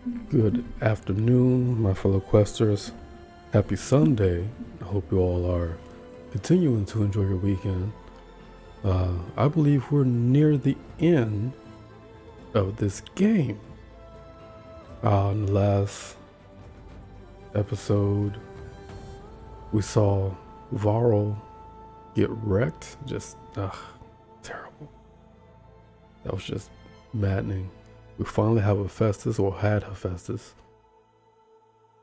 Good afternoon, my fellow questers. Happy Sunday. I hope you all are continuing to enjoy your weekend. I believe we're near the end of this game. In the last episode, we saw Varl get wrecked. Just, terrible. That was just maddening. We finally have Hephaestus, or had Hephaestus,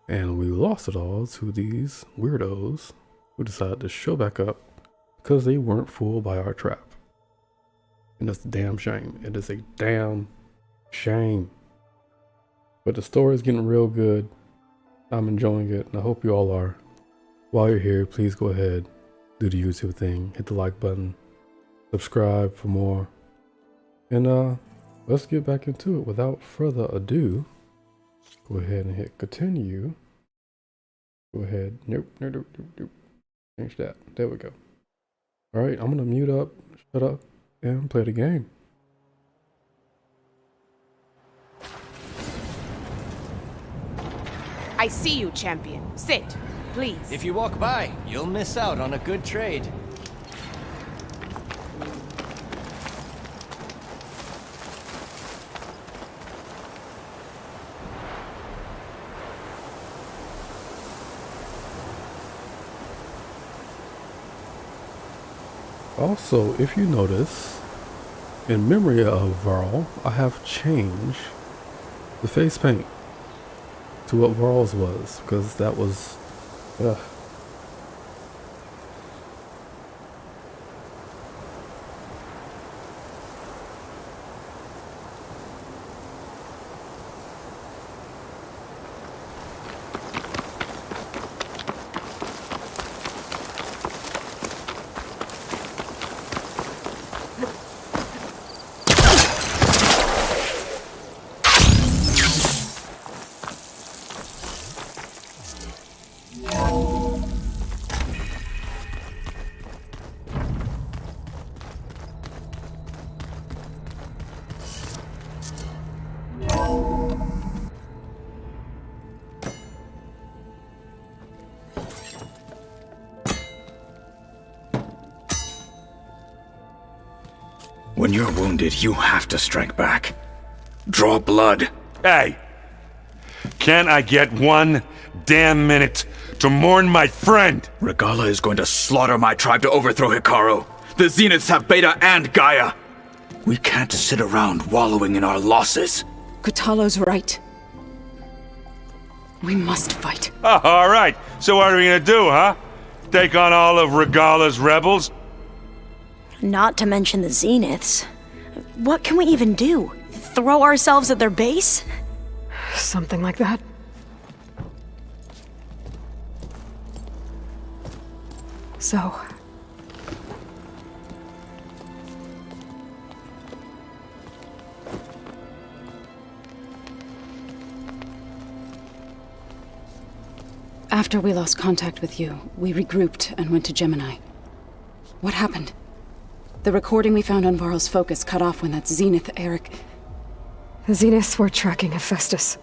and we lost it all to these weirdos who decided to show back up because they weren't fooled by our trap. And that's a damn shame. It is a damn shame. But the story is getting real good. I'm enjoying it, and I hope you all are. While you're here, please go ahead, do the YouTube thing, hit the like button, subscribe for more, and let's get back into it. Without further ado, go ahead and hit continue. Go ahead. Nope. Change that. There we go. All right, I'm gonna mute up, shut up, and play the game. I see you, champion. Sit, please. If you walk by, you'll miss out on a good trade. Also, if you notice, in memory of Varl, I have changed the face paint to what Varl's was, because that was, When you're wounded, you have to strike back. Draw blood. Hey! Can't I get one damn minute to mourn my friend? Regalla is going to slaughter my tribe to overthrow Hikaru. The Zeniths have Beta and Gaia. We can't sit around wallowing in our losses. Kutalo's right. We must fight. Oh, all right. So what are we gonna do, huh? Take on all of Regalla's rebels? Not to mention the Zeniths. What can we even do? Throw ourselves at their base? Something like that. So... After we lost contact with you, we regrouped and went to Gemini. What happened? The recording we found on Varl's focus cut off when that Zenith, Eric... The Zeniths were tracking Hephaestus.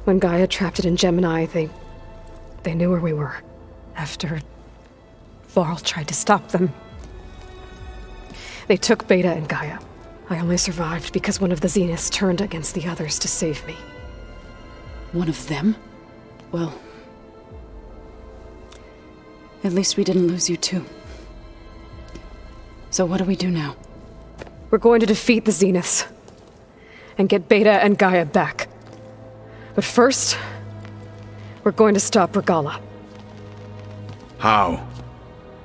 When Gaia trapped it in Gemini, they knew where we were. After Varl tried to stop them, they took Beta and Gaia. I only survived because one of the Zeniths turned against the others to save me. One of them? Well... at least we didn't lose you too. So what do we do now? We're going to defeat the Zeniths and get Beta and Gaia back. But first, we're going to stop Regalla. How?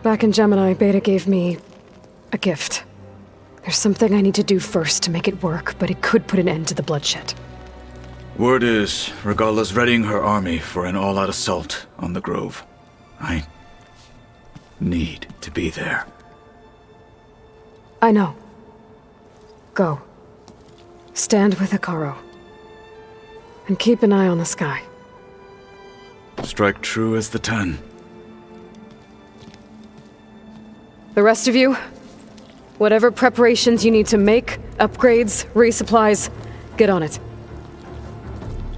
Back in Gemini, Beta gave me a gift. There's something I need to do first to make it work, but it could put an end to the bloodshed. Word is, Regalla's readying her army for an all-out assault on the Grove. I need to be there. I know. Go. Stand with Hikaru. And keep an eye on the sky. Strike true as the 10. The rest of you, whatever preparations you need to make, upgrades, resupplies, get on it.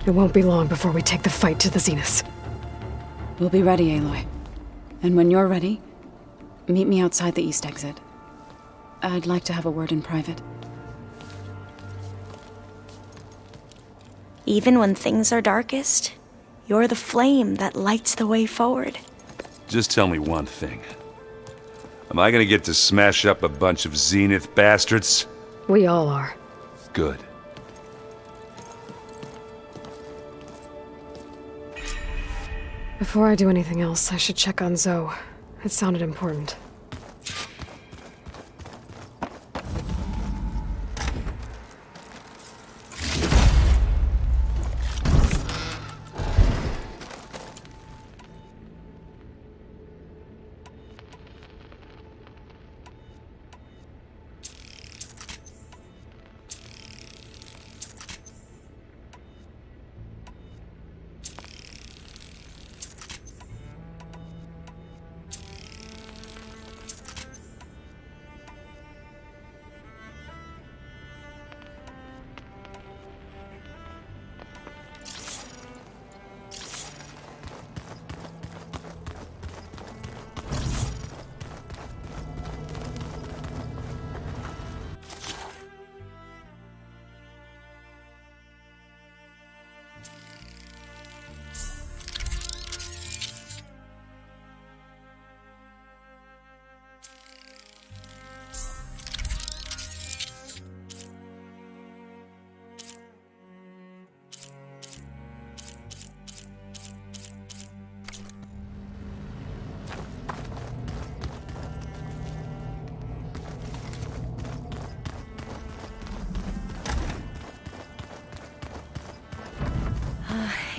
It won't be long before we take the fight to the Zeniths. We'll be ready, Aloy. And when you're ready, meet me outside the east exit. I'd like to have a word in private. Even when things are darkest, you're the flame that lights the way forward. Just tell me one thing. Am I gonna get to smash up a bunch of Zenith bastards? We all are. Good. Before I do anything else, I should check on Zoe. It sounded important.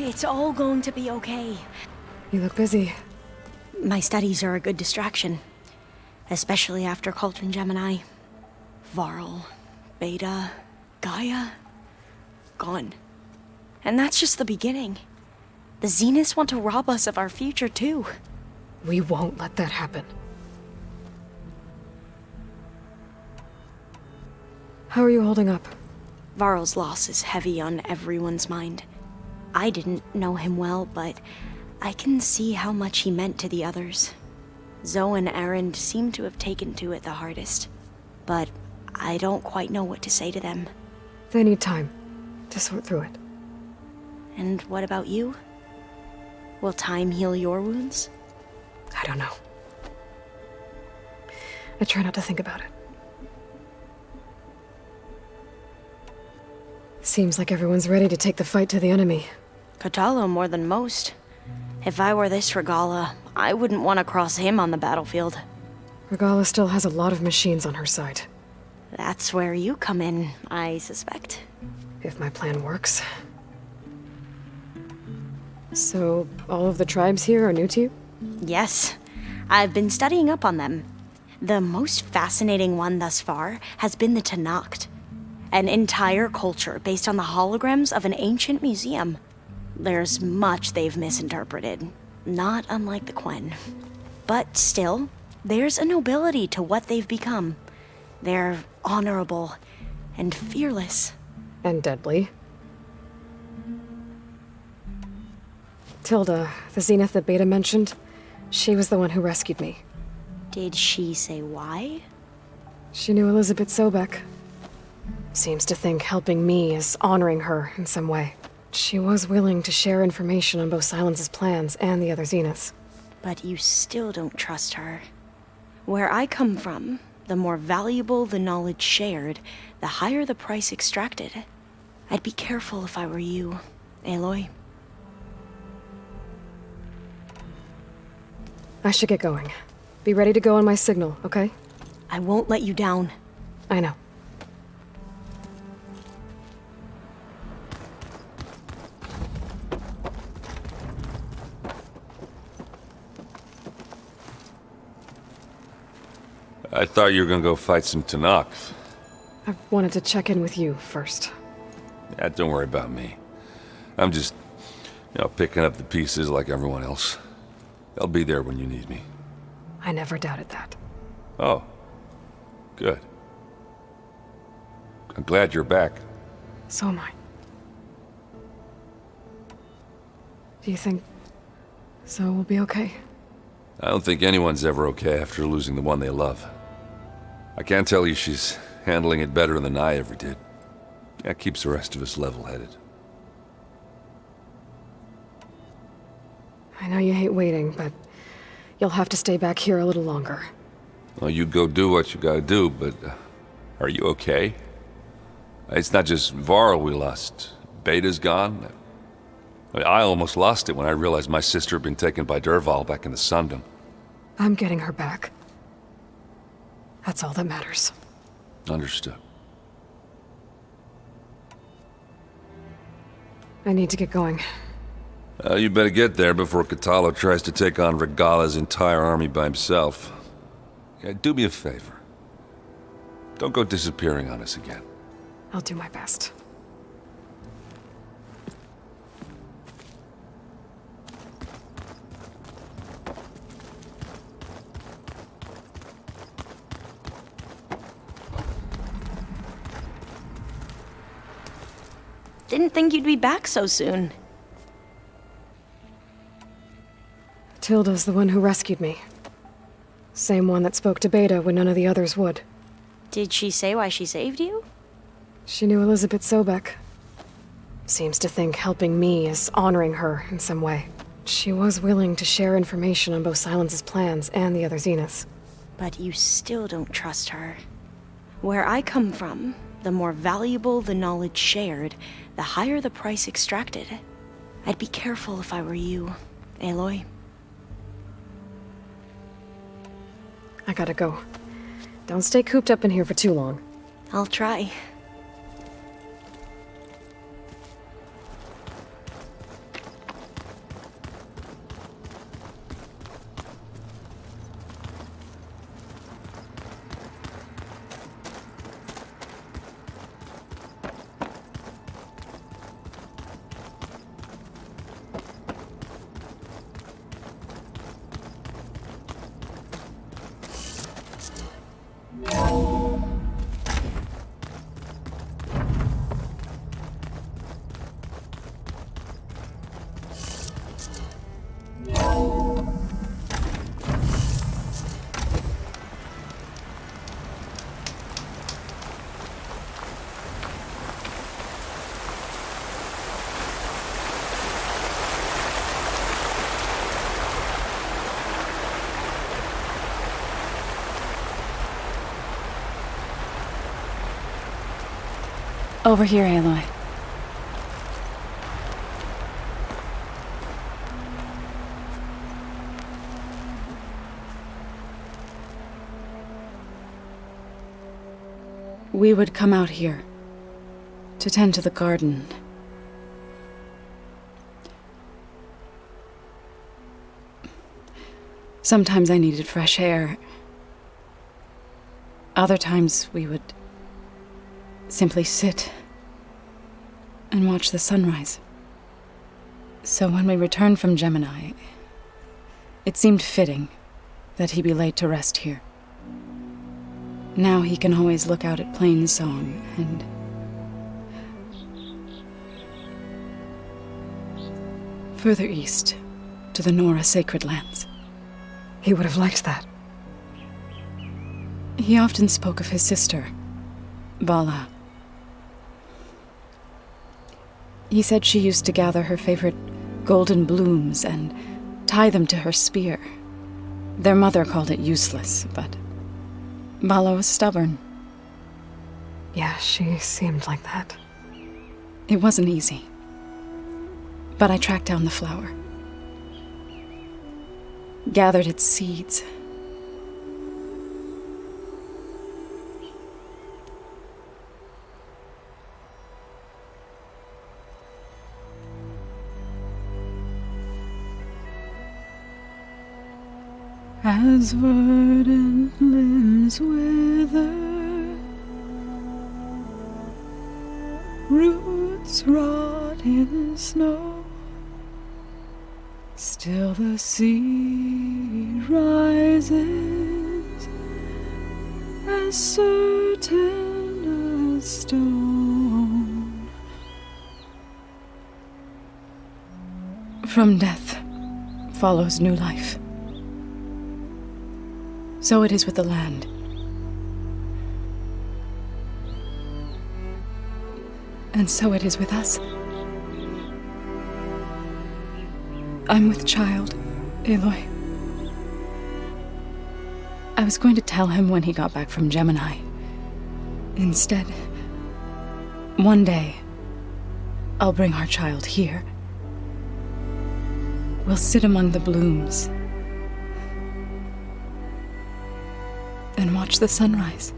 It's all going to be okay. You look busy. My studies are a good distraction. Especially after Cauldron Gemini. Varl, Beta, Gaia, gone. And that's just the beginning. The Zeniths want to rob us of our future too. We won't let that happen. How are you holding up? Varl's loss is heavy on everyone's mind. I didn't know him well, but I can see how much he meant to the others. Zoe and Erend seem to have taken to it the hardest, but I don't quite know what to say to them. They need time to sort through it. And what about you? Will time heal your wounds? I don't know. I try not to think about it. Seems like everyone's ready to take the fight to the enemy. Kotallo more than most. If I were this Regala, I wouldn't want to cross him on the battlefield. Regala still has a lot of machines on her side. That's where you come in, I suspect. If my plan works. So, all of the tribes here are new to you? Yes, I've been studying up on them. The most fascinating one thus far has been the Tenakth, an entire culture based on the holograms of an ancient museum. There's much they've misinterpreted, not unlike the Quen. But still, there's a nobility to what they've become. They're honorable and fearless. And deadly. Tilda, the Zenith that Beta mentioned, she was the one who rescued me. Did she say why? She knew Elizabeth Sobek. Seems to think helping me is honoring her in some way. She was willing to share information on both Silence's plans and the other Zeniths. But you still don't trust her. Where I come from, the more valuable the knowledge shared, the higher the price extracted. I'd be careful if I were you, Aloy. I should get going. Be ready to go on my signal, okay? I won't let you down. I know. I thought you were gonna go fight some Tenakth. I wanted to check in with you first. Yeah, don't worry about me. I'm just, picking up the pieces like everyone else. I'll be there when you need me. I never doubted that. Oh. Good. I'm glad you're back. So am I. Do you think Zoe will be okay? I don't think anyone's ever okay after losing the one they love. I can't tell you she's handling it better than I ever did. That keeps the rest of us level-headed. I know you hate waiting, but you'll have to stay back here a little longer. Well, you go do what you gotta do, but are you okay? It's not just Varl we lost. Beta's gone. I almost lost it when I realized my sister had been taken by Dervahl back in the Sundom. I'm getting her back. That's all that matters. Understood. I need to get going. You better get there before Katalo tries to take on Regalla's entire army by himself. Yeah, do me a favor. Don't go disappearing on us again. I'll do my best. Didn't think you'd be back so soon. Tilda's the one who rescued me. Same one that spoke to Beta when none of the others would. Did she say why she saved you? She knew Elizabeth Sobek. Seems to think helping me is honoring her in some way. She was willing to share information on both Silence's plans and the other Zeniths. But you still don't trust her. Where I come from, the more valuable the knowledge shared, the higher the price extracted. I'd be careful if I were you, Aloy. I gotta go. Don't stay cooped up in here for too long. I'll try. Over here, Aloy. We would come out here to tend to the garden. Sometimes I needed fresh air. Other times we would simply sit and watch the sunrise. So when we returned from Gemini, it seemed fitting that he be laid to rest here. Now he can always look out at Plainsong and further east to the Nora Sacred Lands. He would have liked that. He often spoke of his sister, Bala. He said she used to gather her favorite golden blooms and tie them to her spear. Their mother called it useless, but Bala was stubborn. Yeah, she seemed like that. It wasn't easy. But I tracked down the flower. Gathered its seeds. As verdant limbs wither, roots rot in snow, still the sea rises, as certain as stone. From death follows new life. So it is with the land. And so it is with us. I'm with child, Aloy. I was going to tell him when he got back from Gemini. Instead, one day, I'll bring our child here. We'll sit among the blooms and watch the sunrise.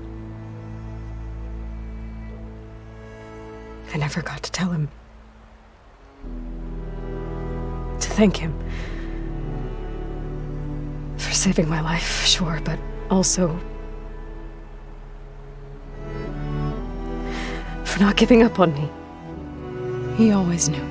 I never got to tell him. To thank him. For saving my life, sure, but also for not giving up on me. He always knew.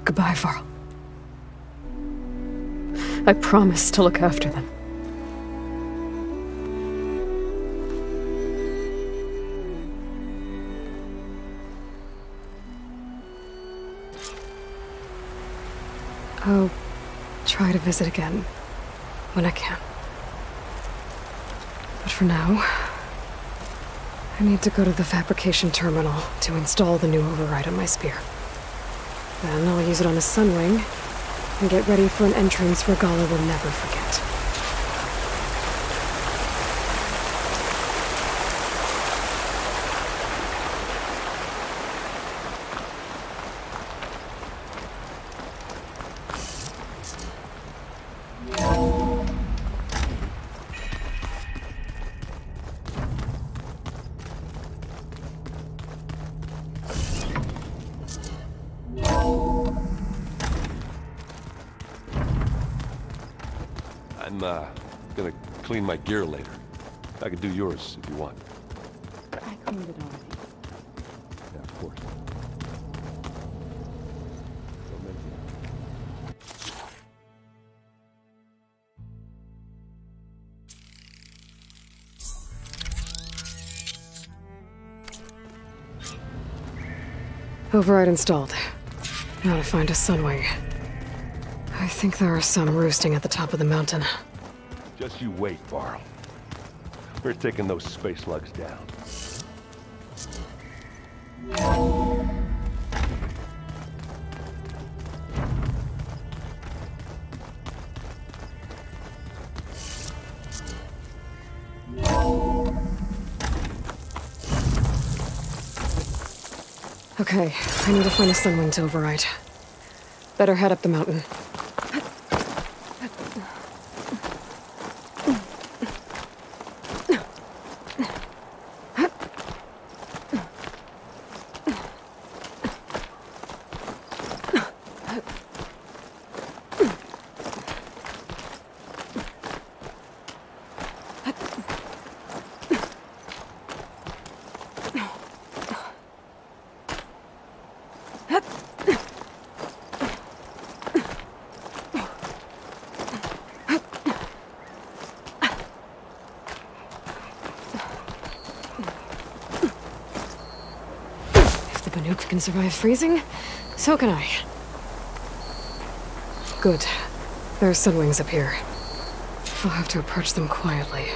Goodbye, Varl. I promise to look after them. I'll try to visit again when I can. But for now, I need to go to the fabrication terminal to install the new override on my spear. Then I'll use it on a sunwing and get ready for an entrance Regalla will never forget. I'm gonna clean my gear later. I can do yours if you want. I cleaned it already. Yeah, of course. Override installed. Now to find a sunwing. I think there are some roosting at the top of the mountain. Just you wait, Varl. We're taking those space slugs down. Okay, I need to find a sunwing to override. Better head up the mountain. Nuke can survive freezing, so can I. Good. There are sunwings up here. I'll have to approach them quietly.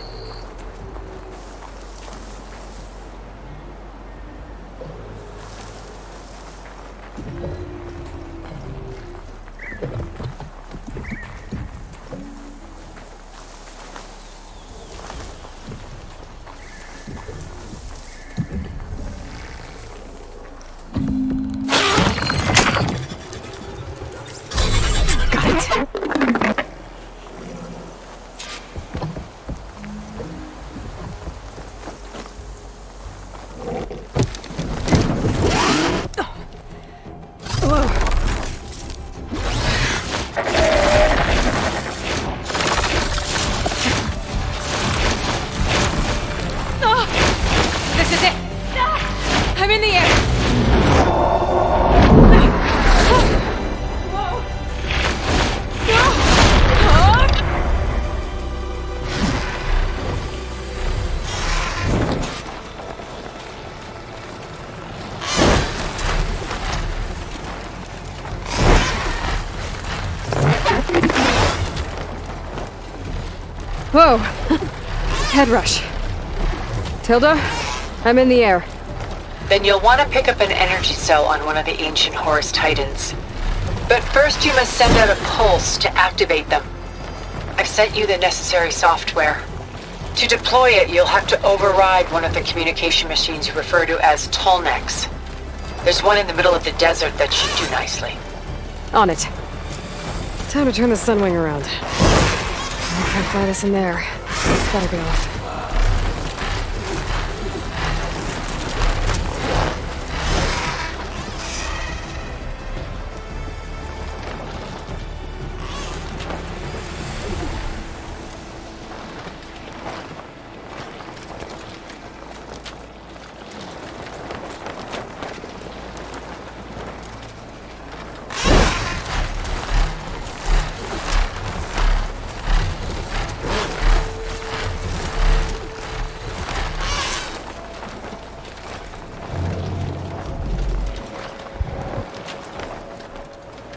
This is it! I'm in the air! Whoa! Head rush. Tilda, I'm in the air. Then you'll want to pick up an energy cell on one of the ancient Horus Titans. But first you must send out a pulse to activate them. I've sent you the necessary software. To deploy it, you'll have to override one of the communication machines you refer to as Tallnecks. There's one in the middle of the desert that should do nicely. On it. Time to turn the Sunwing around. I can't fly this in there. Gotta go off.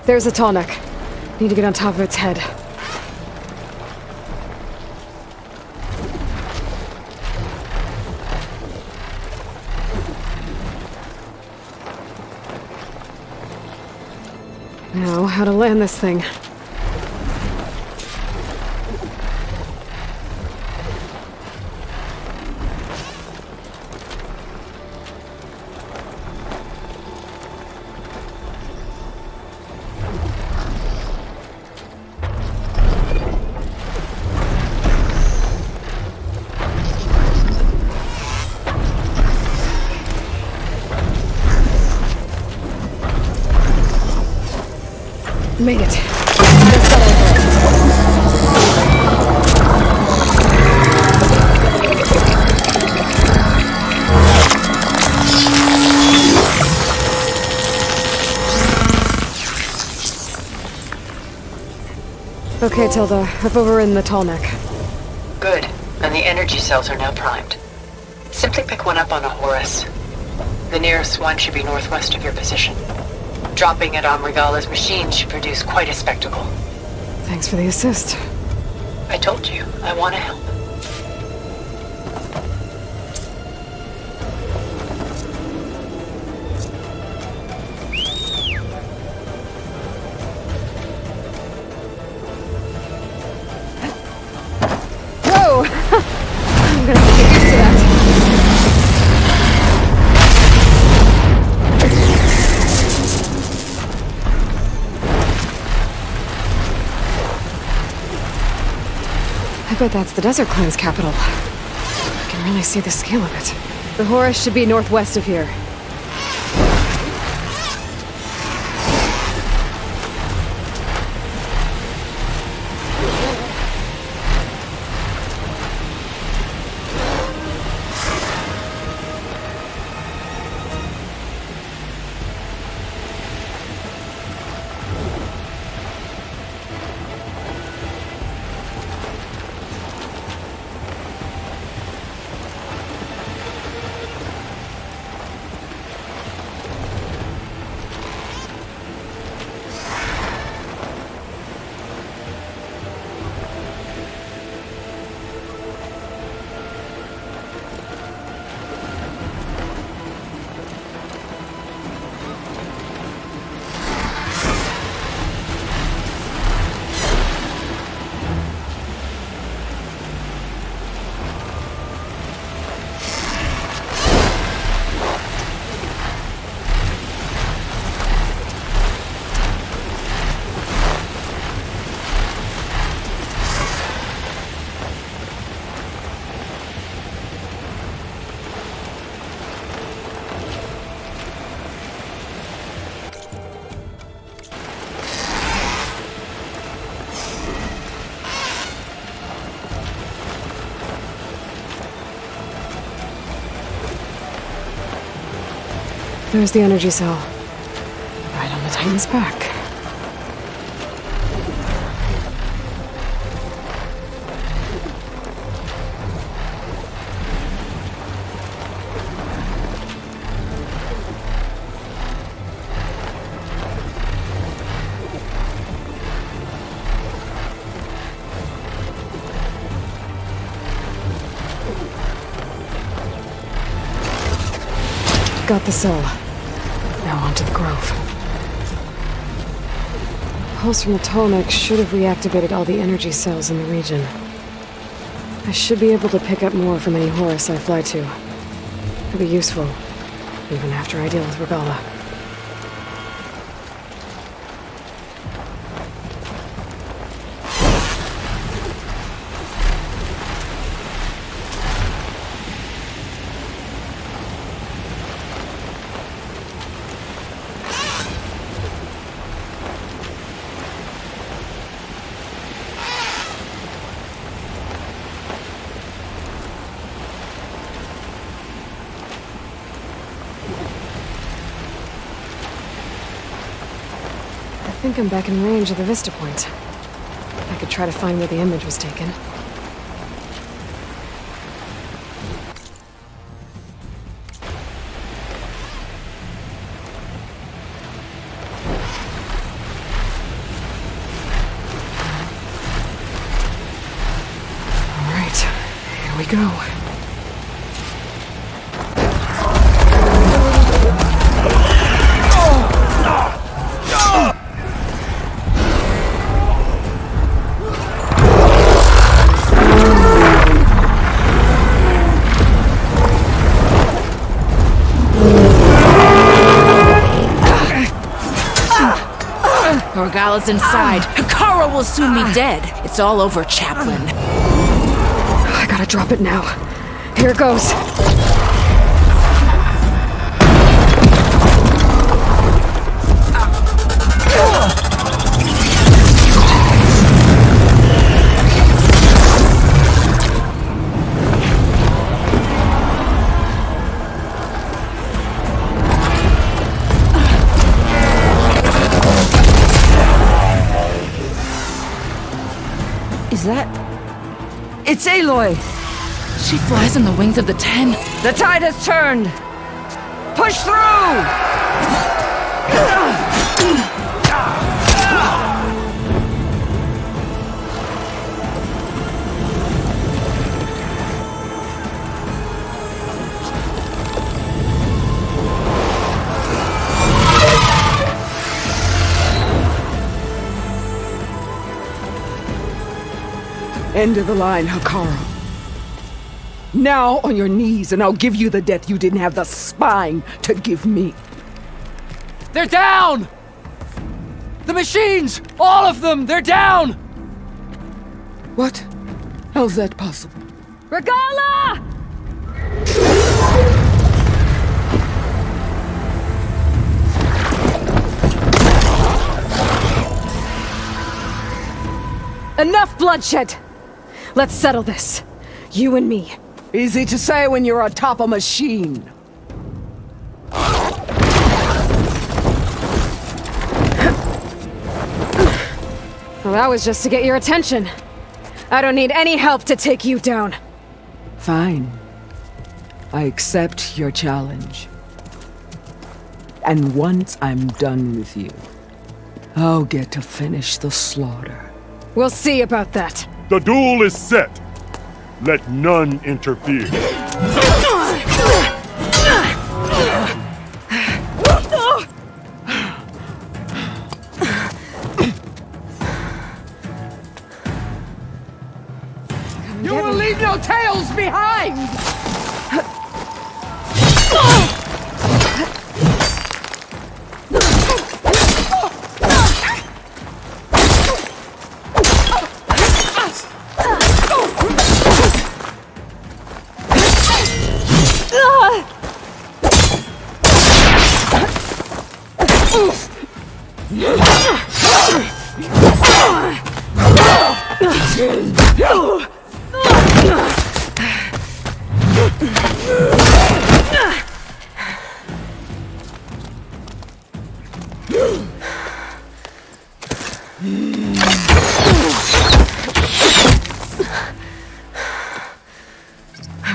There's a tall neck. Need to get on top of its head. Now, how to land this thing. Made it. Let's settle over. Okay, Tilda. I've overridden the tall neck. Good. And the energy cells are now primed. Simply pick one up on a Horus. The nearest one should be northwest of your position. Dropping it on Regalla's machine should produce quite a spectacle. Thanks for the assist. I told you, I want to help. Whoa! I'm gonna have to get used to that. I bet that's the Desert Clan's capital. I can really see the scale of it. The Horus should be northwest of here. There's the energy cell. Right on the Titan's back. got the cell. Now onto the grove. Pulse from the Tolmec should have reactivated all the energy cells in the region. I should be able to pick up more from any Horus I fly to. It'll be useful, even after I deal with Regalla. I think I'm back in range of the vista point. I could try to find where the image was taken. All right, here we go. Regalla's inside. Hikara will soon be dead. It's all over, Chaplain. I gotta drop it now. Here it goes. Is that... It's Aloy! She flies on the wings of the Ten. The tide has turned! Push through! End of the line, Hikara. Now on your knees, and I'll give you the death you didn't have the spine to give me. They're down! The machines! All of them! They're down! What? How's that possible? Regalla! Enough bloodshed! Let's settle this. You and me. Easy to say when you're atop a machine. Well, that was just to get your attention. I don't need any help to take you down. Fine. I accept your challenge. And once I'm done with you, I'll get to finish the slaughter. We'll see about that. The duel is set. Let none interfere. You will leave no tails behind!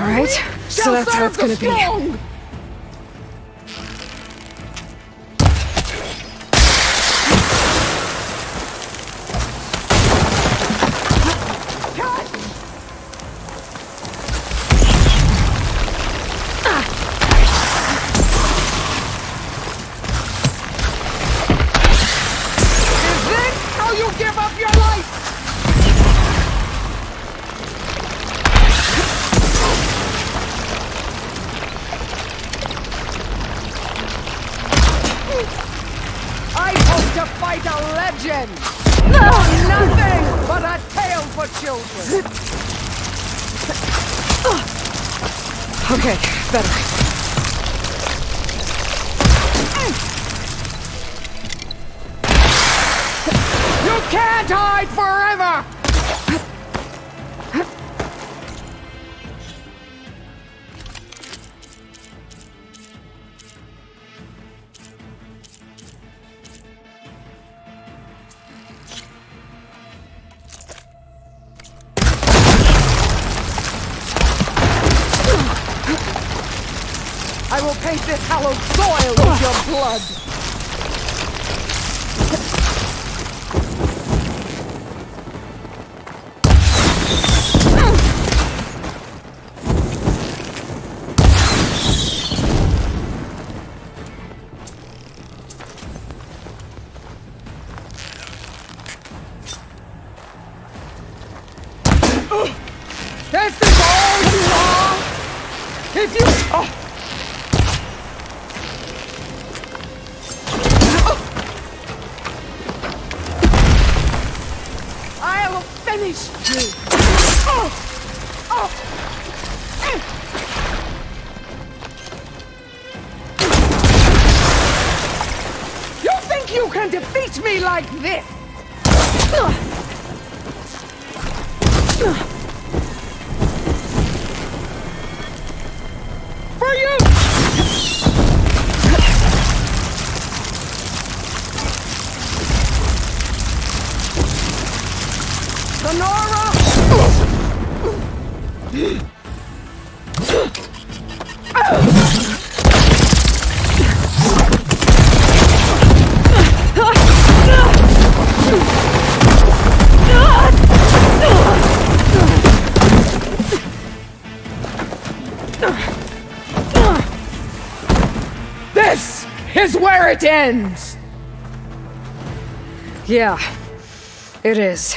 Alright, so that's how it's gonna be. I hope to fight a legend! Nothing but a tale for children! Okay, better. You can't hide forever! I will paint this hallowed soil with your blood! This is all you are? If you... I'll finish you! You think you can defeat me like this? For you! Sonora! This is where it ends! Yeah, it is.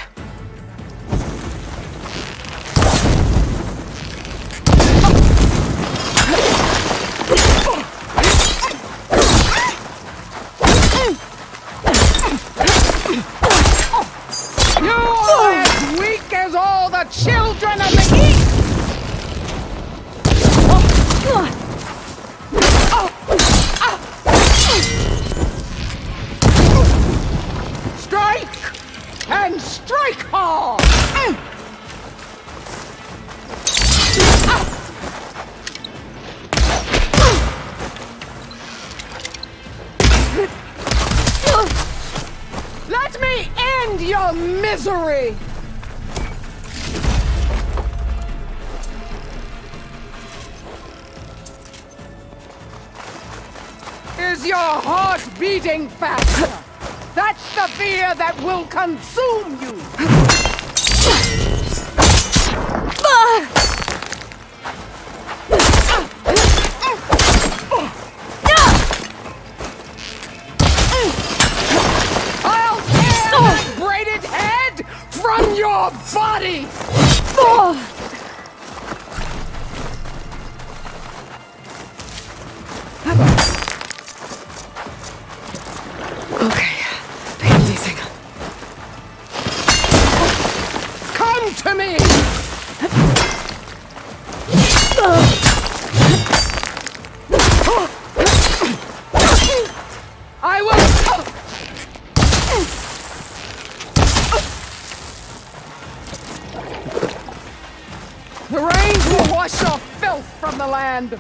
You are as weak as all the children of the East! Strike! And strike hard! Let me end your misery! Is your heart beating faster? That's the fear that will consume you! I'll tear that braided head from your body! Okay, pain's easing. Come to me! I will... The rains will wash your filth from the land!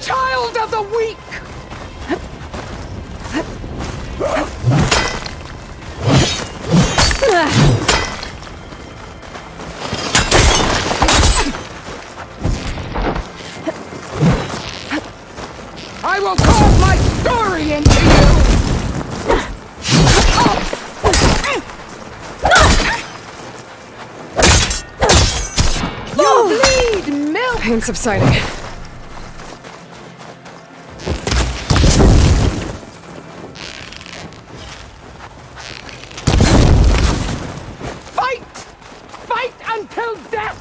Child of the weak! pain subsiding. Fight! Fight until death!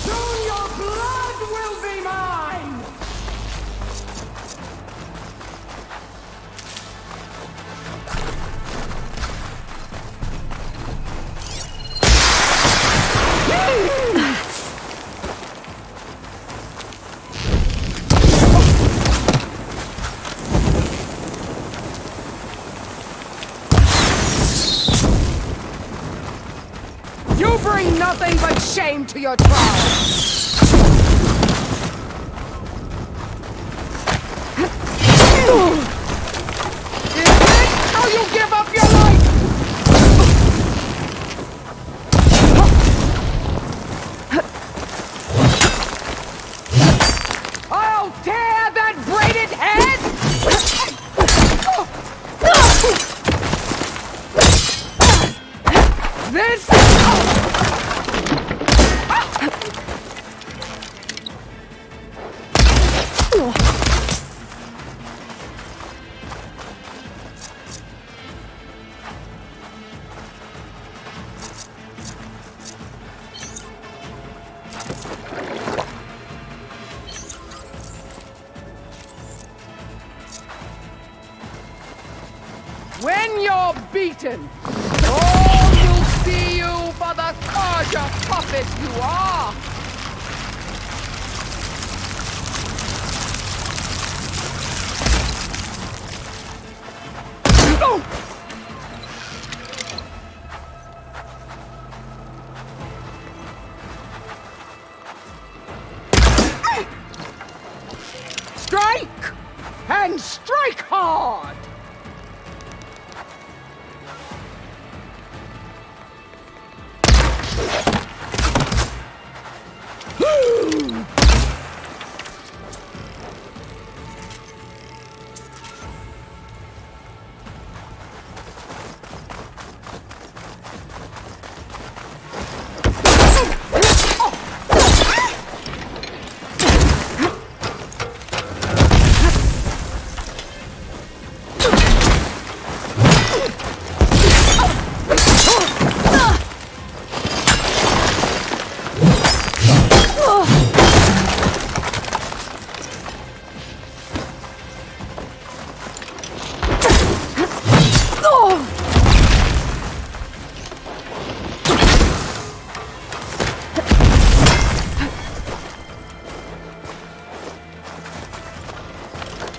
Soon your blood will be mine! You bring nothing but shame to your tribe! Is this how you give up your life? I'll tear that braided head! This... When you're beaten, all will see you for the Carja puppet you are! Strike! And strike hard!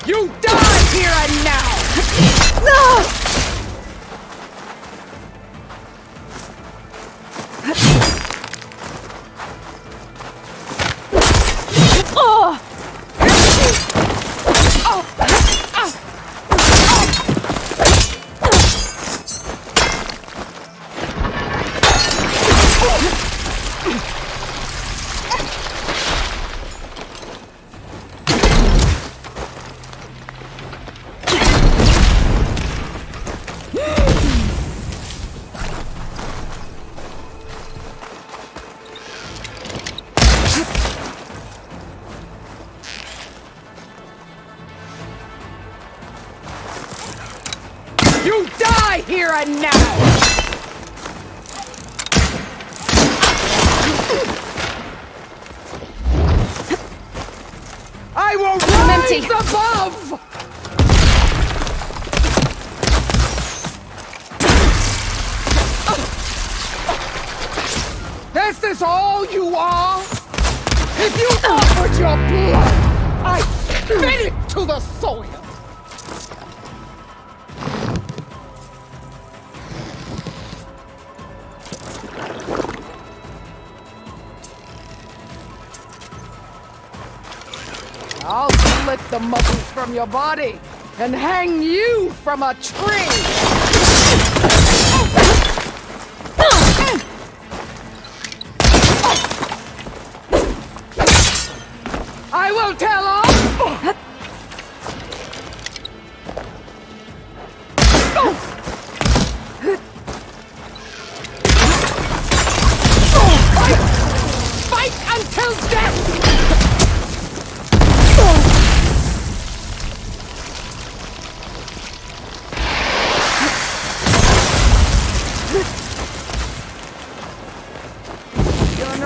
You die here and now! You die here and now! I will rise above! This is all you are? If you offered your blood, I spit it to the soil! I'll split the muscles from your body and hang you from a tree! I will tell all!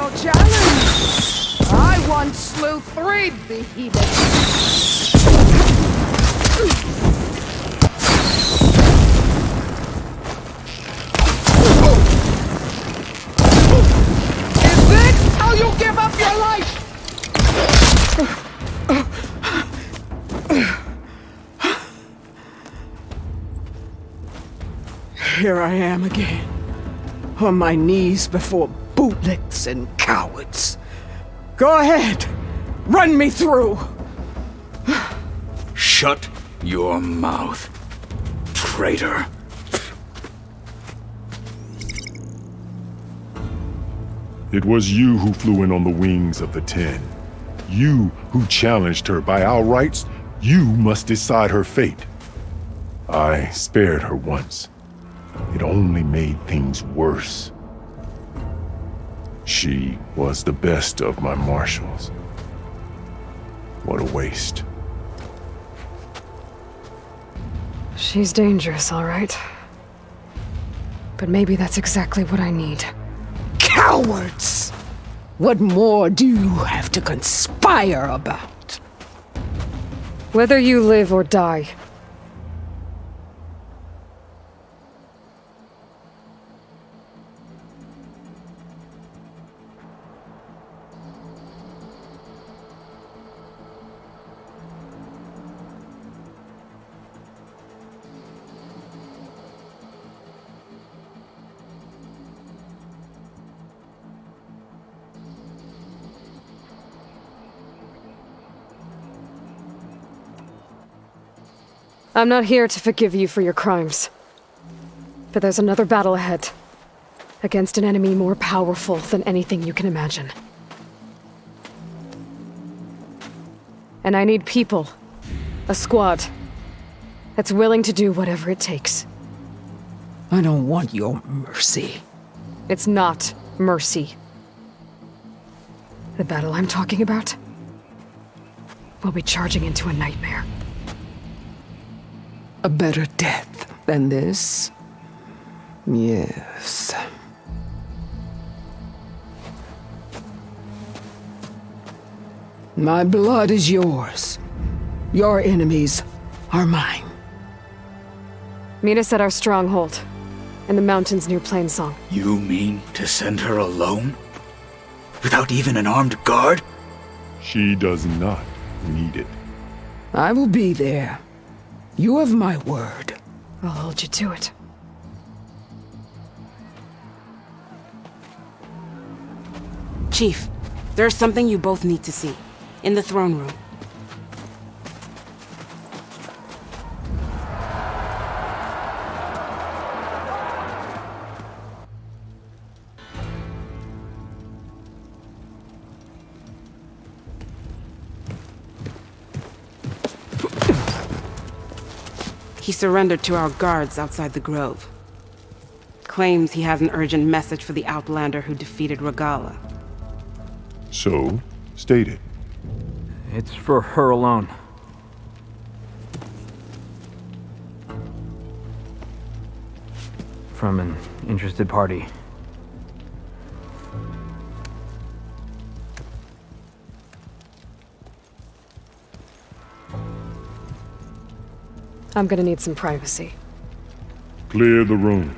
no challenge. I once slew 3 behemoths. Is this how you give up your life? Here I am again, on my knees before bootlicks and cowards. Go ahead, run me through. Shut your mouth, traitor. It was you who flew in on the wings of the 10. You who challenged her by our rights. You must decide her fate. I spared her once. It only made things worse. She was the best of my marshals. What a waste. She's dangerous, all right. But maybe that's exactly what I need. Cowards! What more do you have to conspire about? Whether you live or die, I'm not here to forgive you for your crimes. But there's another battle ahead. Against an enemy more powerful than anything you can imagine. And I need people. A squad. That's willing to do whatever it takes. I don't want your mercy. It's not mercy. The battle I'm talking about will be charging into a nightmare. A better death than this? Yes. My blood is yours. Your enemies are mine. Meet us at our stronghold, in the mountains near Plainsong. You mean to send her alone? Without even an armed guard? She does not need it. I will be there. You have my word. I'll hold you to it. Chief, there's something you both need to see. In the throne room. He surrendered to our guards outside the grove. Claims he has an urgent message for the Outlander who defeated Regalla. So, state it. It's for her alone. From an interested party. I'm gonna need some privacy. Clear the room.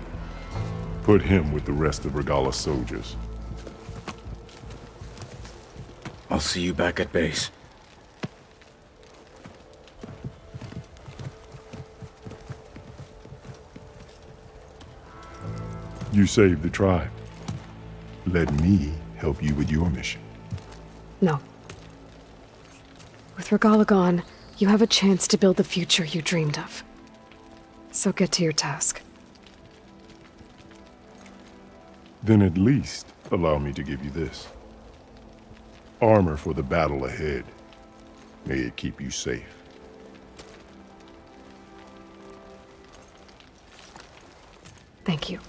Put him with the rest of Regalla's soldiers. I'll see you back at base. You saved the tribe. Let me help you with your mission. No. With Regalla gone, you have a chance to build the future you dreamed of. So get to your task. Then at least allow me to give you this. Armor for the battle ahead. May it keep you safe. Thank you.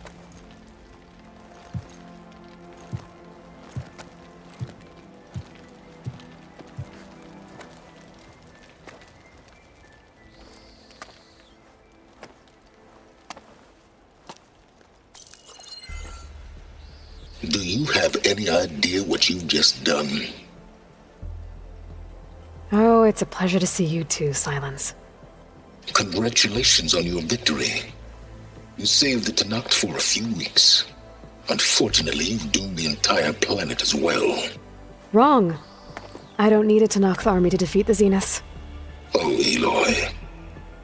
Do you have any idea what you've just done? Oh, it's a pleasure to see you too, Silence. Congratulations on your victory. You saved the Tanakh for a few weeks. Unfortunately, you've doomed the entire planet as well. Wrong. I don't need a Tanakh army to defeat the Zeniths. Oh, Aloy.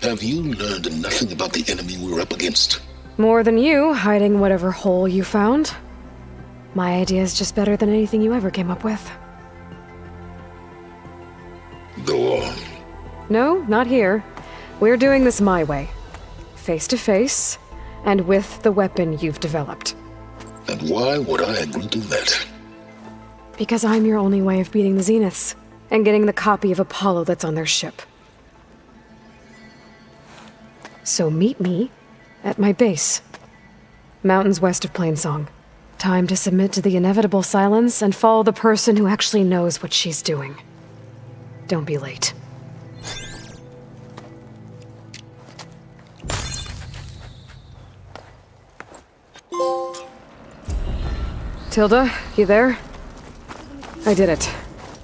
Have you learned nothing about the enemy we're up against? More than you, hiding whatever hole you found. My idea is just better than anything you ever came up with. Go on. No, not here. We're doing this my way. Face to face, and with the weapon you've developed. And why would I agree to that? Because I'm your only way of beating the Zeniths, and getting the copy of Apollo that's on their ship. So meet me at my base. Mountains west of Plainsong. Time to submit to the inevitable silence and follow the person who actually knows what she's doing. Don't be late. Tilda, you there? I did it.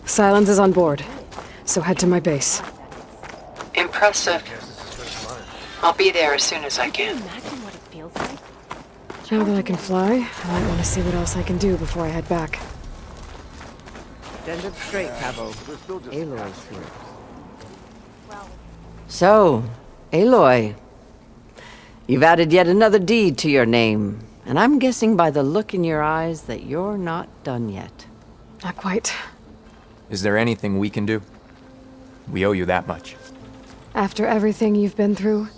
Silence is on board, so head to my base. Impressive. I'll be there as soon as I can. Now that I can fly, I might want to see what else I can do before I head back. Stand up straight, Cabo. Aloy's here. So, Aloy, you've added yet another deed to your name, and I'm guessing by the look in your eyes that you're not done yet. Not quite. Is there anything we can do? We owe you that much. After everything you've been through,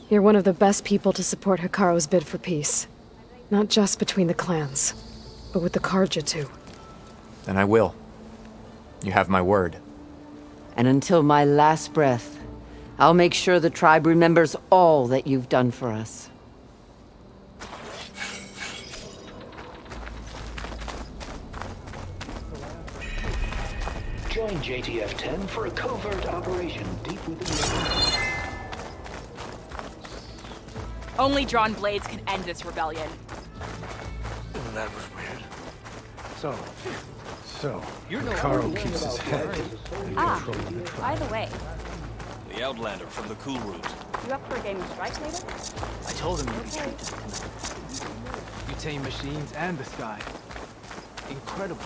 you're one of the best people to support Hikaru's bid for peace. Not just between the clans, but with the Karja too. Then I will. You have my word. And until my last breath, I'll make sure the tribe remembers all that you've done for us. Join JTF-10 for a covert operation deep within the... Only drawn blades can end this rebellion. That was weird. So, Hikaru keeps his head in control of the tribe. By the way, The Outlander from the Cool Route. you up for a game of strike later? I told him you'd be treated to the Tanakh. You tame machines and the sky. Incredible.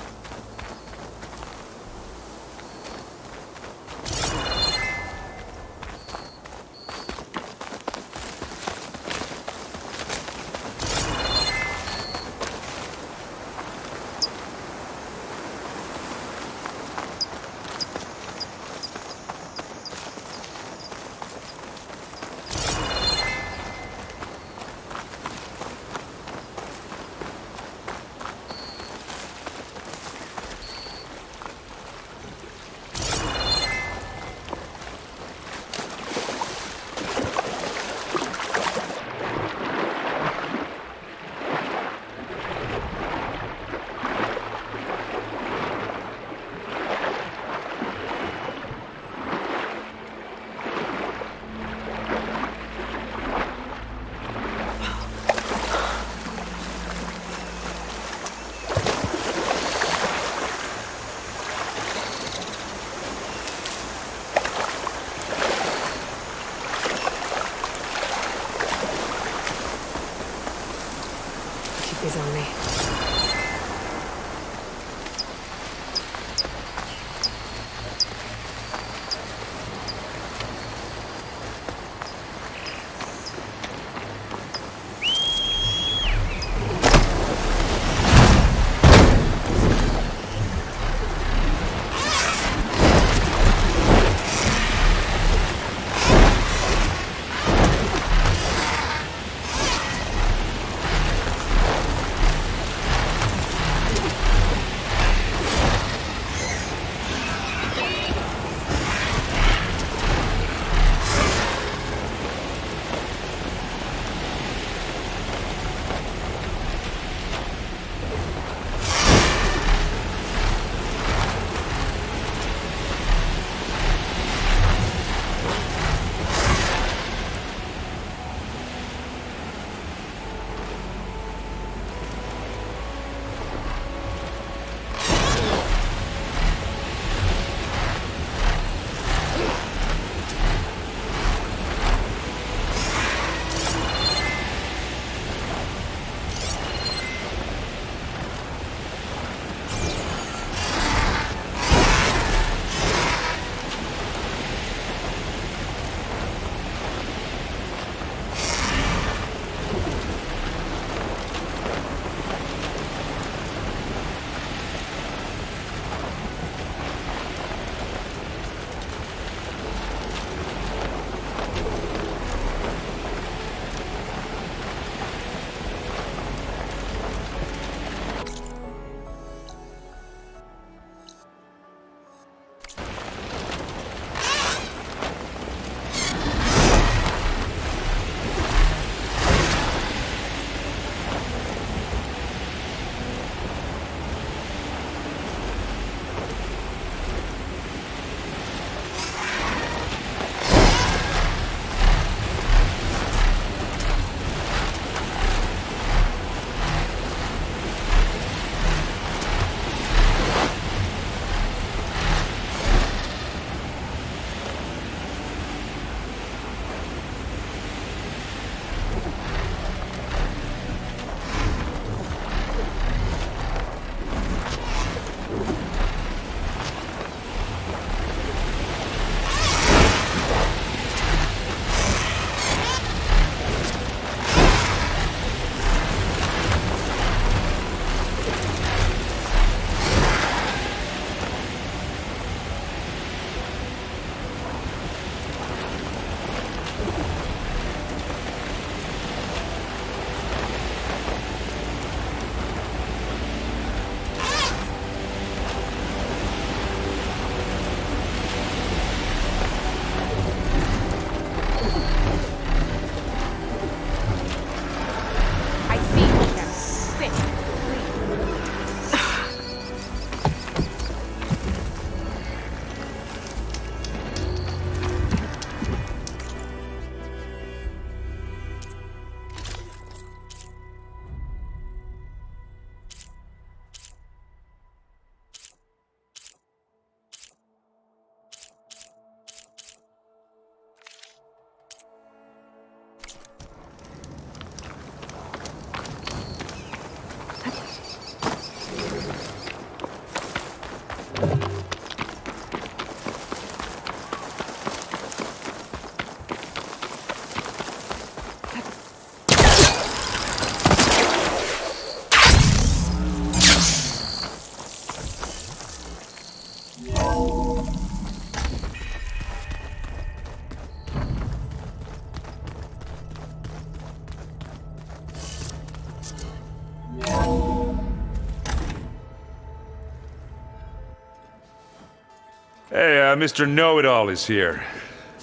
Hey, Mr. Know-It-All is here.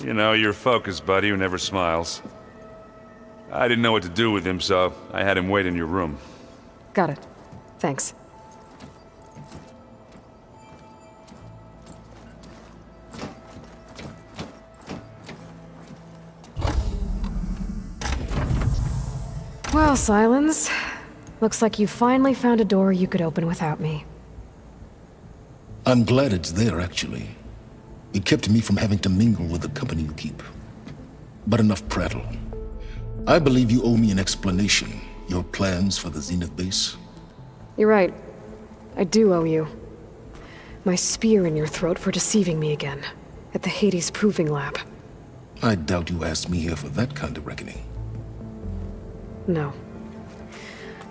You know, your focus buddy who never smiles. I didn't know what to do with him, so I had him wait in your room. Got it. Thanks. Well, Silence. Looks like you finally found a door you could open without me. I'm glad it's there, actually. It kept me from having to mingle with the company you keep. But enough prattle. I believe you owe me an explanation. Your plans for the Zenith base? You're right. I do owe you. My spear in your throat for deceiving me again. At the Hades Proving Lab. I doubt you asked me here for that kind of reckoning. No.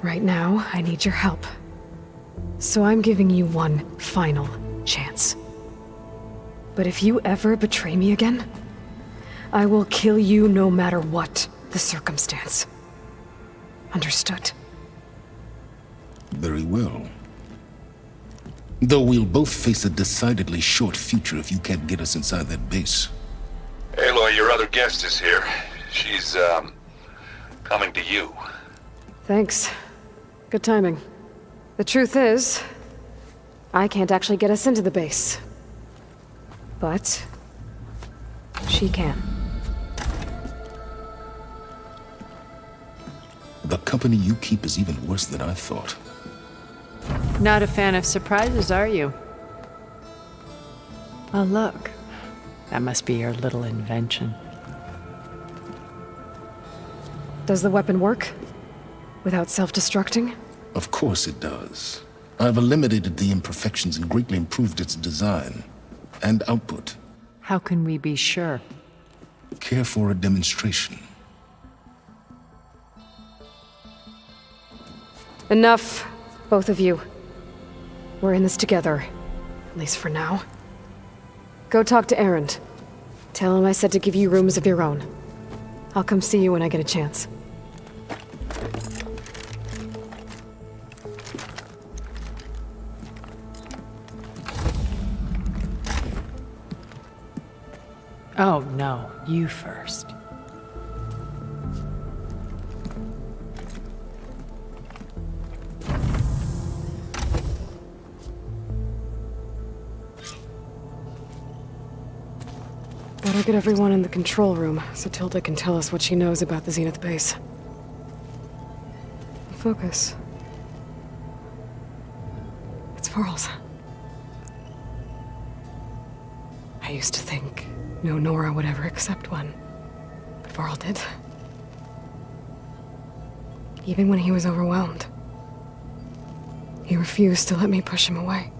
Right now, I need your help. So I'm giving you one final chance. But if you ever betray me again, I will kill you no matter what the circumstance. Understood? Very well. Though we'll both face a decidedly short future if you can't get us inside that base. Aloy, your other guest is here. She's, coming to you. Thanks. Good timing. The truth is, I can't actually get us into the base. But she can. The company you keep is even worse than I thought. Not a fan of surprises, are you? Oh, look. That must be your little invention. Does the weapon work? Without self-destructing? Of course it does. I've eliminated the imperfections and greatly improved its design and output. How can we be sure? Care for a demonstration? Enough, both of you. We're in this together, at least for now. Go talk to Erend. Tell him I said to give you rooms of your own. I'll come see you when I get a chance. Oh, no. You first. Better get everyone in the control room so Tilda can tell us what she knows about the Zenith base. Focus. It's Varl's. I used to think no Nora would ever accept one, but Varl did. Even when he was overwhelmed. He refused to let me push him away.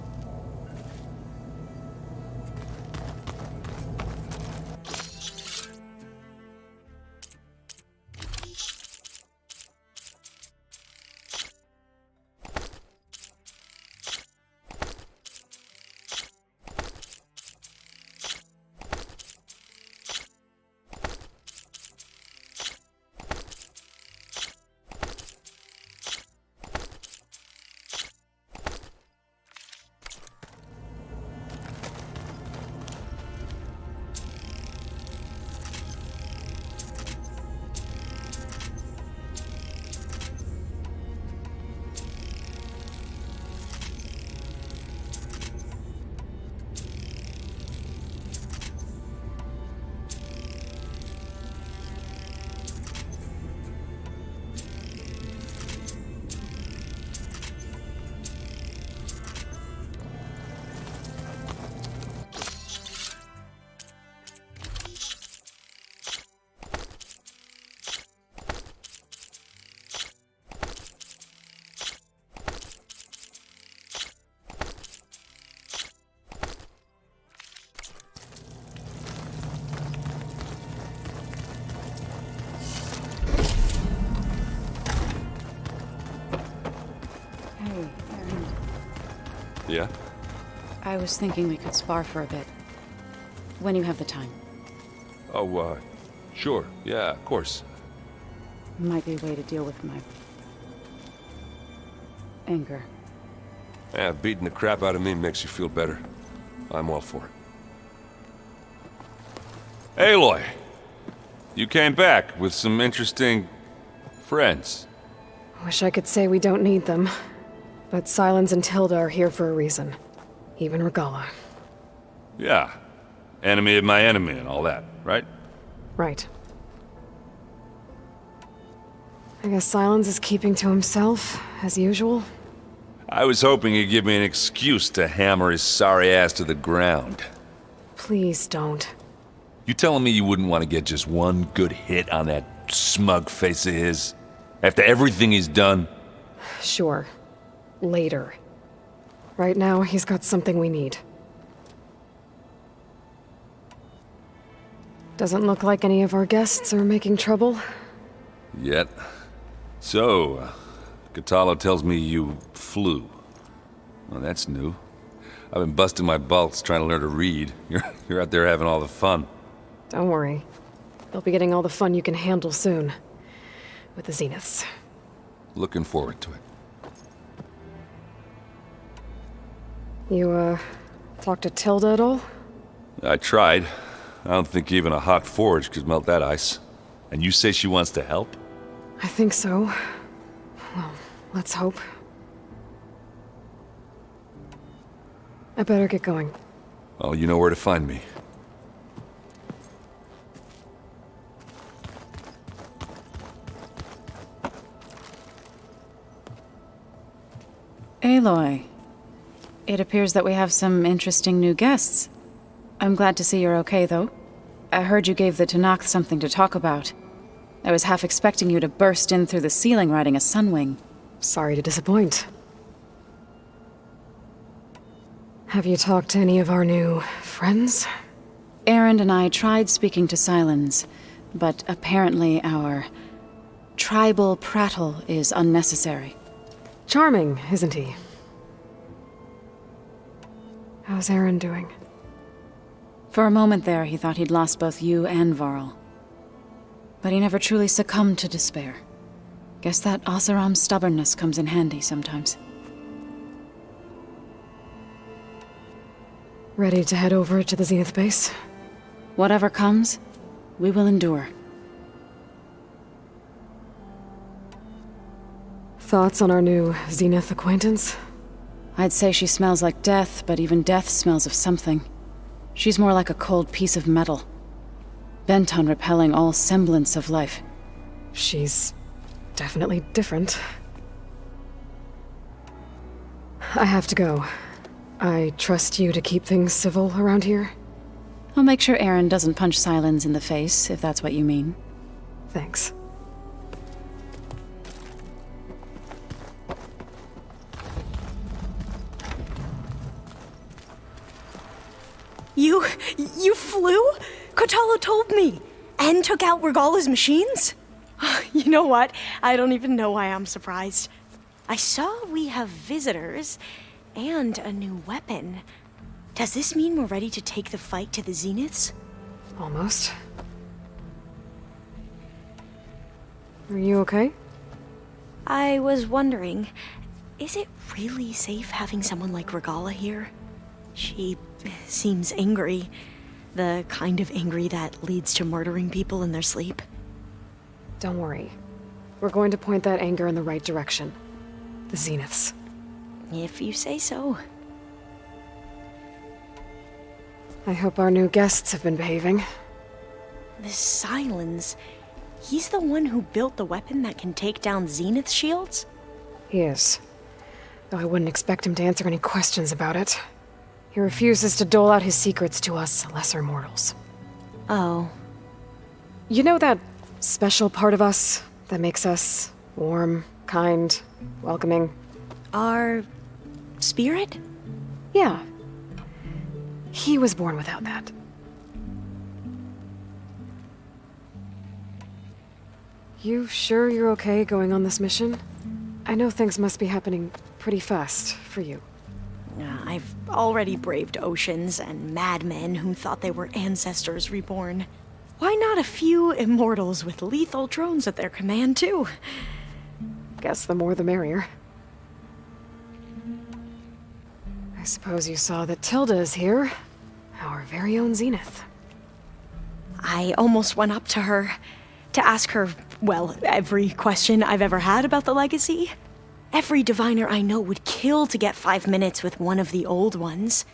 Yeah? I was thinking we could spar for a bit. When you have the time. Oh, sure. Yeah, of course. Might be a way to deal with my anger. Yeah, beating the crap out of me makes you feel better. I'm all for it. Aloy, you came back with some interesting friends. Wish I could say we don't need them. But Silence and Tilda are here for a reason. Even Regalla. Yeah. Enemy of my enemy and all that, right? Right. I guess Silence is keeping to himself, as usual. I was hoping he'd give me an excuse to hammer his sorry ass to the ground. Please don't. You telling me you wouldn't want to get just one good hit on that smug face of his? After everything he's done? Sure. Later. Right now, he's got something we need. Doesn't look like any of our guests are making trouble. Yet. So, Katalo tells me you flew. Well, that's new. I've been busting my balls trying to learn to read. You're out there having all the fun. Don't worry. You'll be getting all the fun you can handle soon. With the Zeniths. Looking forward to it. You, talked to Tilda at all? I tried. I don't think even a hot forge could melt that ice. And you say she wants to help? I think so. Well, let's hope. I better get going. Well, you know where to find me. Aloy, it appears that we have some interesting new guests. I'm glad to see you're okay, though. I heard you gave the Tanakh something to talk about. I was half expecting you to burst in through the ceiling riding a sunwing. Sorry to disappoint. Have you talked to any of our new friends? Erend and I tried speaking to Silence, but apparently our tribal prattle is unnecessary. Charming, isn't he? How's Erend doing? For a moment there, he thought he'd lost both you and Varl. But he never truly succumbed to despair. Guess that Oseram's stubbornness comes in handy sometimes. Ready to head over to the Zenith base? Whatever comes, we will endure. Thoughts on our new Zenith acquaintance? I'd say she smells like death, but even death smells of something. She's more like a cold piece of metal. Bent on repelling all semblance of life. She's definitely different. I have to go. I trust you to keep things civil around here? I'll make sure Erend doesn't punch Silence in the face, if that's what you mean. Thanks. You flew? Kotalo told me. And took out Regalla's machines? You know what? I don't even know why I'm surprised. I saw we have visitors and a new weapon. Does this mean we're ready to take the fight to the Zeniths? Almost. Are you okay? I was wondering, is it really safe having someone like Regalla here? She seems angry. The kind of angry that leads to murdering people in their sleep. Don't worry. We're going to point that anger in the right direction. The Zeniths. If you say so. I hope our new guests have been behaving. This Silence, he's the one who built the weapon that can take down Zenith shields? He is. Though I wouldn't expect him to answer any questions about it. He refuses to dole out his secrets to us lesser mortals. Oh. You know that special part of us that makes us warm, kind, welcoming? Our spirit? Yeah. He was born without that. You sure you're okay going on this mission? I know things must be happening pretty fast for you. I've already braved oceans and madmen who thought they were ancestors reborn. Why not a few immortals with lethal drones at their command, too? Guess the more the merrier. I suppose you saw that Tilda is here. Our very own Zenith. I almost went up to her to ask her, well, every question I've ever had about the legacy. Every diviner I know would kill to get 5 minutes with one of the old ones.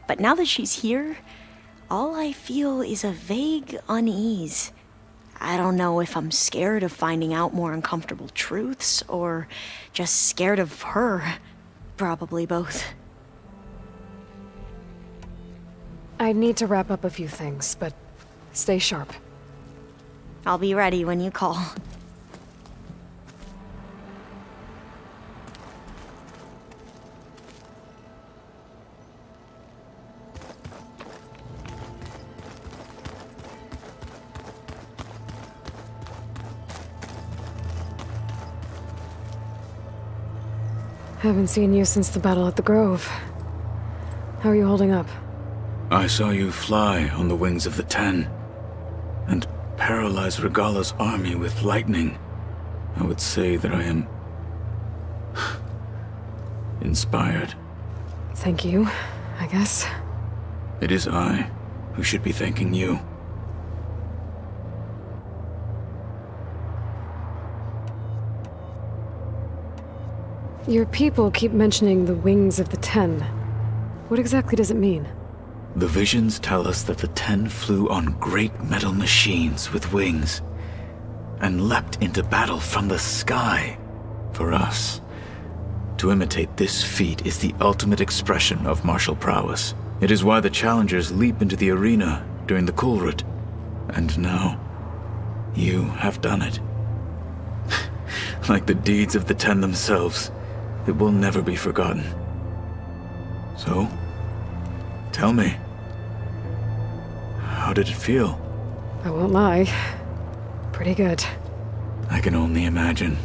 But now that she's here, all I feel is a vague unease. I don't know if I'm scared of finding out more uncomfortable truths, or just scared of her. Probably both. I need to wrap up a few things, but stay sharp. I'll be ready when you call. Haven't seen you since the battle at the Grove. How are you holding up? I saw you fly on the wings of the Ten, and paralyze Regalla's army with lightning. I would say that I am inspired. Thank you, I guess. It is I who should be thanking you. Your people keep mentioning the wings of the Ten. What exactly does it mean? The visions tell us that the Ten flew on great metal machines with wings, and leapt into battle from the sky. For us, to imitate this feat is the ultimate expression of martial prowess. It is why the challengers leap into the arena during the Kulrut. And now, you have done it. Like the deeds of the Ten themselves, it will never be forgotten. So, tell me, how did it feel? I won't lie. Pretty good. I can only imagine.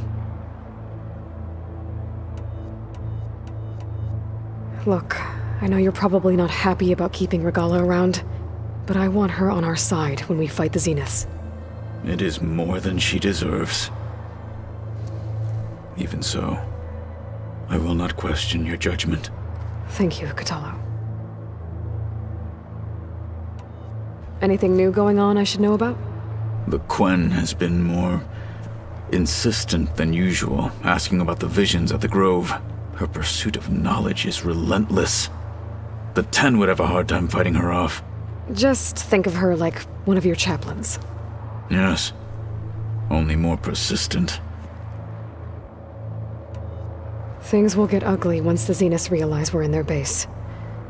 Look, I know you're probably not happy about keeping Regalla around, but I want her on our side when we fight the Zeniths. It is more than she deserves. Even so, I will not question your judgment. Thank you, Kotallo. Anything new going on I should know about? The Quen has been more insistent than usual, asking about the visions at the Grove. Her pursuit of knowledge is relentless. The Ten would have a hard time fighting her off. Just think of her like one of your chaplains. Yes, only more persistent. Things will get ugly once the Zeniths realize we're in their base.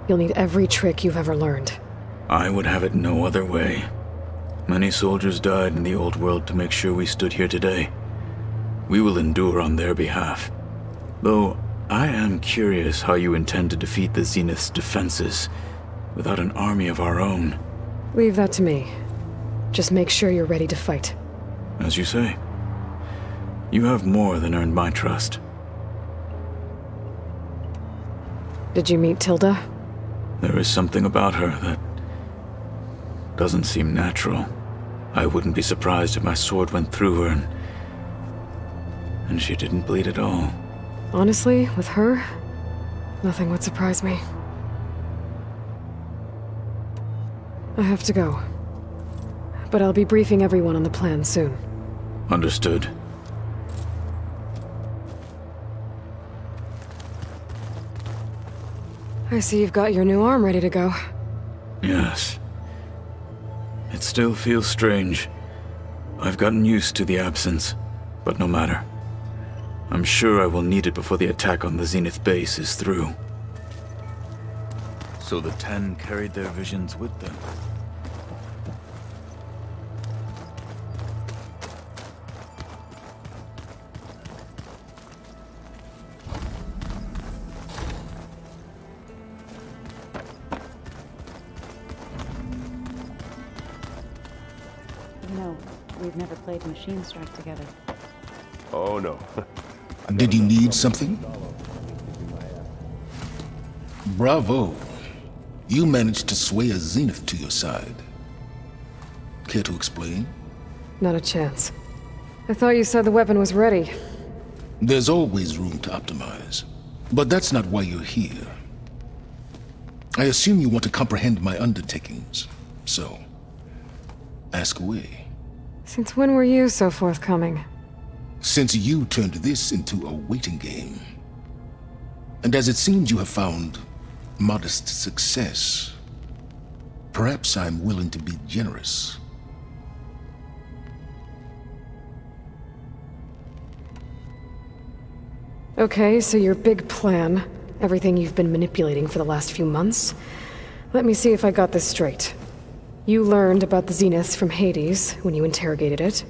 You'll need every trick you've ever learned. I would have it no other way. Many soldiers died in the old world to make sure we stood here today. We will endure on their behalf. Though, I am curious how you intend to defeat the Zenith's defenses without an army of our own. Leave that to me. Just make sure you're ready to fight. As you say. You have more than earned my trust. Did you meet Tilda? There is something about her that doesn't seem natural. I wouldn't be surprised if my sword went through her and she didn't bleed at all. Honestly, with her, nothing would surprise me. I have to go. But I'll be briefing everyone on the plan soon. Understood. I see you've got your new arm ready to go. Yes. It still feels strange. I've gotten used to the absence, but no matter. I'm sure I will need it before the attack on the Zenith base is through. So the Ten carried their visions with them. No, we've never played Machine Strike together. Oh, no. Did you need something? Bravo. You managed to sway a Zenith to your side. Care to explain? Not a chance. I thought you said the weapon was ready. There's always room to optimize. But that's not why you're here. I assume you want to comprehend my undertakings. So, Ask away. Since when were you so forthcoming? Since you turned this into a waiting game. And as it seems you have found modest success, perhaps I'm willing to be generous. Okay, so your big plan, everything you've been manipulating for the last few months. Let me see if I got this straight. You learned about the Zeniths from Hades when you interrogated it.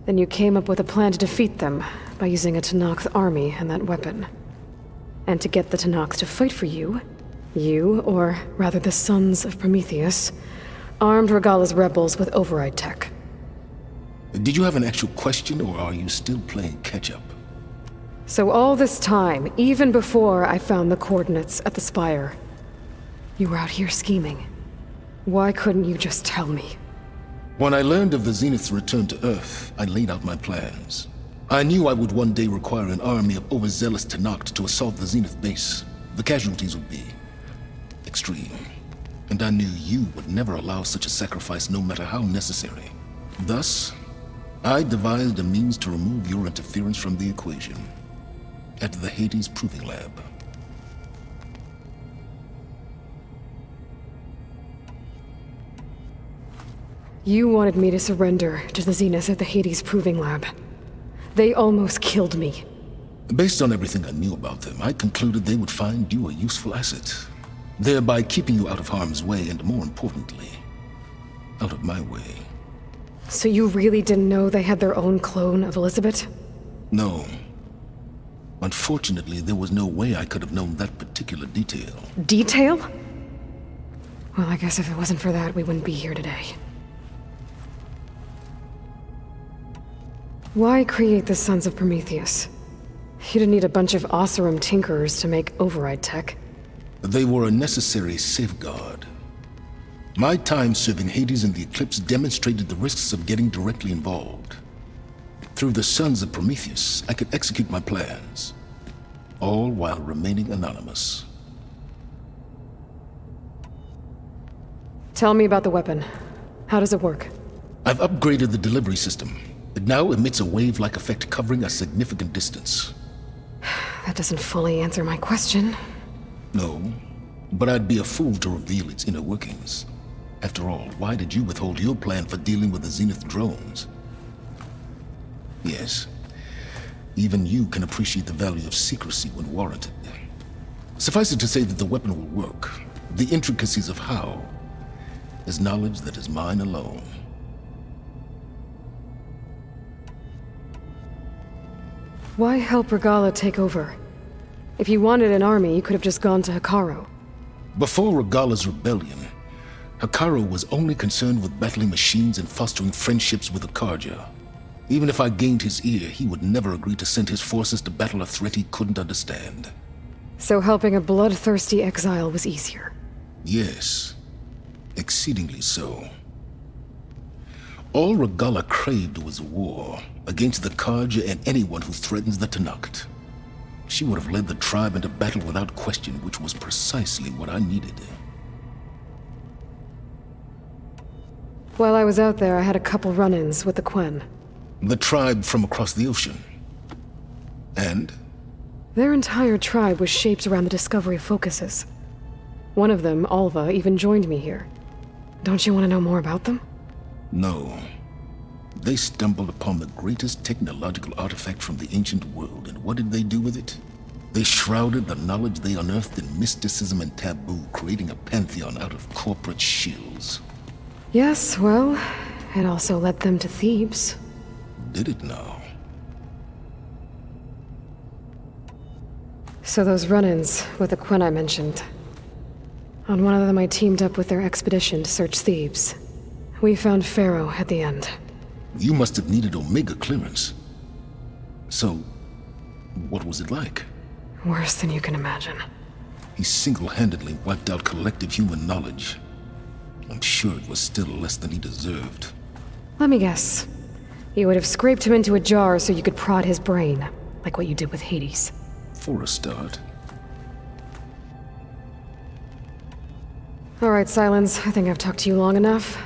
Then you came up with a plan to defeat them by using a Tenakth army and that weapon. And to get the Tenakth to fight for you, or rather the Sons of Prometheus, armed Regalla's rebels with override tech. Did you have an actual question, or are you still playing catch-up? So all this time, even before I found the coordinates at the Spire, you were out here scheming. Why couldn't you just tell me? When I learned of the Zenith's return to Earth, I laid out my plans. I knew I would one day require an army of overzealous Tenakth to assault the Zenith base. The casualties would be extreme. And I knew you would never allow such a sacrifice, no matter how necessary. Thus, I devised a means to remove your interference from the equation. At the Hades Proving Lab. You wanted me to surrender to the Zeniths at the Hades Proving Lab. They almost killed me. Based on everything I knew about them, I concluded they would find you a useful asset, thereby keeping you out of harm's way and, more importantly, out of my way. So you really didn't know they had their own clone of Elizabeth? No. Unfortunately, there was no way I could have known that particular detail. Detail? Well, I guess if it wasn't for that, we wouldn't be here today. Why create the Sons of Prometheus? You didn't need a bunch of Oseram tinkerers to make override tech. They were a necessary safeguard. My time serving Hades in the Eclipse demonstrated the risks of getting directly involved. Through the Sons of Prometheus, I could execute my plans, all while remaining anonymous. Tell me about the weapon. How does it work? I've upgraded the delivery system. It now emits a wave-like effect covering a significant distance. That doesn't fully answer my question. No, but I'd be a fool to reveal its inner workings. After all, why did you withhold your plan for dealing with the Zenith drones? Yes, even you can appreciate the value of secrecy when warranted. Suffice it to say that the weapon will work. The intricacies of how is knowledge that is mine alone. Why help Regalla take over? If you wanted an army, you could have just gone to Hekarro. Before Regalla's rebellion, Hekarro was only concerned with battling machines and fostering friendships with the Karja. Even if I gained his ear, he would never agree to send his forces to battle a threat he couldn't understand. So helping a bloodthirsty exile was easier? Yes, exceedingly so. All Regalla craved was war against the Karja and anyone who threatens the Tenakth. She would have led the tribe into battle without question, which was precisely what I needed. While I was out there, I had a couple run-ins with the Quen. The tribe from across the ocean. And? Their entire tribe was shaped around the discovery of focuses. One of them, Alva, even joined me here. Don't you want to know more about them? No. They stumbled upon the greatest technological artifact from the ancient world, and what did they do with it? They shrouded the knowledge they unearthed in mysticism and taboo, creating a pantheon out of corporate shills. Yes, well, it also led them to Thebes. Did it now? So those run-ins with the Quen I mentioned. On one of them I teamed up with their expedition to search Thebes. We found Pharaoh at the end. You must have needed Omega clearance. So, what was it like? Worse than you can imagine. He single-handedly wiped out collective human knowledge. I'm sure it was still less than he deserved. Let me guess. You would have scraped him into a jar so you could prod his brain, like what you did with Hades. For a start. All right, Silence. I think I've talked to you long enough.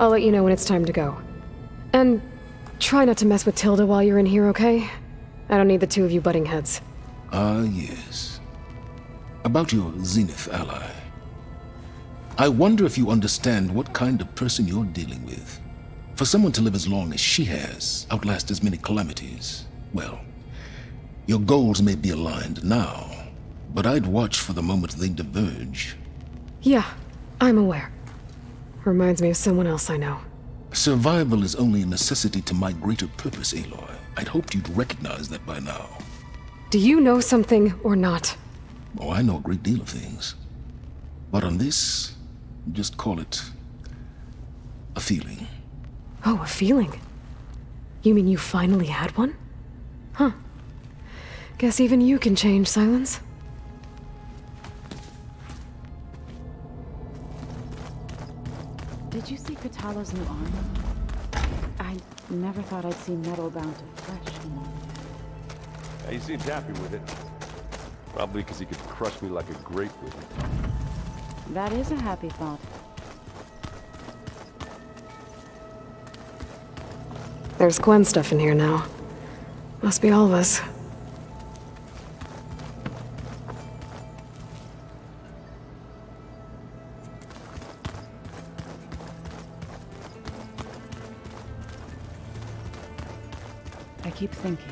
I'll let you know when it's time to go. And try not to mess with Tilda while you're in here, okay? I don't need the two of you butting heads. Ah, yes. About your Zenith ally. I wonder if you understand what kind of person you're dealing with. For someone to live as long as she has, outlast as many calamities, well, your goals may be aligned now, but I'd watch for the moment they diverge. Yeah, I'm aware. Reminds me of someone else I know. Survival is only a necessity to my greater purpose, Aloy. I'd hoped you'd recognize that by now. Do you know something or not? Oh, I know a great deal of things. But on this, just call it a feeling. Oh, a feeling? You mean you finally had one? Huh. Guess even you can change, Silence. Did you see Katalo's new armor? I never thought I'd see metal bound to flesh anymore. Yeah, he seems happy with it. Probably because he could crush me like a grape with it. That is a happy thought. There's Gwen stuff in here now. Must be all of us. I keep thinking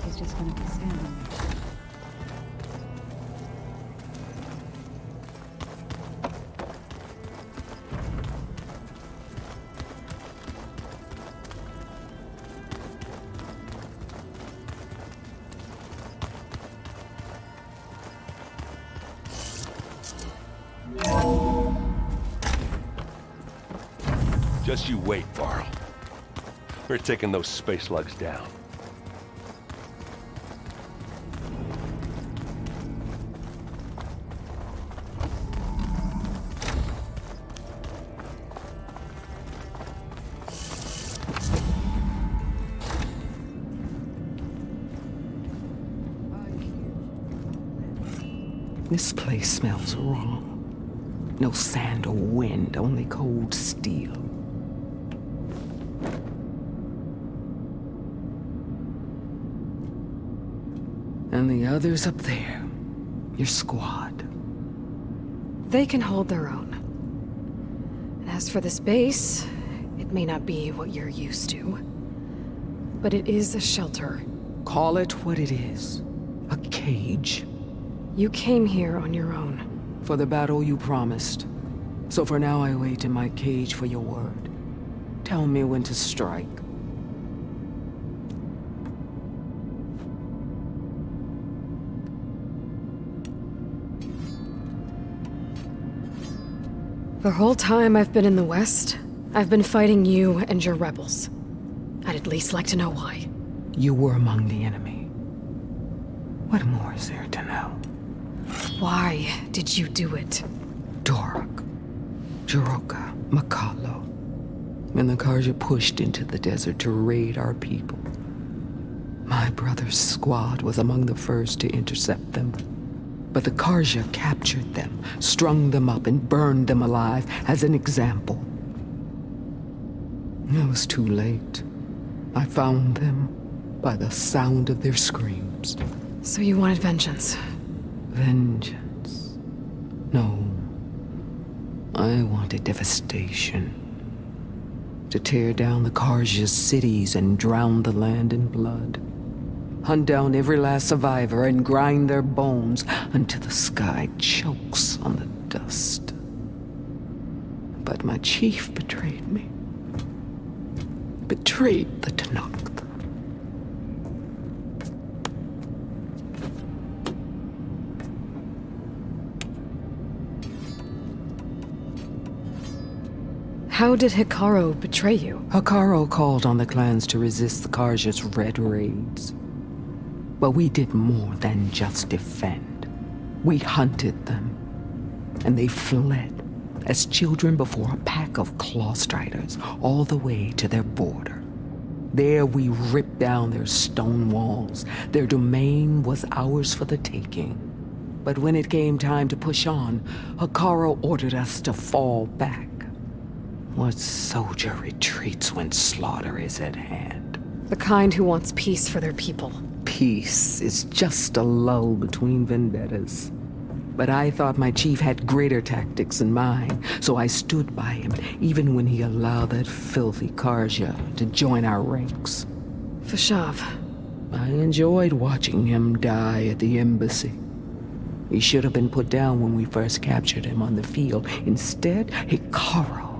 he's just gonna be standing there. Just you wait, Varl. We're taking those space slugs down. This place smells wrong. No sand or wind, only cold steel. And the others up there, your squad. They can hold their own. And as for this base, it may not be what you're used to, but it is a shelter. Call it what it is. A cage. You came here on your own. For the battle you promised. So for now I wait in my cage for your word. Tell me when to strike. The whole time I've been in the West, I've been fighting you and your rebels. I'd at least like to know why. You were among the enemy. What more is there to know? Why did you do it? Dorok, Jiroka, Makalo, and the Karja pushed into the desert to raid our people. My brother's squad was among the first to intercept them. But the Karja captured them, strung them up, and burned them alive as an example. It was too late. I found them by the sound of their screams. So you wanted vengeance? Vengeance? No. I wanted devastation. To tear down the Karja's cities and drown the land in blood. Hunt down every last survivor and grind their bones until the sky chokes on the dust. But my chief betrayed me. Betrayed the Tanakh. How did Hikaru betray you? Hikaru called on the clans to resist the Karja's red raids. But we did more than just defend. We hunted them, and they fled as children before a pack of claw striders all the way to their border. There we ripped down their stone walls. Their domain was ours for the taking. But when it came time to push on, Hikaru ordered us to fall back. What soldier retreats when slaughter is at hand? The kind who wants peace for their people. Peace is just a lull between vendettas. But I thought my chief had greater tactics in mind, so I stood by him, even when he allowed that filthy Karja to join our ranks. Fashav. I enjoyed watching him die at the embassy. He should have been put down when we first captured him on the field. Instead, Hikaru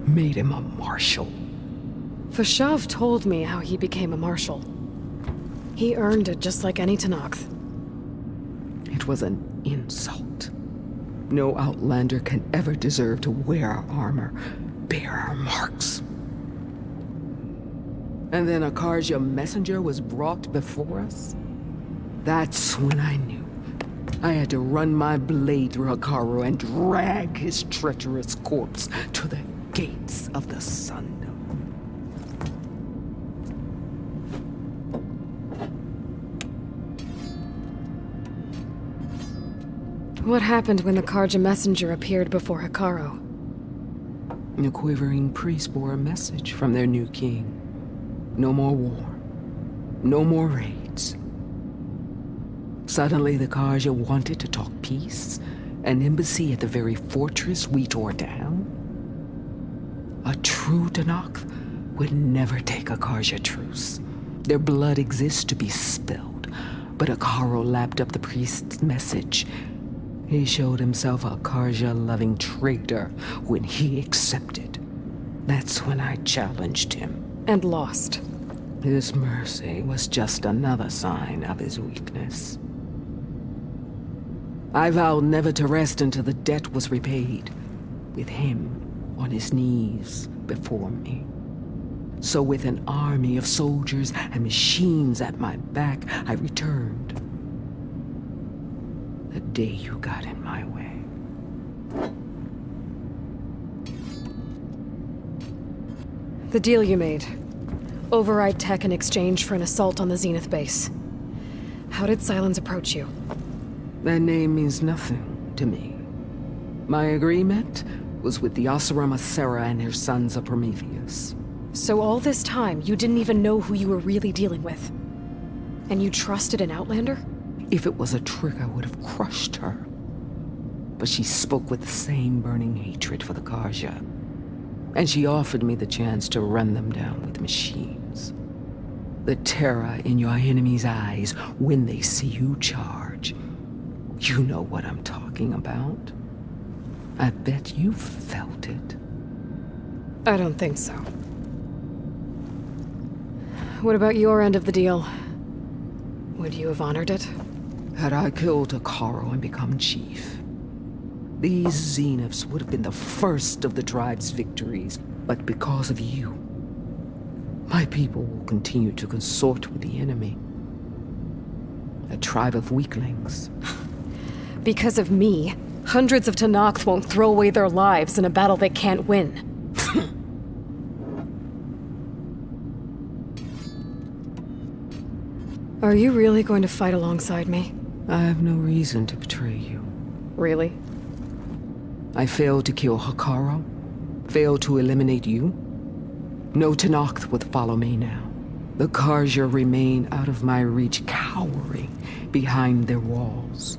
made him a marshal. Fashav told me how he became a marshal. He earned it just like any Tenakth. It was an insult. No Outlander can ever deserve to wear our armor, bear our marks. And then a Karja messenger was brought before us? That's when I knew. I had to run my blade through Hikaru and drag his treacherous corpse to the gates of the Sun. What happened when the Karja messenger appeared before Hikaru? The quivering priests bore a message from their new king. No more war. No more raids. Suddenly the Karja wanted to talk peace. An embassy at the very fortress we tore down. A true Tenakth would never take a Karja truce. Their blood exists to be spilled. But Hikaru lapped up the priest's message. He showed himself a Karja-loving traitor when he accepted. That's when I challenged him. And lost. His mercy was just another sign of his weakness. I vowed never to rest until the debt was repaid, with him on his knees before me. So with an army of soldiers and machines at my back, I returned. The day you got in my way. The deal you made. Override tech in exchange for an assault on the Zenith base. How did Silence approach you? That name means nothing to me. My agreement was with the Oseram Sarah and her sons of Prometheus. So all this time, you didn't even know who you were really dealing with? And you trusted an Outlander? If it was a trick, I would have crushed her. But she spoke with the same burning hatred for the Karja. And she offered me the chance to run them down with machines. The terror in your enemy's eyes when they see you charge. You know what I'm talking about. I bet you felt it. I don't think so. What about your end of the deal? Would you have honored it? Had I killed Hikaru and become chief, these Zeniths would have been the first of the tribe's victories. But because of you, my people will continue to consort with the enemy. A tribe of weaklings. Because of me, hundreds of Tenakth won't throw away their lives in a battle they can't win. Are you really going to fight alongside me? I have no reason to betray you. Really? I failed to kill Hikaru, failed to eliminate you. No Tenakth would follow me now. The Karja remain out of my reach, cowering behind their walls.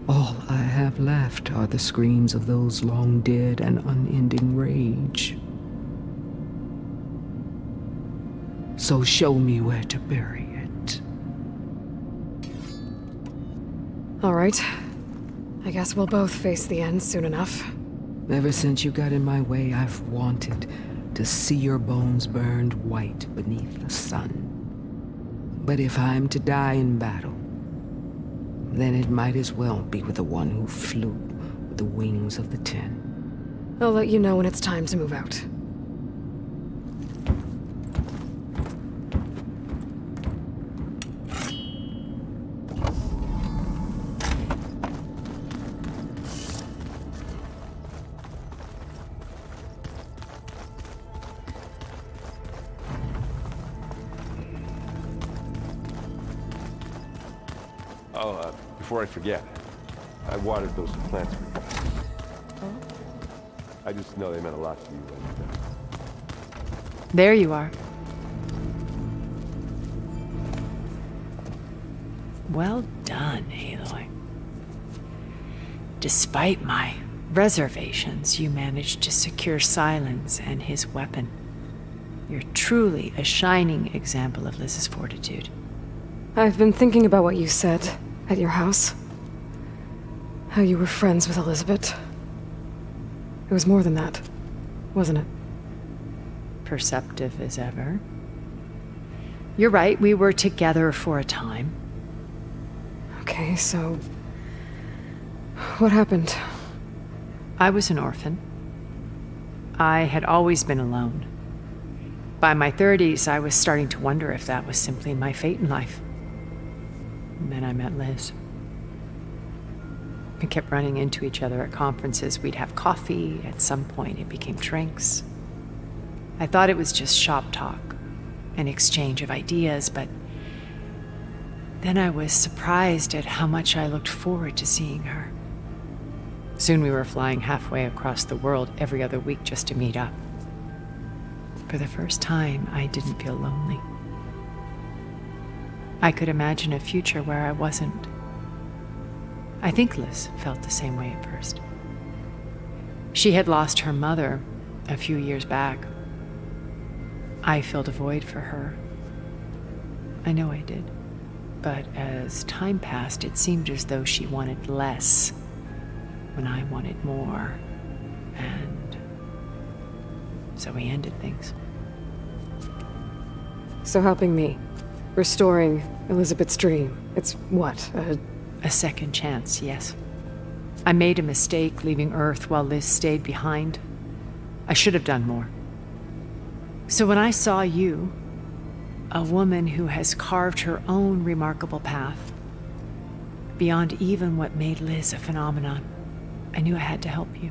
All I have left are the screams of those long dead and unending rage. So show me where to bury it. All right. I guess we'll both face the end soon enough. Ever since you got in my way, I've wanted to see your bones burned white beneath the sun. But if I'm to die in battle, then it might as well be with the one who flew with the wings of the 10. I'll let you know when it's time to move out. Before I forget, I watered those plants for you. I just know they meant a lot to you. And, There you are. Well done, Aloy. Despite my reservations, you managed to secure Silence and his weapon. You're truly a shining example of Liz's fortitude. I've been thinking about what you said at your house. How you were friends with Elizabeth. It was more than that, wasn't it? Perceptive as ever. You're right, we were together for a time. Okay, so... what happened? I was an orphan. I had always been alone. By my 30s, I was starting to wonder if that was simply my fate in life. And then I met Liz. We kept running into each other at conferences. We'd have coffee. At some point, it became drinks. I thought it was just shop talk, an exchange of ideas, but then I was surprised at how much I looked forward to seeing her. Soon we were flying halfway across the world every other week just to meet up. For the first time, I didn't feel lonely. I could imagine a future where I wasn't. I think Liz felt the same way at first. She had lost her mother a few years back. I filled a void for her. I know I did. But as time passed, it seemed as though she wanted less when I wanted more. And so we ended things. So helping me, restoring Elizabeth's dream, it's what, a second chance, yes. I made a mistake leaving Earth while Liz stayed behind. I should have done more. So when I saw you, a woman who has carved her own remarkable path, beyond even what made Liz a phenomenon, I knew I had to help you.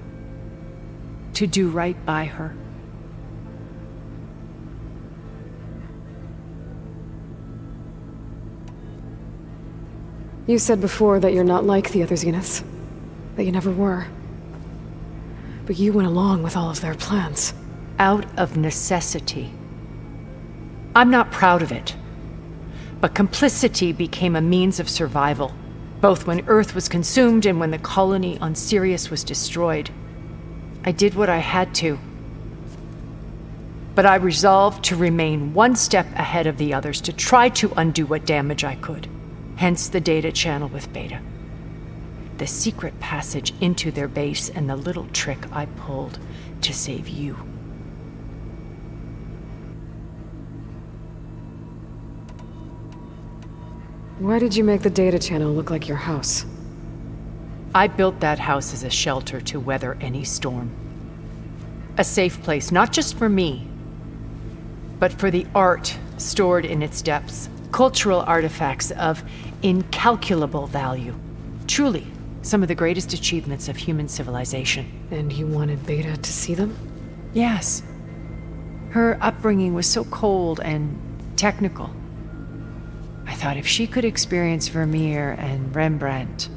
To do right by her. You said before that you're not like the other Zeniths. That you never were. But you went along with all of their plans. Out of necessity. I'm not proud of it. But complicity became a means of survival, both when Earth was consumed and when the colony on Sirius was destroyed. I did what I had to. But I resolved to remain one step ahead of the others, to try to undo what damage I could. Hence the data channel with Beta. The secret passage into their base and the little trick I pulled to save you. Why did you make the data channel look like your house? I built that house as a shelter to weather any storm. A safe place, not just for me, but for the art stored in its depths. Cultural artifacts of incalculable value. Truly, some of the greatest achievements of human civilization. And you wanted Beta to see them? Yes. Her upbringing was so cold and technical. I thought if she could experience Vermeer and Rembrandt,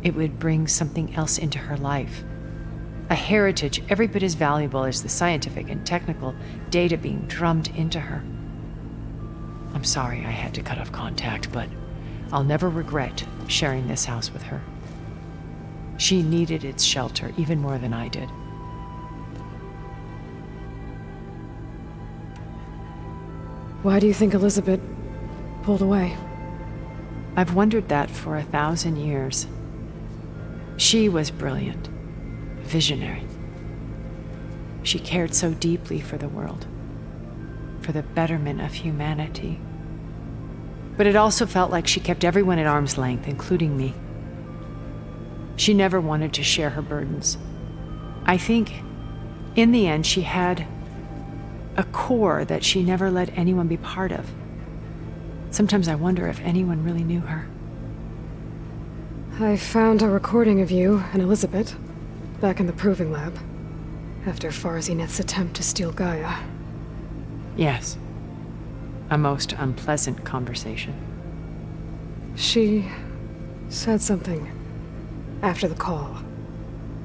it would bring something else into her life. A heritage every bit as valuable as the scientific and technical data being drummed into her. I'm sorry I had to cut off contact, but I'll never regret sharing this house with her. She needed its shelter even more than I did. Why do you think Elizabeth pulled away? I've wondered that for 1,000 years. She was brilliant, visionary. She cared so deeply for the world, for the betterment of humanity. But it also felt like she kept everyone at arm's length, including me. She never wanted to share her burdens. I think, in the end, she had a core that she never let anyone be part of. Sometimes I wonder if anyone really knew her. I found a recording of you and Elizabeth back in the proving lab after Farzineth's attempt to steal Gaia. Yes. A most unpleasant conversation. She said something after the call.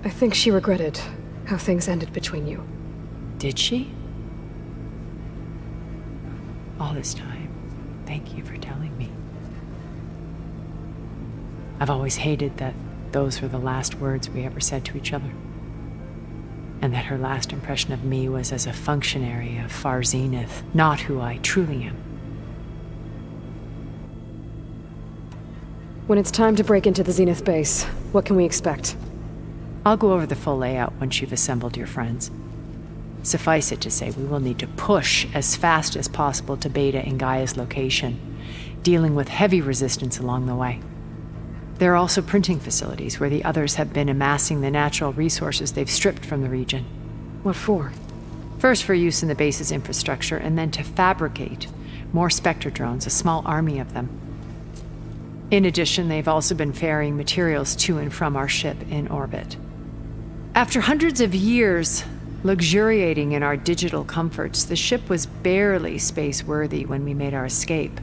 I think she regretted how things ended between you. Did she? All this time, thank you for telling me. I've always hated that those were the last words we ever said to each other. And that her last impression of me was as a functionary of Far Zenith, not who I truly am. When it's time to break into the Zenith base, what can we expect? I'll go over the full layout once you've assembled your friends. Suffice it to say, we will need to push as fast as possible to Beta and Gaia's location, dealing with heavy resistance along the way. There are also printing facilities where the others have been amassing the natural resources they've stripped from the region. What for? First for use in the base's infrastructure, and then to fabricate more Spectre drones, a small army of them. In addition, they've also been ferrying materials to and from our ship in orbit. After hundreds of years luxuriating in our digital comforts, the ship was barely space-worthy when we made our escape.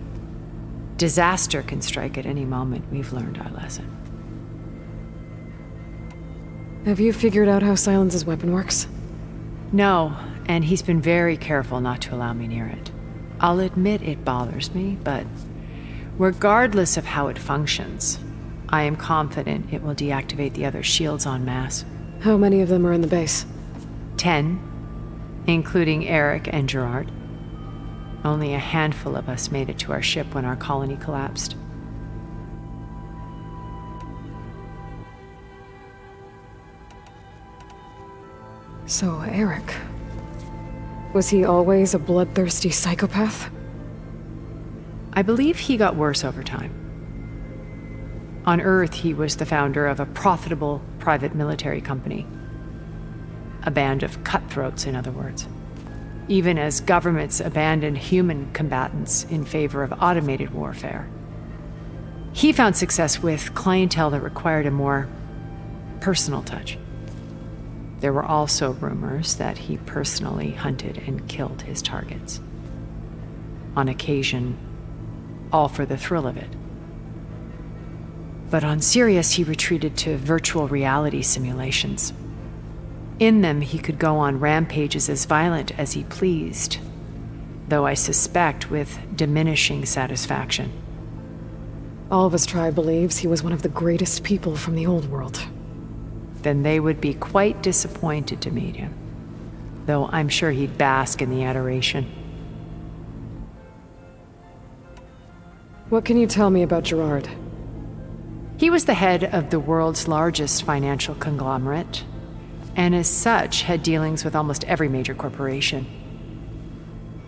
Disaster can strike at any moment. We've learned our lesson. Have you figured out how Silence's weapon works? No, and he's been very careful not to allow me near it. I'll admit it bothers me, but regardless of how it functions, I am confident it will deactivate the other shields en masse. How many of them are in the base? 10, including Eric and Gerard. Only a handful of us made it to our ship when our colony collapsed. So, Eric. Was he always a bloodthirsty psychopath? I believe he got worse over time. On Earth, he was the founder of a profitable private military company. A band of cutthroats, in other words. Even as governments abandoned human combatants in favor of automated warfare. He found success with clientele that required a more personal touch. There were also rumors that he personally hunted and killed his targets. On occasion, all for the thrill of it. But on Sirius, he retreated to virtual reality simulations. In them, he could go on rampages as violent as he pleased, though I suspect with diminishing satisfaction. All of his tribe believes he was one of the greatest people from the old world. Then they would be quite disappointed to meet him, though I'm sure he'd bask in the adoration. What can you tell me about Gerard? He was the head of the world's largest financial conglomerate, and as such had dealings with almost every major corporation.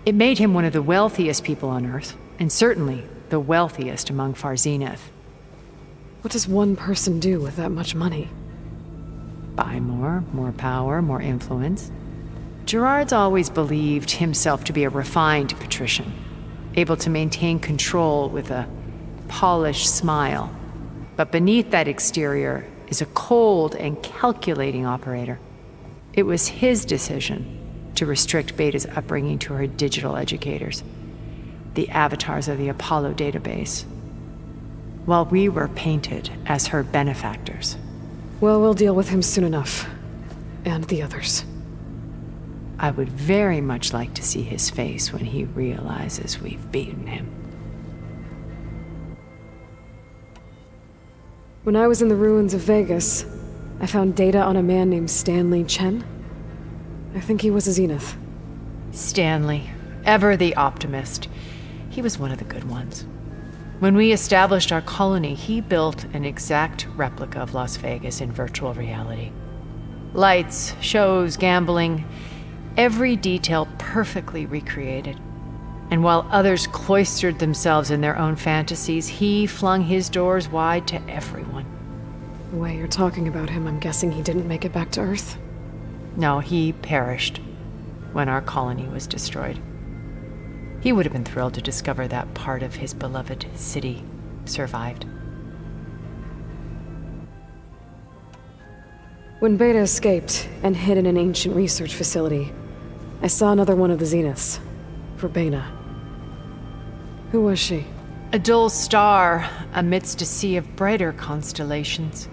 It made him one of the wealthiest people on Earth, and certainly the wealthiest among Far Zenith. What does one person do with that much money? Buy more power, more influence. Gerard's always believed himself to be a refined patrician, able to maintain control with a polished smile. But beneath that exterior is a cold and calculating operator. It was his decision to restrict Beta's upbringing to her digital educators, the avatars of the Apollo database, while we were painted as her benefactors. Well, we'll deal with him soon enough. And the others. I would very much like to see his face when he realizes we've beaten him. When I was in the ruins of Vegas, I found data on a man named Stanley Chen. I think he was a Zenith. Stanley, ever the optimist. He was one of the good ones. When we established our colony, he built an exact replica of Las Vegas in virtual reality. Lights, shows, gambling, every detail perfectly recreated. And while others cloistered themselves in their own fantasies, he flung his doors wide to everyone. The way you're talking about him, I'm guessing he didn't make it back to Earth? No, he perished when our colony was destroyed. He would have been thrilled to discover that part of his beloved city survived. When Beta escaped and hid in an ancient research facility, I saw another one of the Zeniths. Verbena. Who was she? A dull star amidst a sea of brighter constellations.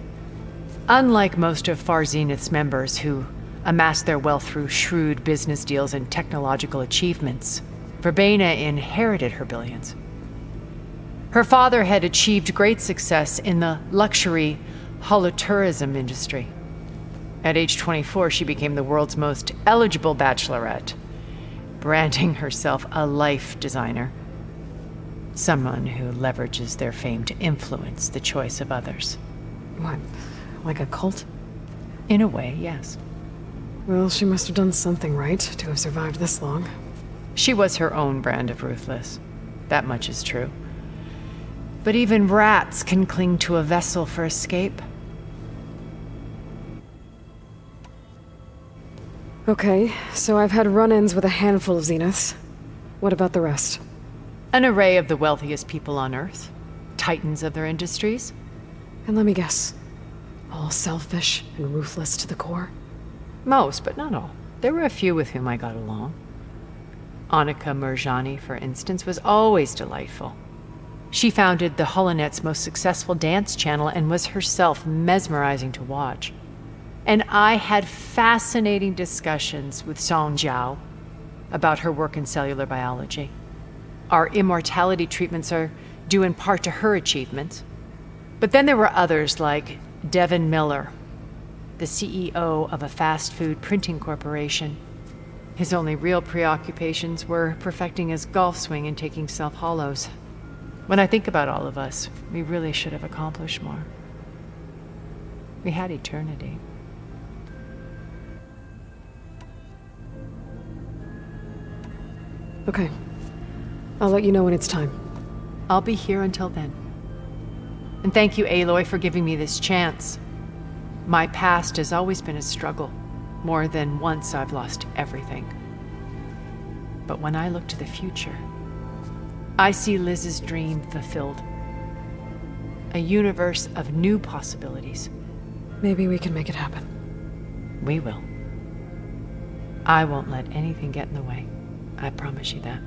Unlike most of Far Zenith's members who amassed their wealth through shrewd business deals and technological achievements. Verbena inherited her billions. Her father had achieved great success in the luxury holotourism industry. At age 24, she became the world's most eligible bachelorette, branding herself a life designer, someone who leverages their fame to influence the choice of others. What, like a cult? In a way, yes. Well, she must have done something right to have survived this long. She was her own brand of ruthless. That much is true. But even rats can cling to a vessel for escape. Okay, so I've had run-ins with a handful of Zeniths. What about the rest? An array of the wealthiest people on Earth. Titans of their industries. And let me guess, all selfish and ruthless to the core? Most, but not all. There were a few with whom I got along. Annika Murjani, for instance, was always delightful. She founded the Holonet's most successful dance channel and was herself mesmerizing to watch. And I had fascinating discussions with Song Jiao about her work in cellular biology. Our immortality treatments are due in part to her achievements. But then there were others like Devin Miller, the CEO of a fast food printing corporation. His only real preoccupations were perfecting his golf swing and taking self-hollows. When I think about all of us, we really should have accomplished more. We had eternity. Okay. I'll let you know when it's time. I'll be here until then. And thank you, Aloy, for giving me this chance. My past has always been a struggle. More than once I've lost everything. But when I look to the future, I see Liz's dream fulfilled. A universe of new possibilities. Maybe we can make it happen. We will. I won't let anything get in the way. I promise you that.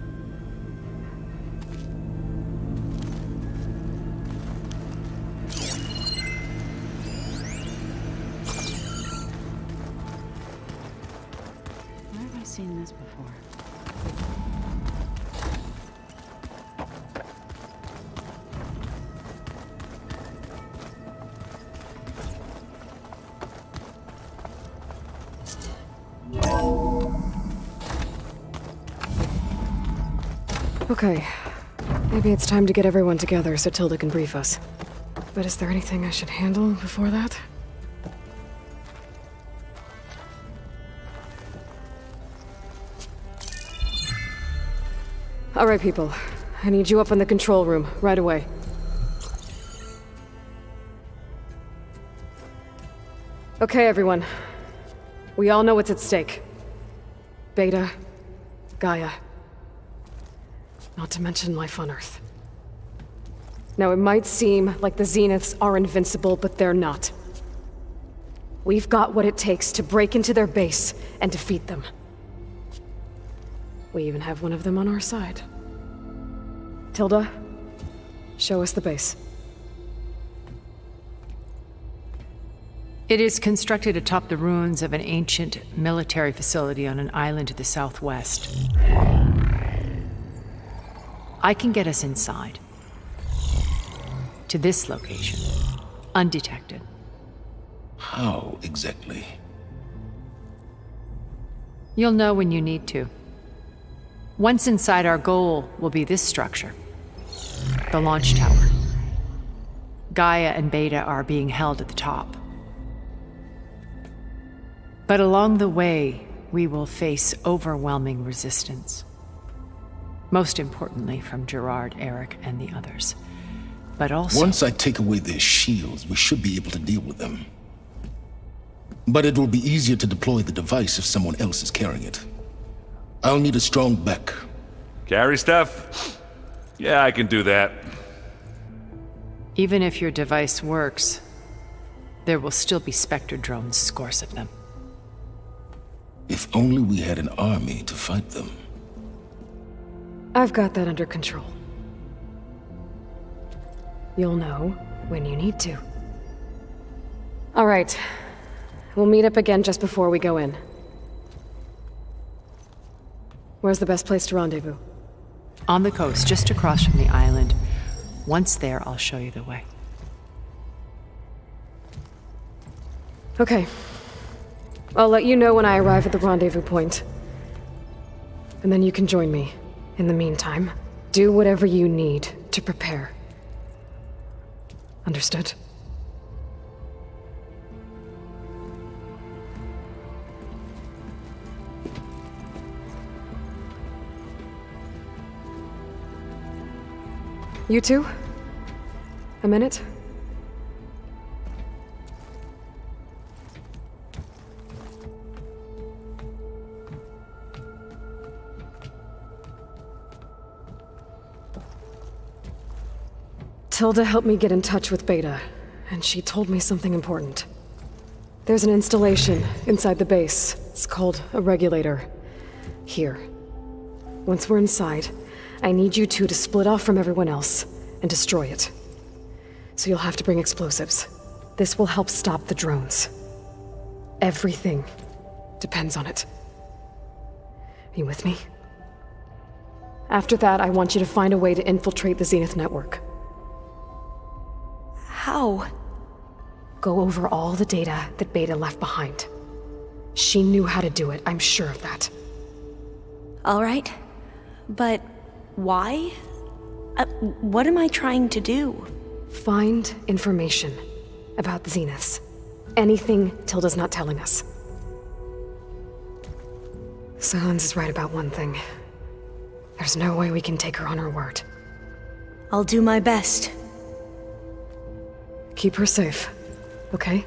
Where have I seen this before? Okay. Maybe it's time to get everyone together so Tilda can brief us. But is there anything I should handle before that? All right, people. I need you up in the control room, right away. Okay, everyone. We all know what's at stake. Beta, Gaia. Not to mention life on Earth. Now, it might seem like the Zeniths are invincible, but they're not. We've got what it takes to break into their base and defeat them. We even have one of them on our side. Tilda, show us the base. It is constructed atop the ruins of an ancient military facility on an island to the southwest. I can get us inside. To this location. Undetected. How exactly? You'll know when you need to. Once inside, our goal will be this structure. The launch tower. Gaia and Beta are being held at the top. But along the way, we will face overwhelming resistance. Most importantly from Gerard, Eric, and the others. But also... Once I take away their shields, we should be able to deal with them. But it will be easier to deploy the device if someone else is carrying it. I'll need a strong back. Carry stuff? Yeah, I can do that. Even if your device works, there will still be Spectre drones, scores of them. If only we had an army to fight them. I've got that under control. You'll know when you need to. All right. We'll meet up again just before we go in. Where's the best place to rendezvous? On the coast, just across from the island. Once there, I'll show you the way. Okay. I'll let you know when I arrive at the rendezvous point. And then you can join me. In the meantime, do whatever you need to prepare. Understood? You two? A minute? Tilda helped me get in touch with Beta, and she told me something important. There's an installation inside the base. It's called a regulator. Here. Once we're inside, I need you two to split off from everyone else and destroy it. So you'll have to bring explosives. This will help stop the drones. Everything depends on it. Are you with me? After that, I want you to find a way to infiltrate the Zenith network. How? Go over all the data that Beta left behind. She knew how to do it, I'm sure of that. All right. But why? What am I trying to do? Find information about the Zeniths. Anything Tilda's not telling us. Silence is right about one thing. There's no way we can take her on her word. I'll do my best. Keep her safe, okay?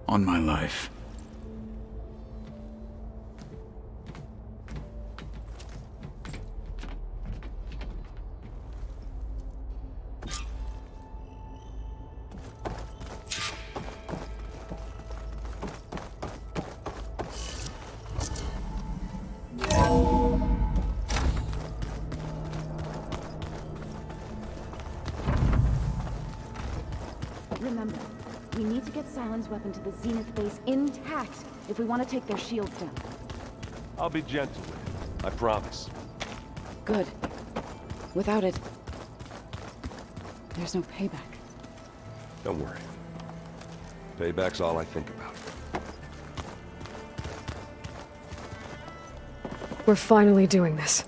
On my life. Remember, we need to get Silent's weapon to the Zenith base intact if we want to take their shields down. I'll be gentle with it, I promise. Good. Without it, there's no payback. Don't worry. Payback's all I think about. We're finally doing this.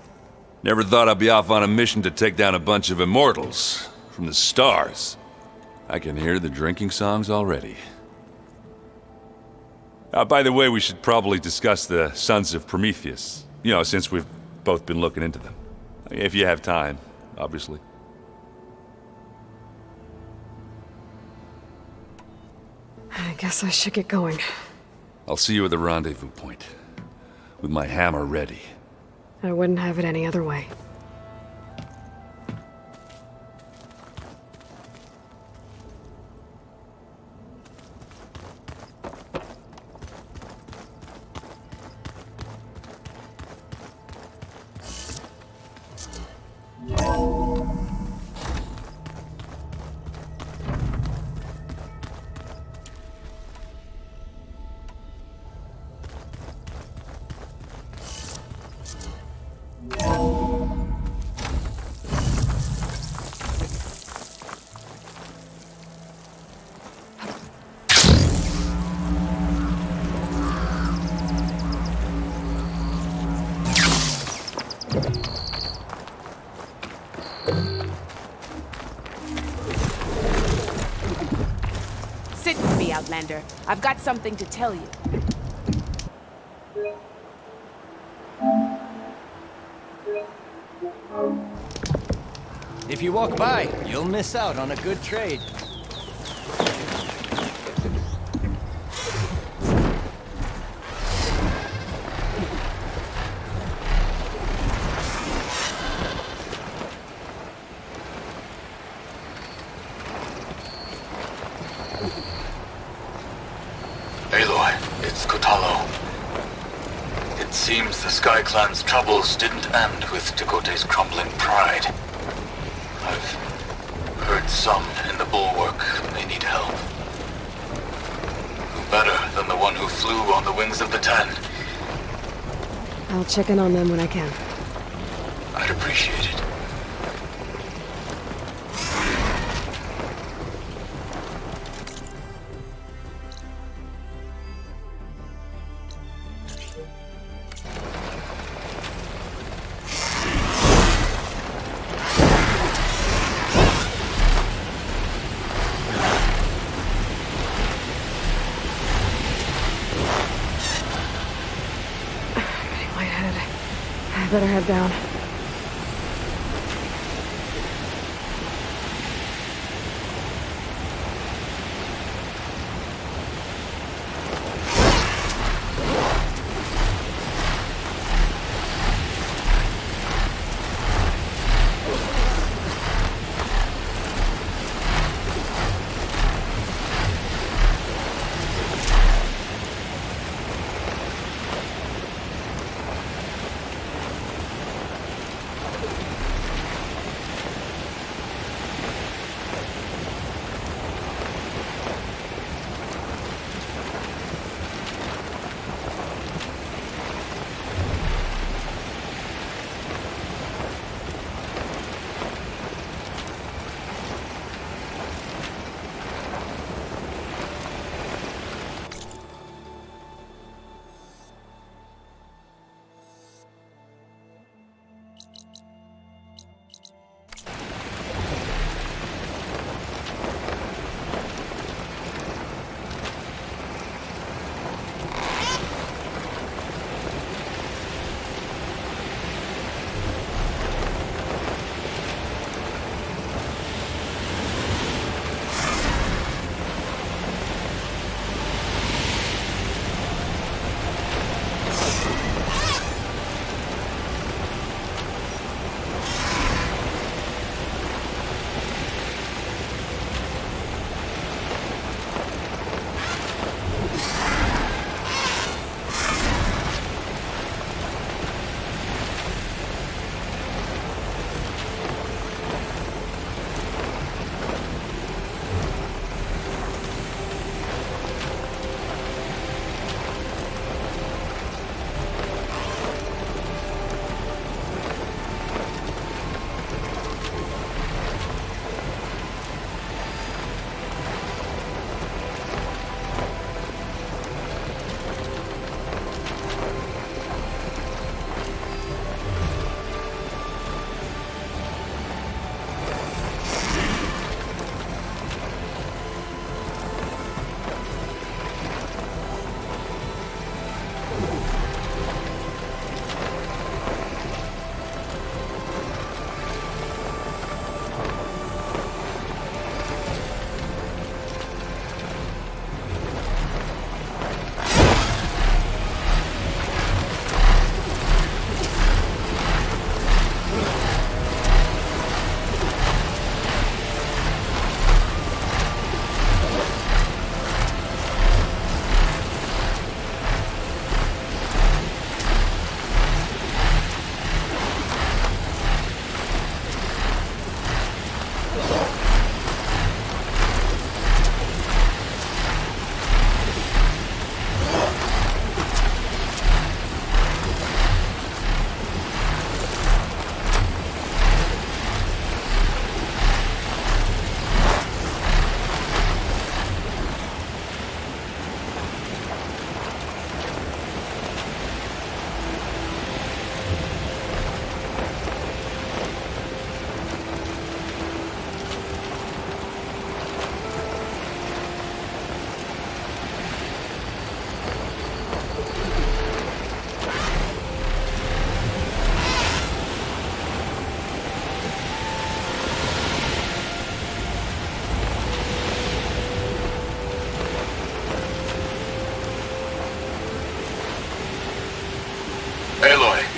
Never thought I'd be off on a mission to take down a bunch of immortals from the stars. I can hear the drinking songs already. By the way, we should probably discuss the Sons of Prometheus. You know, since we've both been looking into them. If you have time, obviously. I guess I should get going. I'll see you at the rendezvous point. With my hammer ready. I wouldn't have it any other way. Sit with me, Outlander. I've got something to tell you. If you walk by, you'll miss out on a good trade. Aloy, it's Kotalo. It seems the Sky Clan's troubles didn't end with Tekote's crumbling pride. I've heard some in the bulwark may need help. better than the one who flew on the wings of the 10. I'll check in on them when I can. I'd appreciate it. I better head down.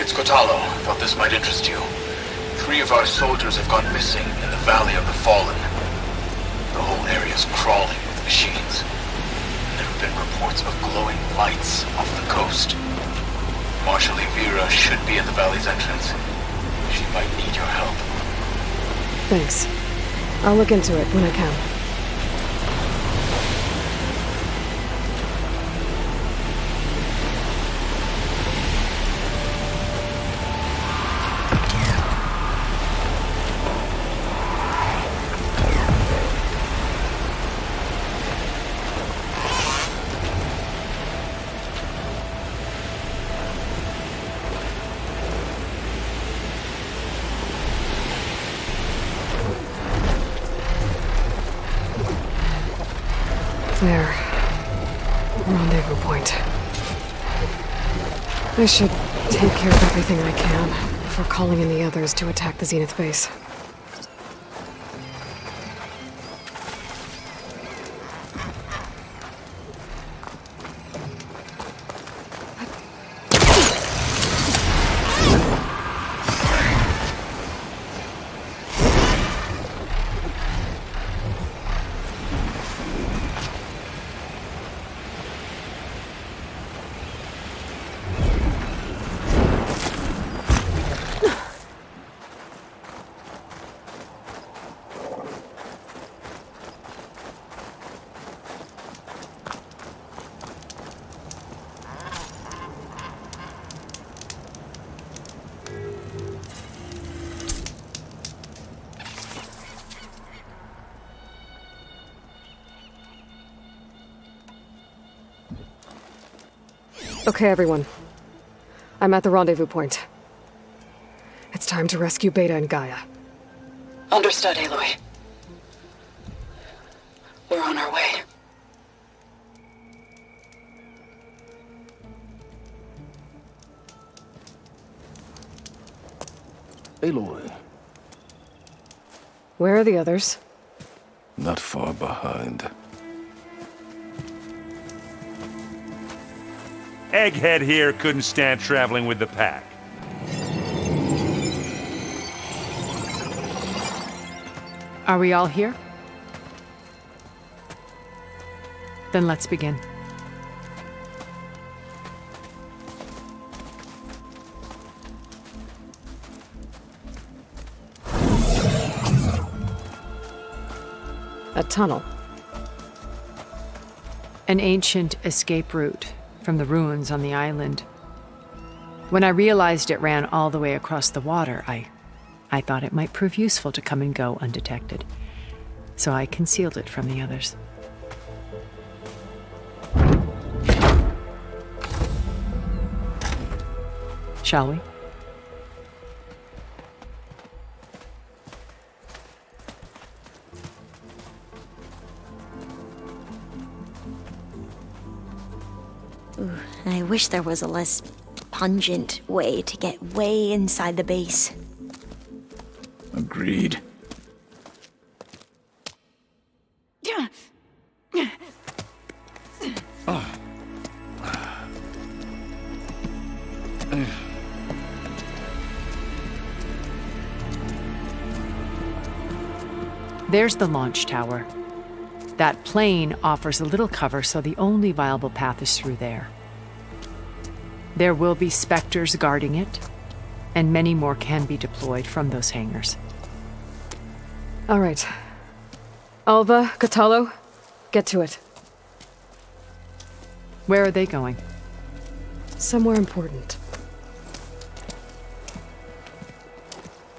It's Kotalo. Thought this might interest you. 3 of our soldiers have gone missing in the Valley of the Fallen. The whole area's crawling with machines. And there have been reports of glowing lights off the coast. Marshal Vera should be at the valley's entrance. She might need your help. Thanks. I'll look into it when I can. There. Rendezvous point. I should take care of everything I can before calling in the others to attack the Zenith base. Okay, everyone. I'm at the rendezvous point. It's time to rescue Beta and Gaia. Understood, Aloy. We're on our way. Aloy, Where are the others? not far behind. Egghead here couldn't stand traveling with the pack. Are we all here? Then let's begin. A tunnel. An ancient escape route from the ruins on the island. When I realized it ran all the way across the water, I thought it might prove useful to come and go undetected. So I concealed it from the others. Shall we? Ooh, I wish there was a less pungent way to get way inside the base. Agreed. There's the launch tower. That plane offers a little cover, so the only viable path is through there. There will be Spectres guarding it, and many more can be deployed from those hangars. All right. Alva, Catalo, get to it. Where are they going? Somewhere important.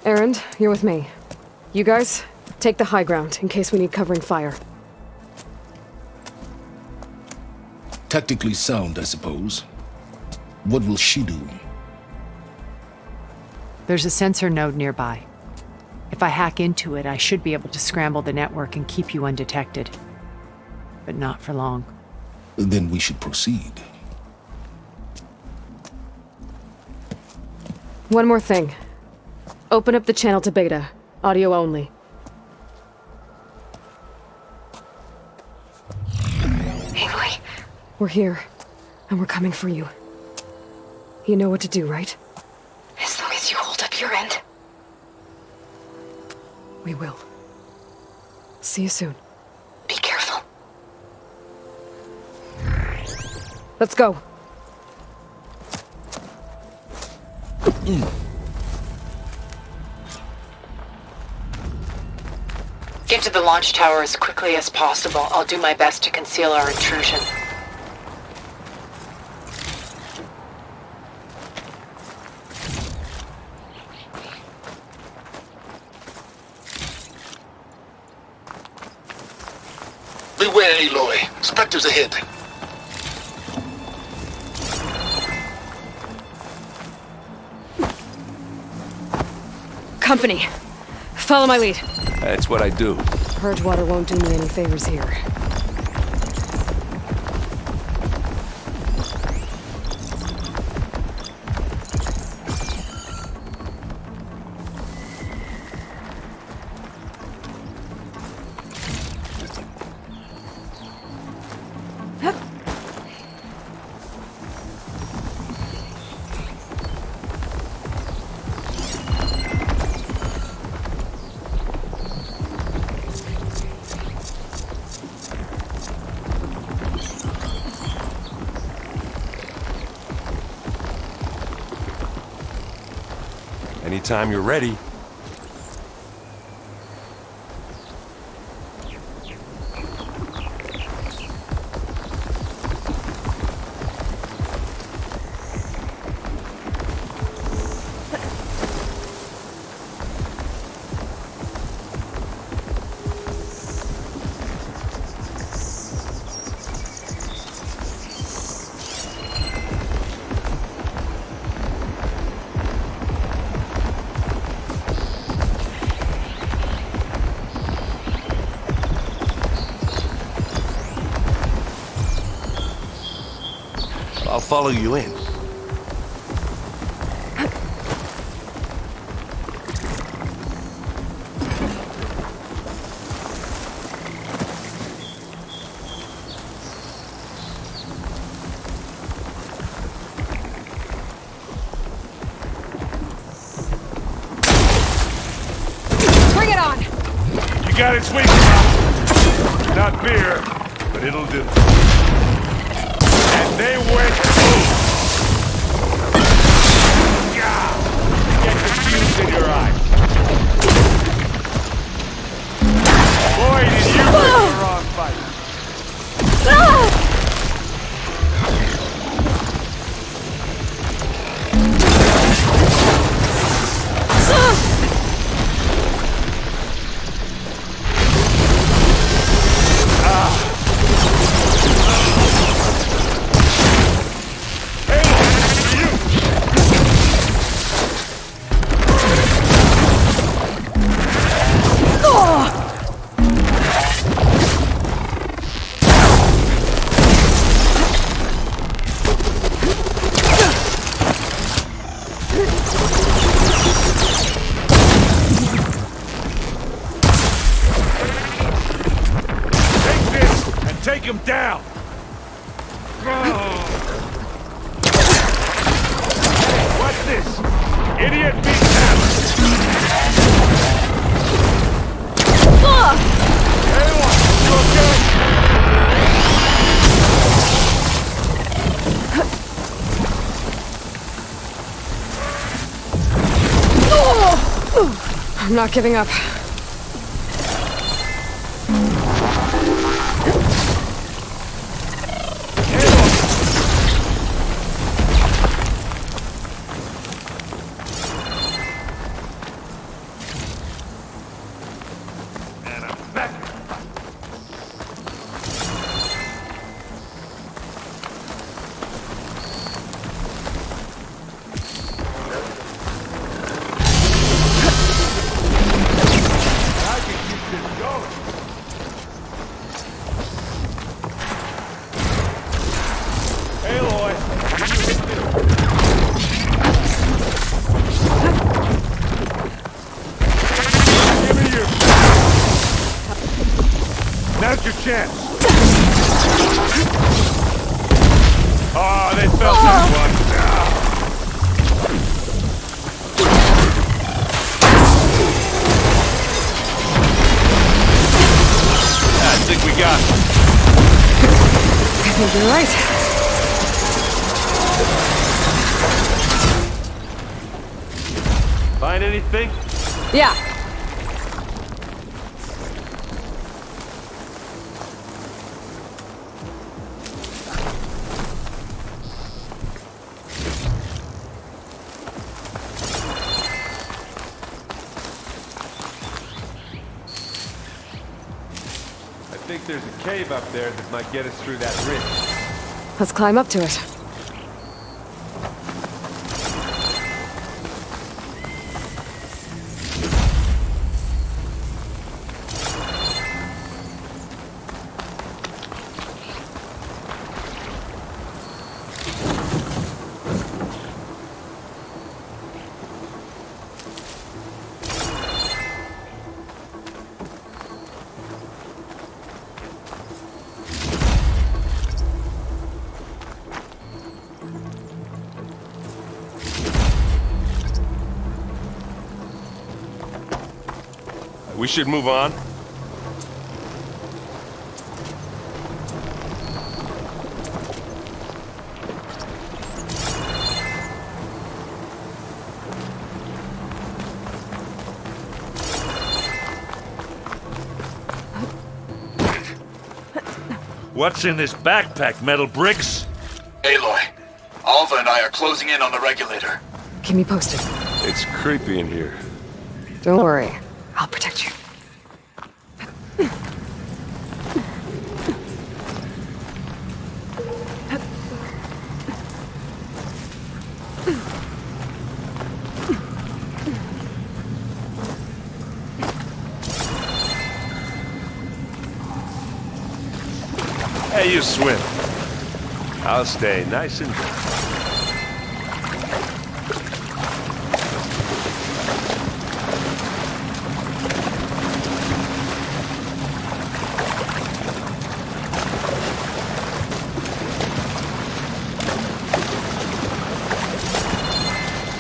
Erend, you're with me. You guys, take the high ground in case we need covering fire. Tactically sound, I suppose. What will she do? There's a sensor node nearby. If I hack into it, I should be able to scramble the network and keep you undetected. But not for long. Then we should proceed. One more thing. Open up the channel to Beta. Audio only. Aloy, we're here, and we're coming for you. You know what to do, right? As long as you hold up your end. We will. See you soon. Be careful. Let's go. Get to the launch tower as quickly as possible. I'll do my best to conceal our intrusion. Beware, Aloy. Spectres ahead. Company. Follow my lead. That's what I do. Purge water won't do me any favors here. Anytime you're ready. I'll follow you in. Bring it on! You got it, sweet spot. Not beer, but it'll do. And they went boom! Yeah! Get the fuse in your eye. Boy, did you pick the wrong fight. Take him down! What's this? Idiot beats hammer! Anyone, you okay? I'm not giving up. Now's your chance. Oh, they felt that one. I think we got it. I think you're right. Find anything? Yeah. I think there's a cave up there that might get us through that ridge. Let's climb up to it. We should move on. What's in this backpack, metal bricks? Aloy, Alva and I are closing in on the regulator. Keep me posted. It's creepy in here. Don't worry. I'll protect you. Hey, you swim. I'll stay nice and dry.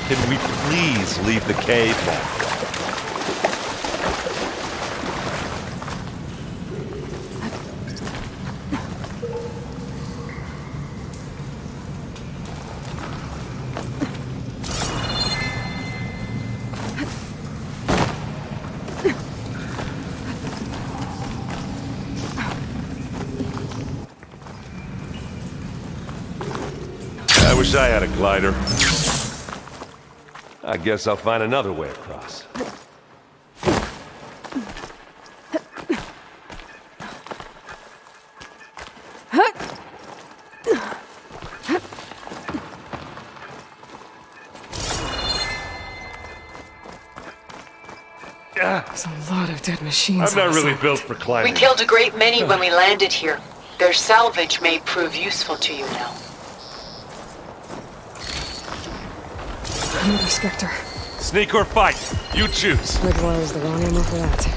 Can we please leave the cave now? I wish I had a glider. I guess I'll find another way across. There's a lot of dead machines. I'm not on really site. built for We climbing. killed a great many when we landed here. Their salvage may prove useful to you now. Another Spectre. Sneak or fight, you choose. Regular is the wrong ammo for that.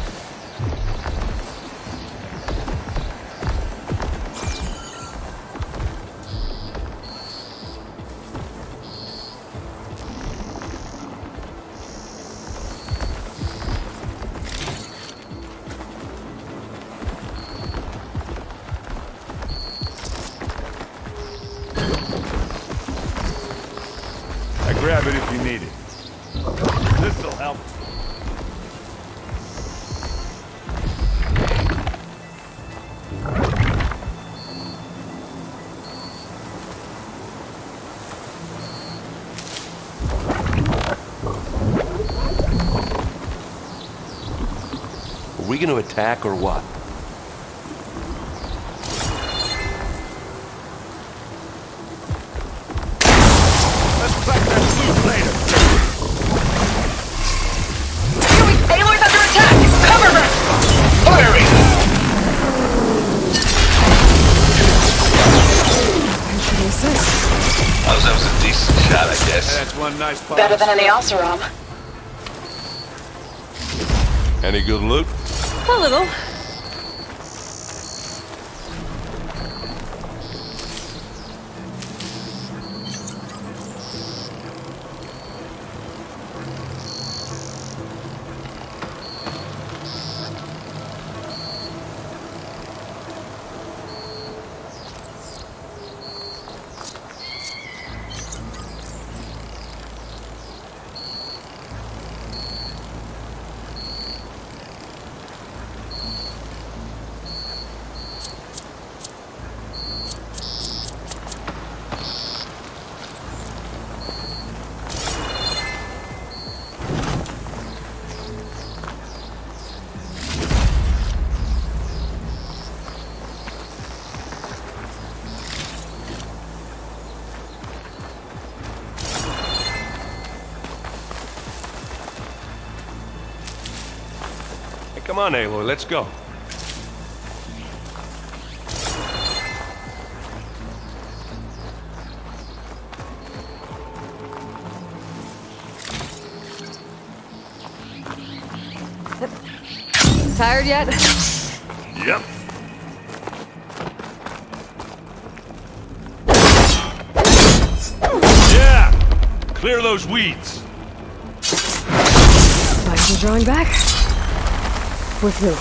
Grab it if you need it. This'll help. Are we gonna attack or what? Aloy's under attack! Cover her! Firing! That was a decent shot, I guess. That's one nice part. Better than any Oseram. Any good loot? A little. Come on, Aloy, let's go. Tired yet? Yep. Yeah! Clear those weeds. Mind you drawing back? With who?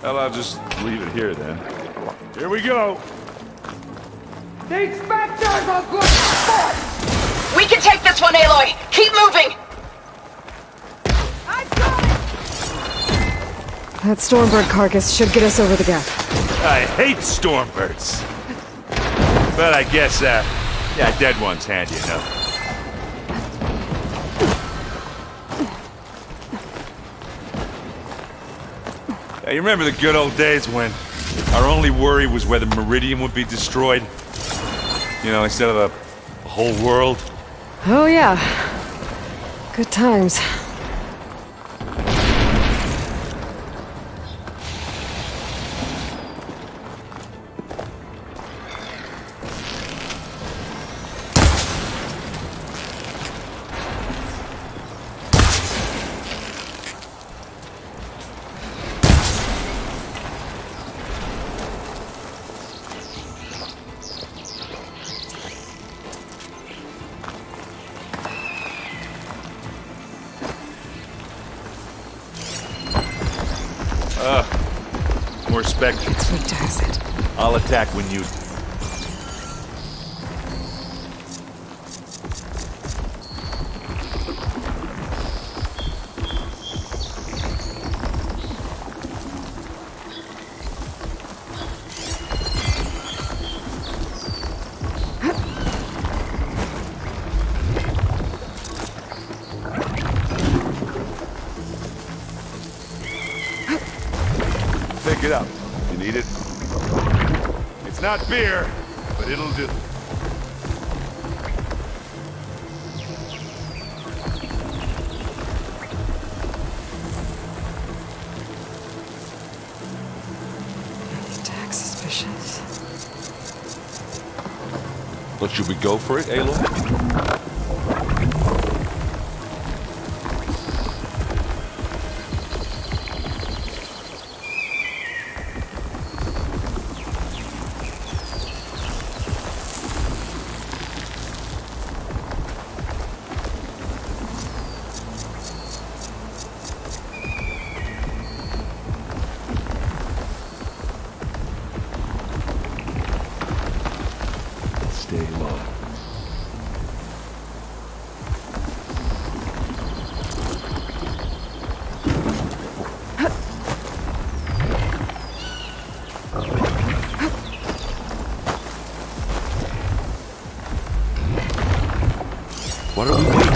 Well, I'll just leave it here then. Here we go. These Spectres are good sport! We can take this one, Aloy! Keep moving! That Stormbird carcass should get us over the gap. I hate stormbirds. But I guess, yeah, dead one's handy enough. Hey, you remember the good old days when our only worry was whether Meridian would be destroyed? You know, instead of the whole world? Oh, yeah. Good times. More specters. It's what does it. I'll attack when you... Pick it up. You need it? It's not beer, but it'll do. Attack suspicious. Well, should we go for it, Aloy? Stay low. What are we doing?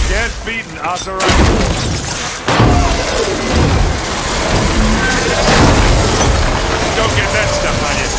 Can't beat an overrun. Don't get that stuff on you.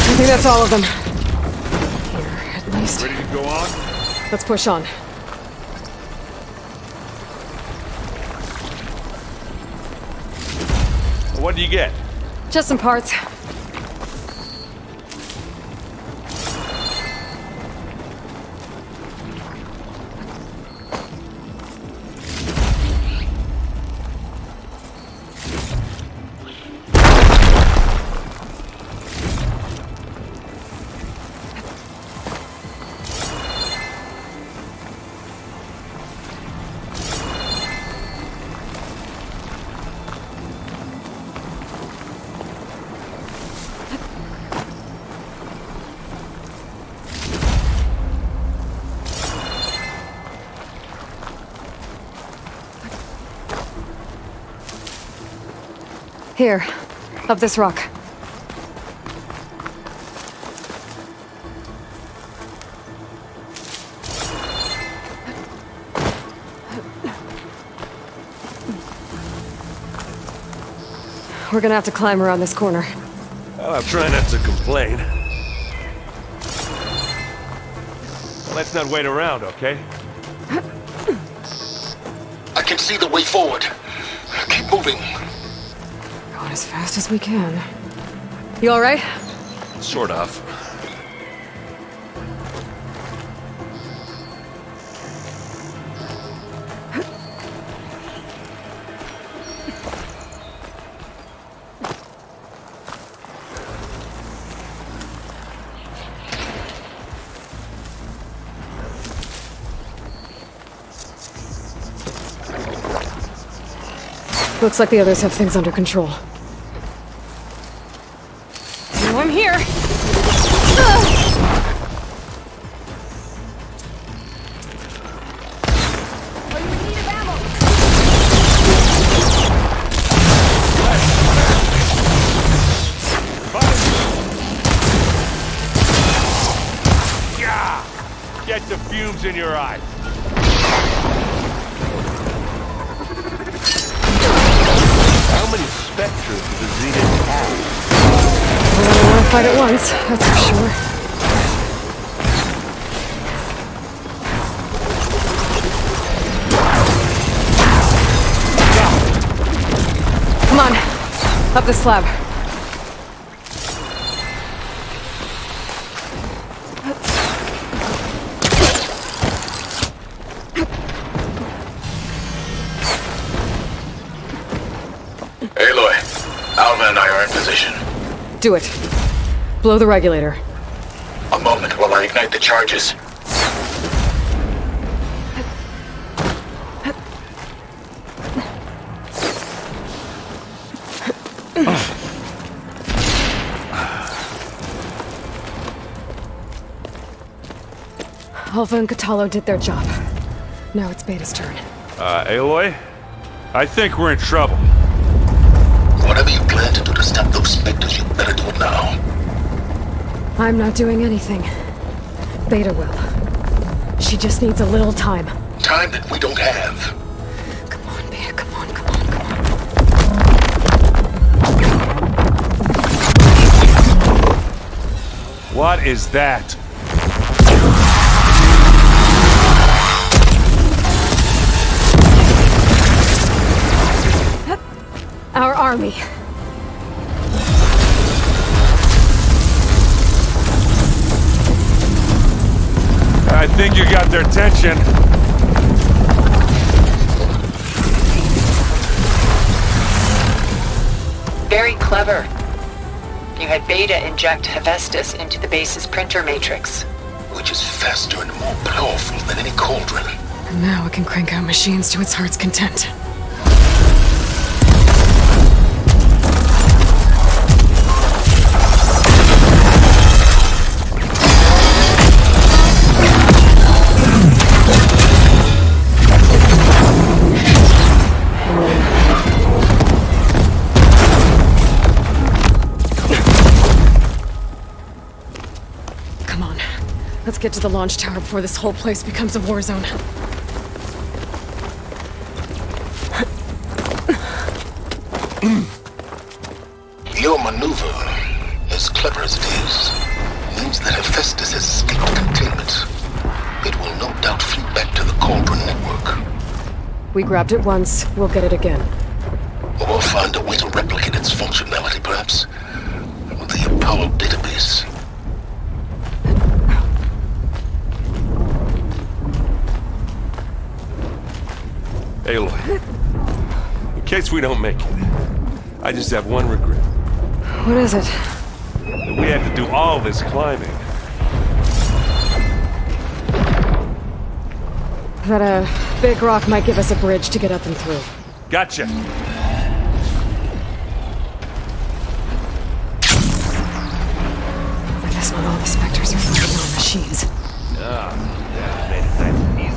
I think that's all of them. Here, at least. Ready to go on? Let's push on. What do you get? Just some parts. Here, up this rock. We're gonna have to climb around this corner. Well, I'll try not to complain. Well, let's not wait around, okay? I can see the way forward. Keep moving. Going as fast as we can. You all right? Sort of. Looks like the others have things under control. So I'm here. Get the fumes in your eyes. How many specters does the Zenith have? I don't want to fight at once, that's for sure. Come on, up the slab. Aloy, Alva and I are in position. Do it. Blow the regulator. A moment while I ignite the charges. Alpha and Catalo did their job. Now it's Beta's turn. Aloy? I think we're in trouble. Whatever you plan to do to stop those specters, you better do it now. I'm not doing anything. Beta will. She just needs a little time. Time that we don't have. Come on, Beta, come on. What is that? Our army. I think you got their attention. Very clever. You had Beta inject Hephaestus into the base's printer matrix. Which is faster and more powerful than any cauldron. And now it can crank out machines to its heart's content. Let's get to the launch tower before this whole place becomes a war zone. Your maneuver, as clever as it is, means that Hephaestus has escaped containment. It will no doubt flee back to the Cauldron network. We grabbed it once, we'll get it again. Or find a way to replicate its functionality, perhaps. The Apollo database. Aloy, in case we don't make it, I just have one regret. What is it? That we had to do all this climbing. That a big rock might give us a bridge to get up and through. Gotcha. I guess not all the specters are fighting on machines. Ah, that made it nice and easy.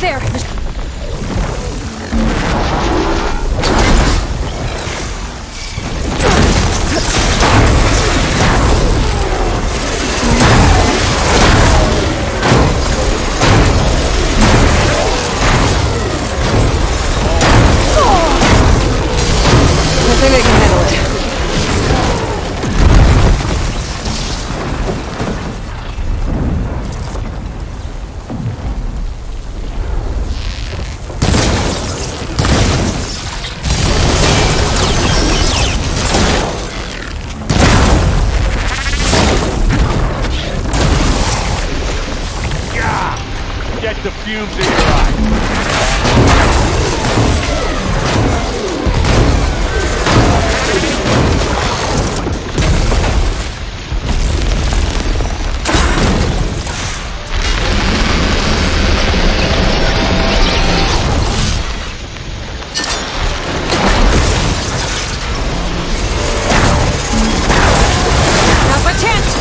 There! I think I can handle it. Get the fumes in your eyes. Now's my chance!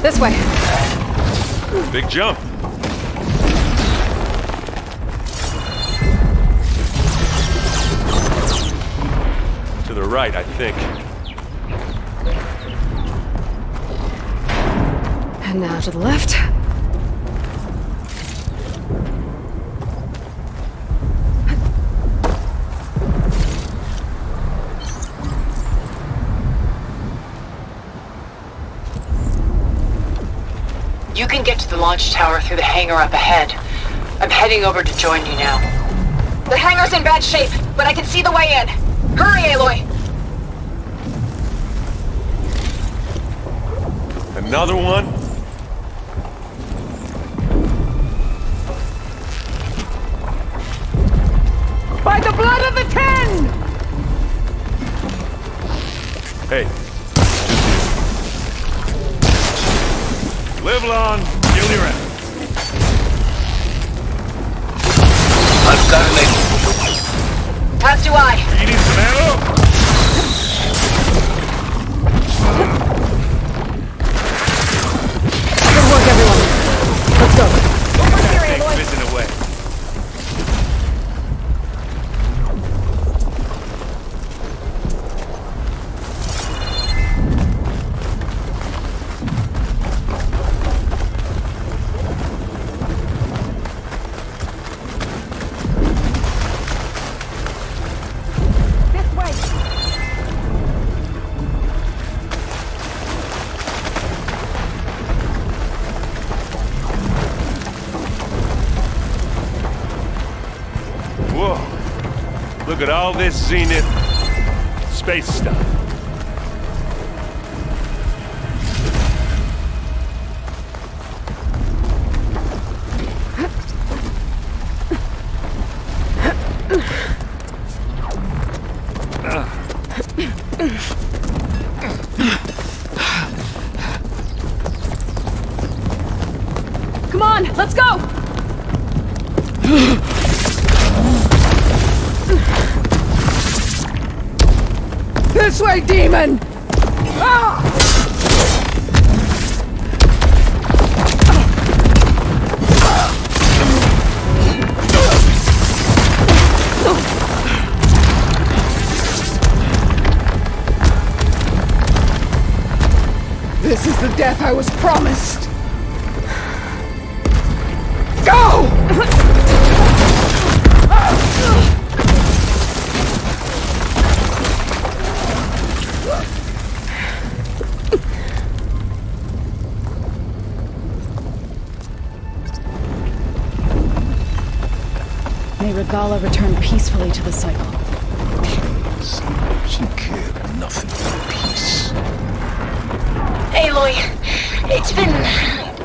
This way. Big jump. To the right, I think. And now to the left. You can get to the launch tower through the hangar up ahead. I'm heading over to join you now. The hangar's in bad shape, but I can see the way in. Hurry, Aloy! Another one? By the blood of the Ten! Hey. Live long, kill your enemy. I've got an exit. As do I. You need some ammo? Good work, everyone. Let's go. Over here, Aloy. Fizzing away. This way! Whoa. Look at all this Zenith space stuff. Come on, let's go! This way, demon! Ah! This is the death I was promised! Go! May Regala return peacefully to the cycle. She cared nothing for peace. Aloy, it's been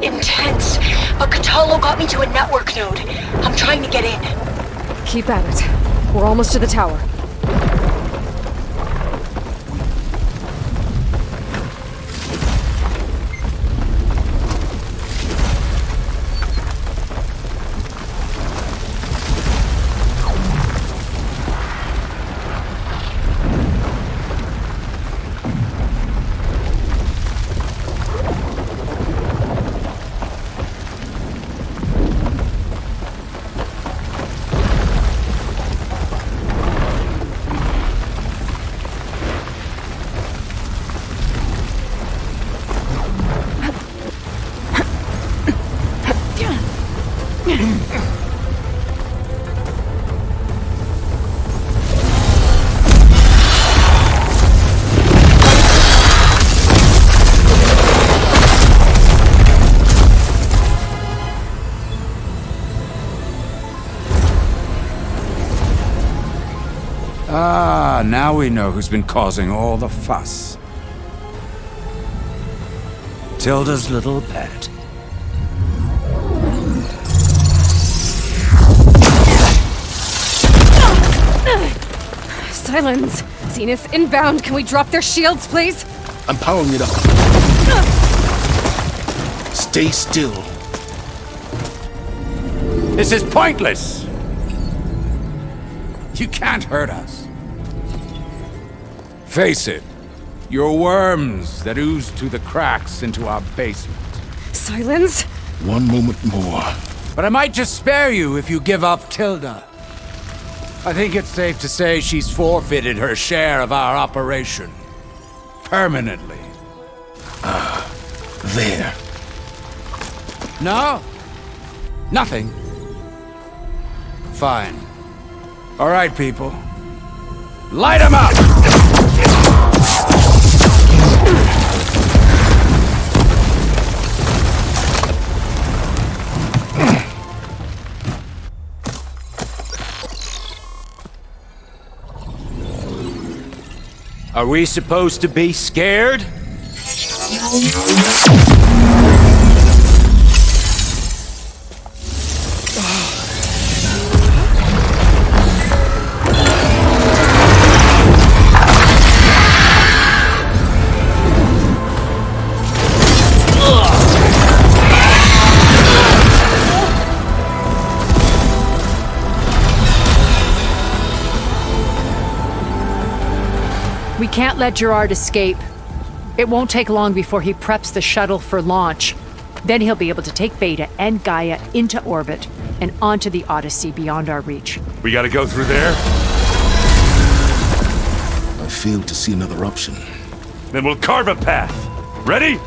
intense. But Catalo got me to a network node. I'm trying to get in. Keep at it. We're almost to the tower. Ah, now we know who's been causing all the fuss. Tilda's little pet. Silence! Zenith inbound. Can we drop their shields, please? I'm powering it up. Stay still. This is pointless! You can't hurt us. Face it, Your worms that ooze through the cracks into our basement. Silence? One moment more. But I might just spare you if you give up Tilda. I think it's safe to say she's forfeited her share of our operation. Permanently. There. No? Nothing? Fine. All right, people. Light 'em up! Are we supposed to be scared? We can't let Gerard escape. It won't take long before he preps the shuttle for launch. Then he'll be able to take Beta and Gaia into orbit and onto the Odyssey beyond our reach. We gotta go through there? I fail to see another option. Then we'll carve a path. Ready?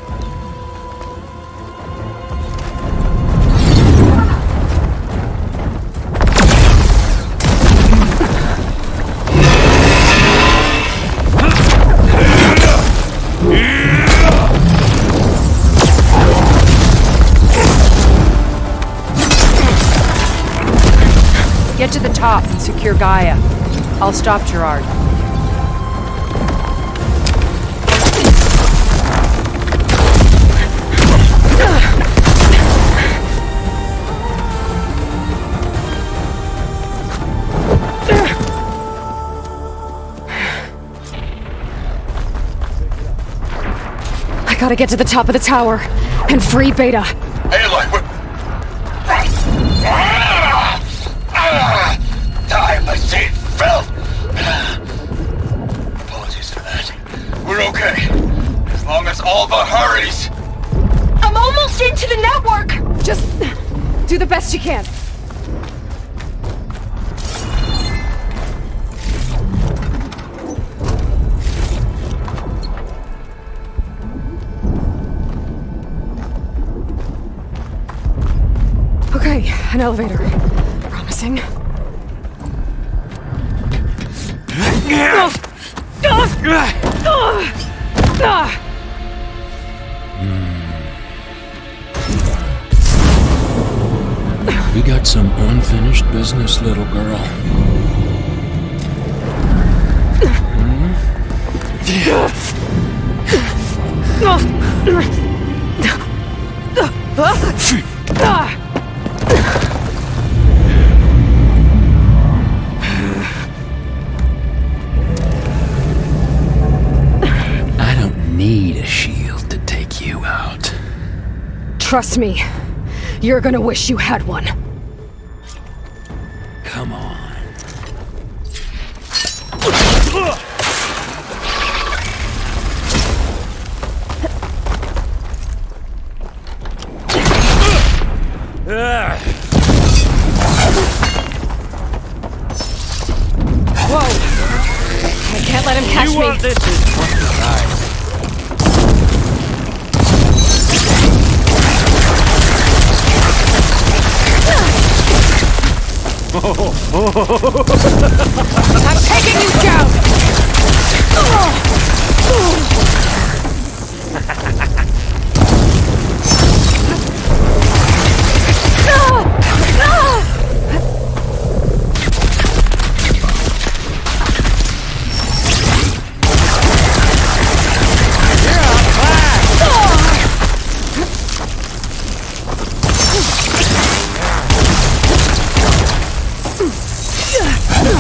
Get to the top and secure Gaia. I'll stop Gerard. I gotta get to the top of the tower and free Beta. Aloy, what? Die, my seed filth! Apologies for that. We're okay. As long as Alva hurries. I'm almost into the network! Just do the best you can. Okay, an elevator. Promising. We got some unfinished business, little girl. I don't need a shield to take you out. Trust me, you're gonna wish you had one. Come on. Whoa! I can't let him catch me. Want this is I'm taking you down!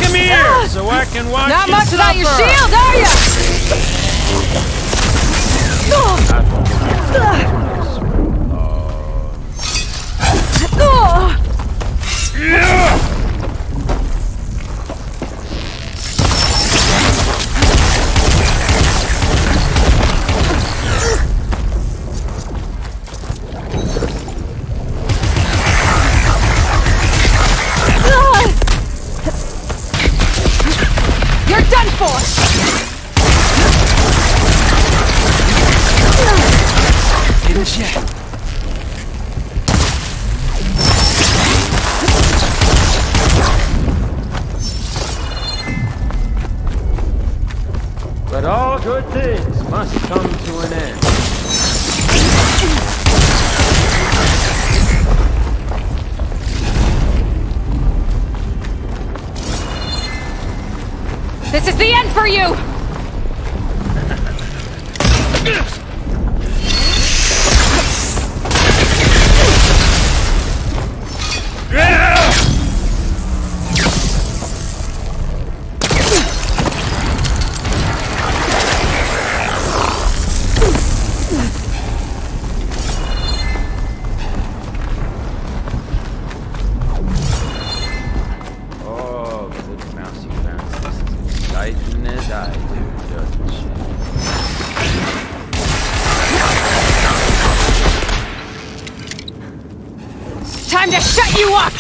Come here, so I can watch. Not you much without your suffer. shield, are ya? done for! Didn't yet. But all good things must come to an end. This is the end for you! Oh, good mouse, you found this as exciting as I do, doesn't she? Time to shut you up!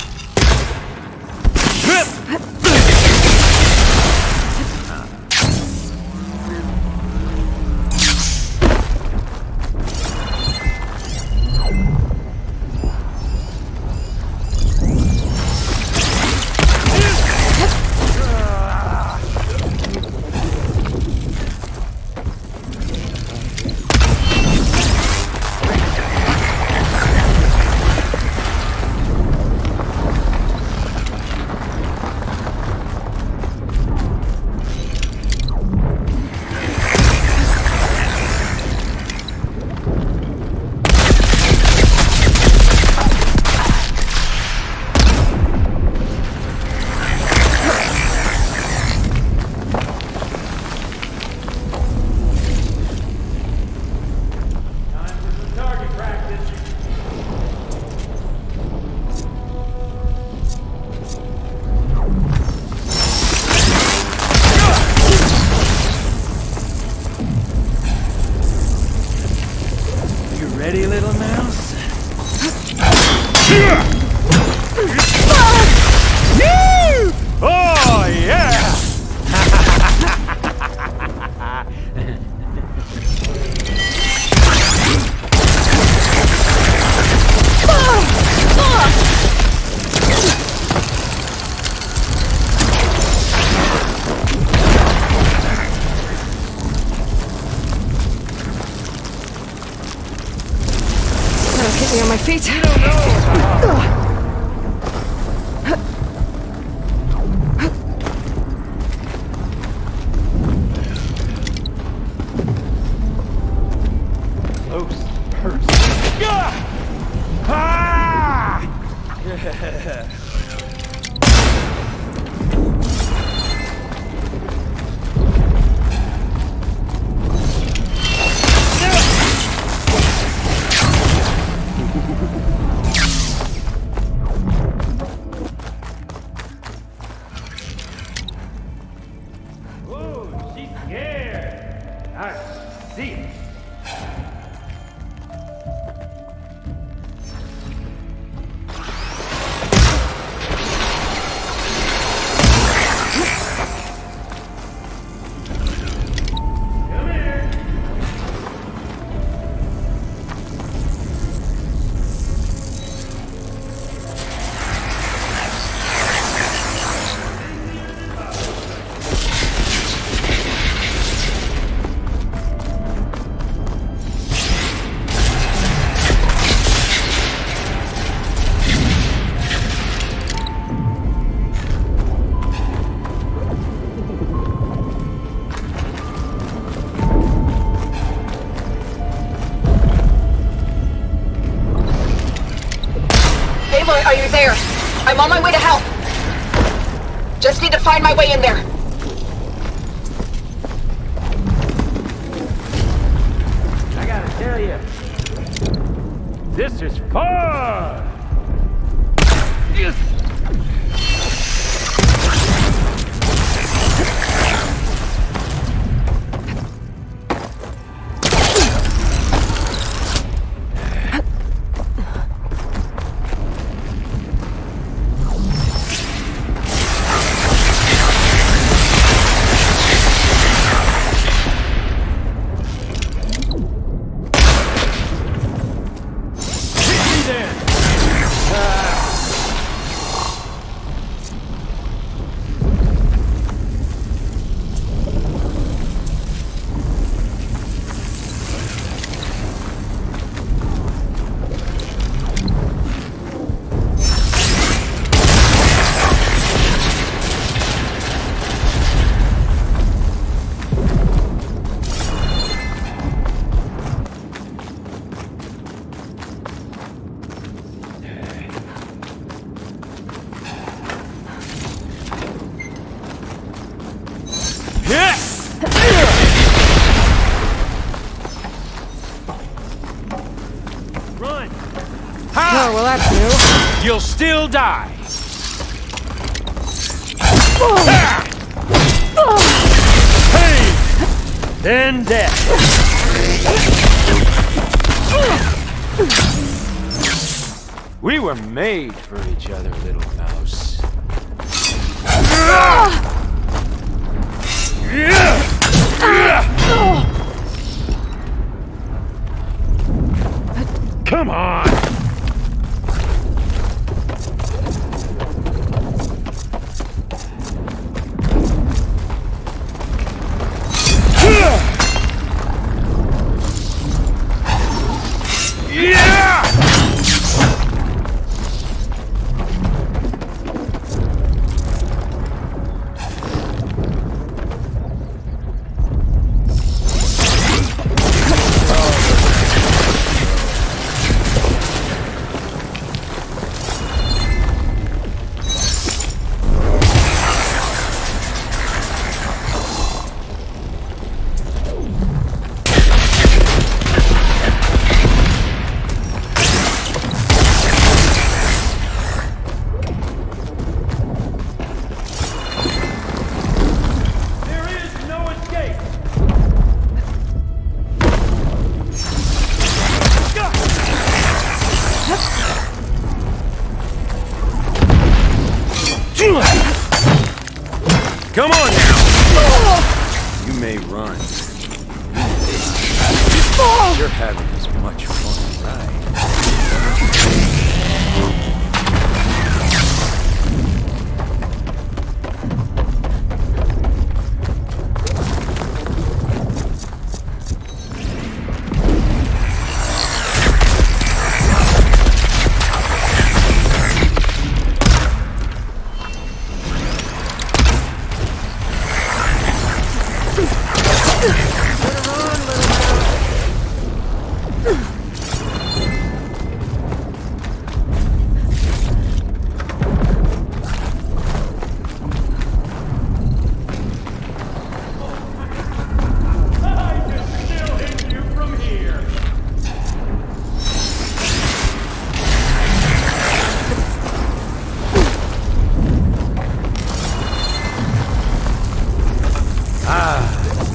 Ready, little mouse? Oh, yeah! That'll keep me on my feet. You don't know. Close person. Ah! Yeah. Whoa, she's scared. I see it. Come here. Aloy, are you there? I'm on my way to help. Just need to find my way in there. I gotta tell you, this is fun! you'll still die. Pain, then death. We were made for each other, little mouse. Come on! Come on now! You may run. You're having as much fun as I am.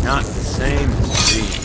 Not the same as these.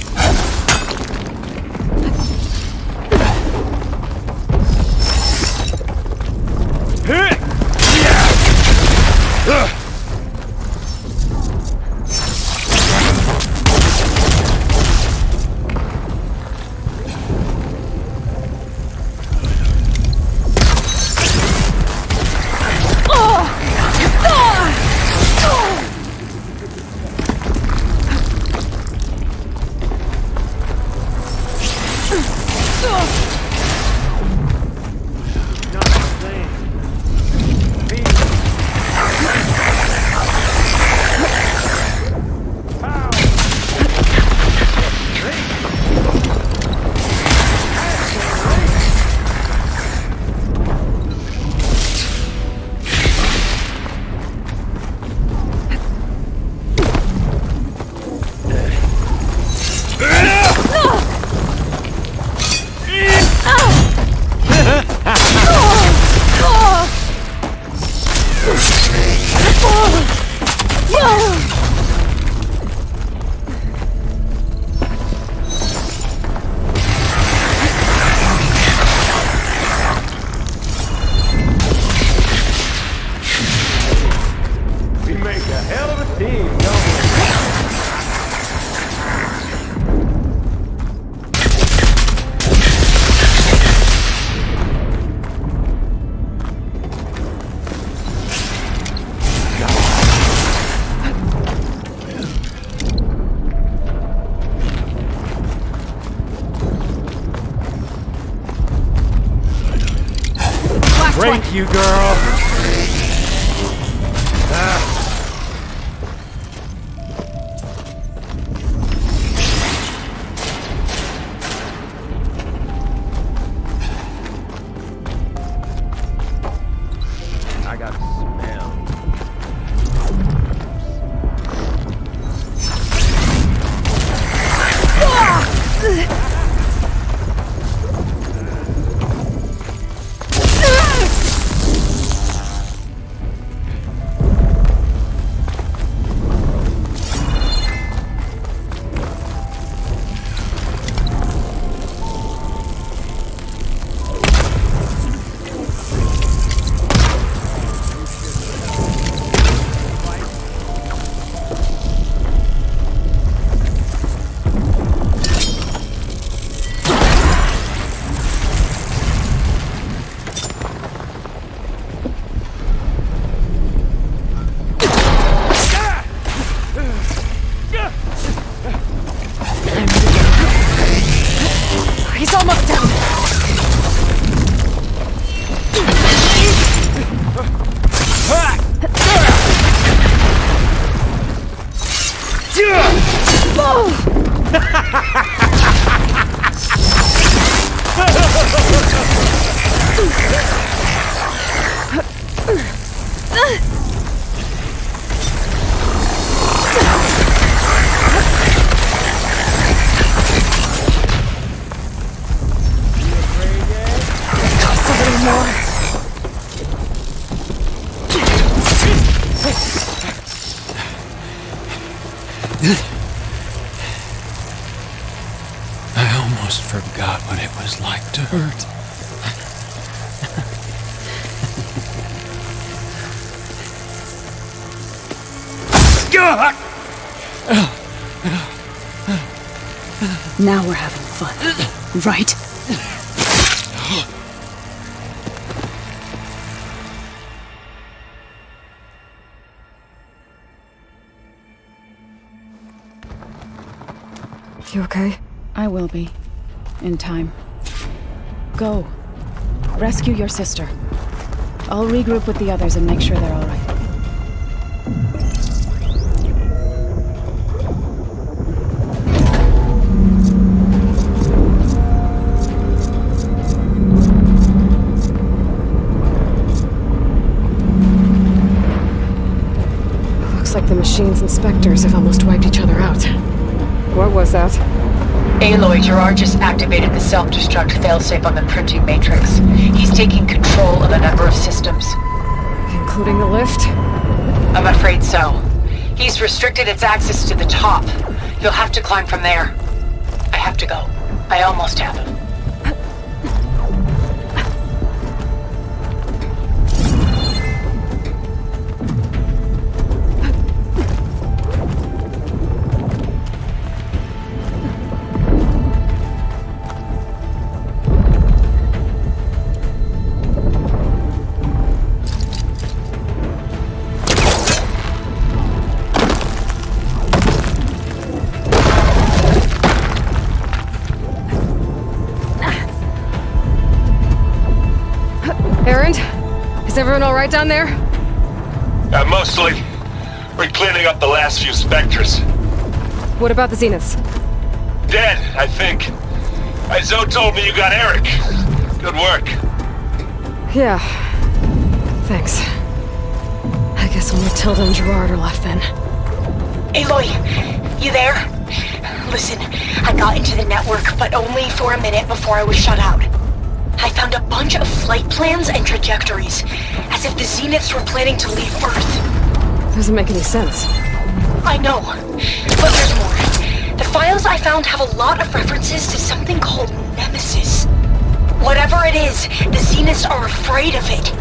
Break you, girl! I got smell. Just a little more. I almost forgot what it was like to hurt. Now we're having fun, right? You okay? I will be. In time. Go. Rescue your sister. I'll regroup with the others and make sure they're all right. Looks like the machine's inspectors have almost wiped each other out. What was that? Aloy, Gerard just activated the self-destruct failsafe on the printing matrix. He's taking control of a number of systems. Including the lift? I'm afraid so. He's restricted its access to the top. You'll have to climb from there. I have to go. I almost have him. Is everyone all right down there? Mostly. We're cleaning up the last few specters. What about the Zeniths? Dead, I think. Zoe told me you got Eric. Good work. Yeah. Thanks. I guess only Tilda and Gerard are left then. Aloy, you there? Listen, I got into the network, but only for a minute before I was shut out. I found a bunch of flight plans and trajectories, as if the Zeniths were planning to leave Earth. Doesn't make any sense. I know, but there's more. The files I found have a lot of references to something called Nemesis. Whatever it is, the Zeniths are afraid of it.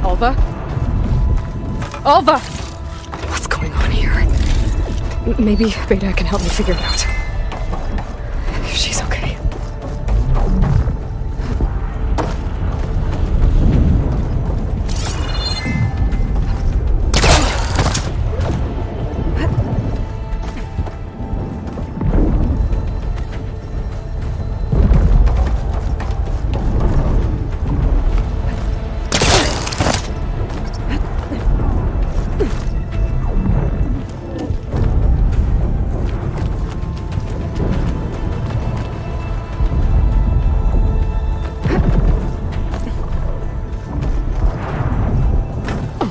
Alva? Alva! What's going on here? Maybe Beta can help me figure it out. If she's okay.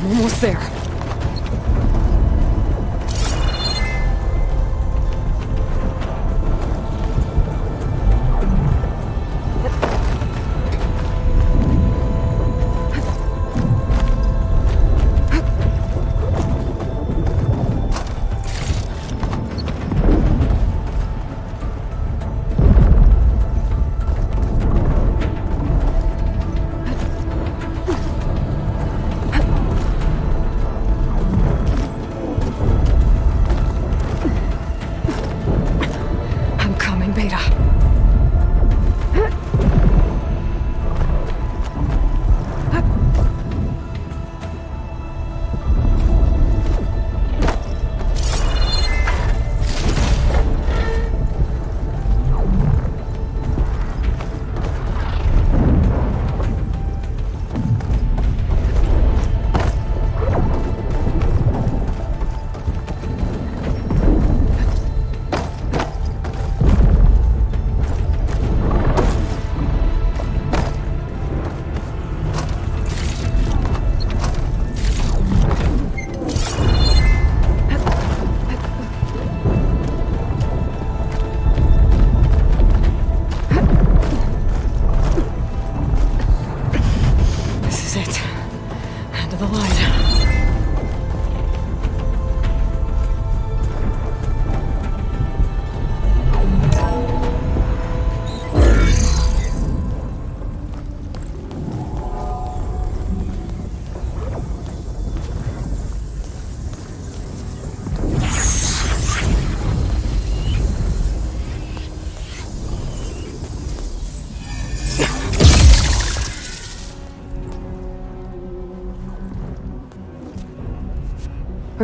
Almost there.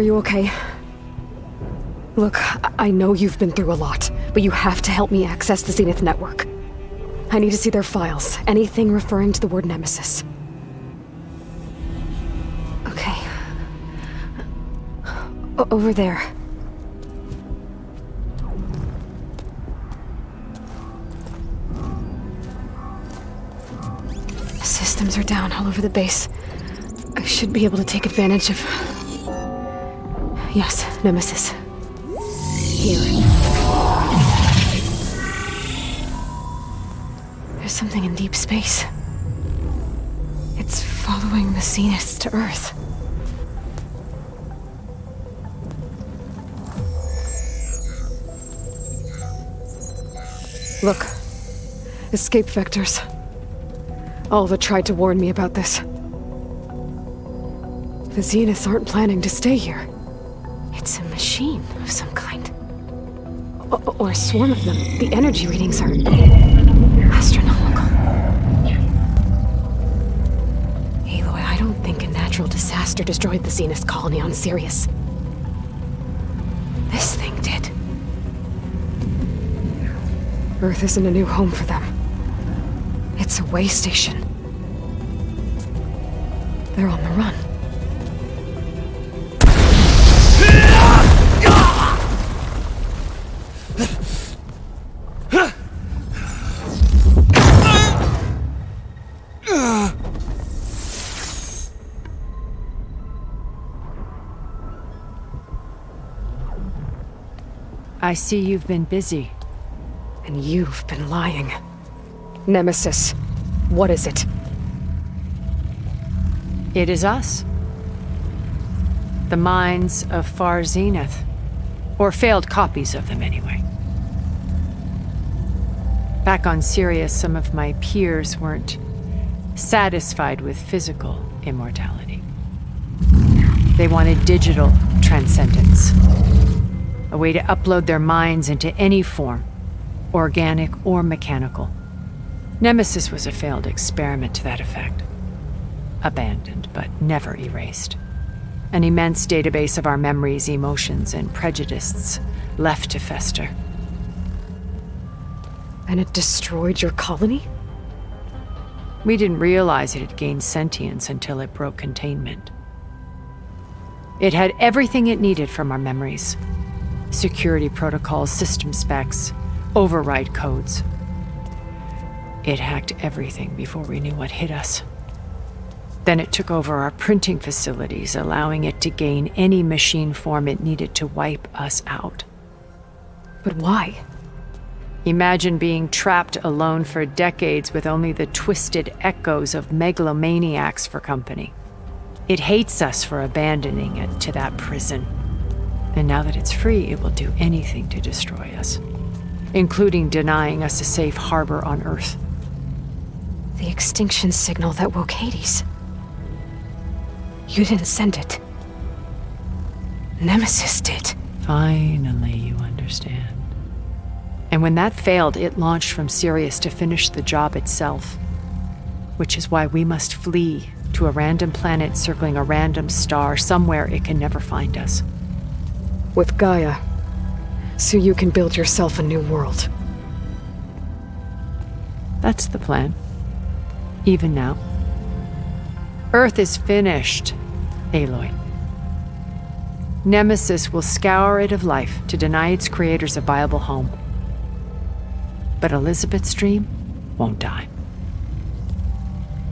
Are you okay? Look, I know you've been through a lot, but you have to help me access the Zenith network. I need to see their files, anything referring to the word Nemesis. Okay. Over there. Systems are down all over the base. I should be able to take advantage of... Yes, Nemesis. Here. There's something in deep space. It's following the Zeniths to Earth. Look. Escape vectors. Alva tried to warn me about this. The Zeniths aren't planning to stay here. It's a machine of some kind. Or a swarm of them. The energy readings are astronomical. Aloy, I don't think a natural disaster destroyed the Zenith colony on Sirius. This thing did. Earth isn't a new home for them. It's a way station. They're on the run. I see you've been busy. And you've been lying. Nemesis, what is it? It is us. The minds of Far Zenith. Or failed copies of them, anyway. Back on Sirius, some of my peers weren't satisfied with physical immortality. They wanted digital transcendence. A way to upload their minds into any form, organic or mechanical. Nemesis was a failed experiment to that effect. Abandoned, but never erased. An immense database of our memories, emotions, and prejudices left to fester. And it destroyed your colony? We didn't realize it had gained sentience until it broke containment. It had everything it needed from our memories. Security protocols, system specs, override codes. It hacked everything before we knew what hit us. Then it took over our printing facilities, allowing it to gain any machine form it needed to wipe us out. But why? Imagine being trapped alone for decades with only the twisted echoes of megalomaniacs for company. It hates us for abandoning it to that prison. And now that it's free, it will do anything to destroy us, including denying us a safe harbor on Earth. The extinction signal that woke Hades. You didn't send it. Nemesis did. Finally, you understand. And when that failed, it launched from Sirius to finish the job itself. Which is why we must flee to a random planet circling a random star, somewhere it can never find us. With Gaia, so you can build yourself a new world. That's the plan. Even now. Earth is finished, Aloy. Nemesis will scour it of life to deny its creators a viable home. But Elizabeth's dream won't die.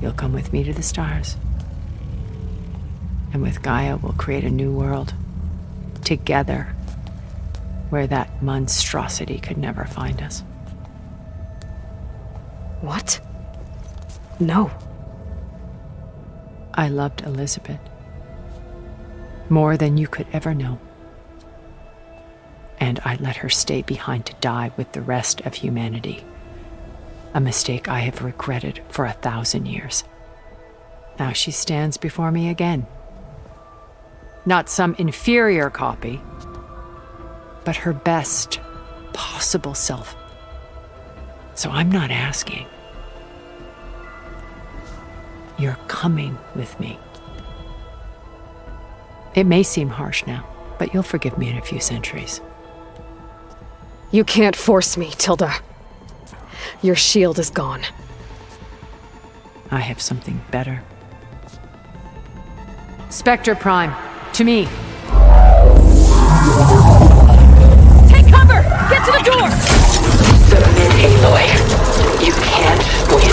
You'll come with me to the stars. And with Gaia, we'll create a new world. Together, where that monstrosity could never find us. What? No. I loved Elizabeth. More than you could ever know. And I let her stay behind to die with the rest of humanity. A mistake I have regretted for 1,000 years. Now she stands before me again. Not some inferior copy, but her best possible self. So I'm not asking. You're coming with me. It may seem harsh now, but you'll forgive me in a few centuries. You can't force me, Tilda. Your shield is gone. I have something better. Spectre Prime, to me. Take cover! Get to the door! Submit, Aloy. You can't win.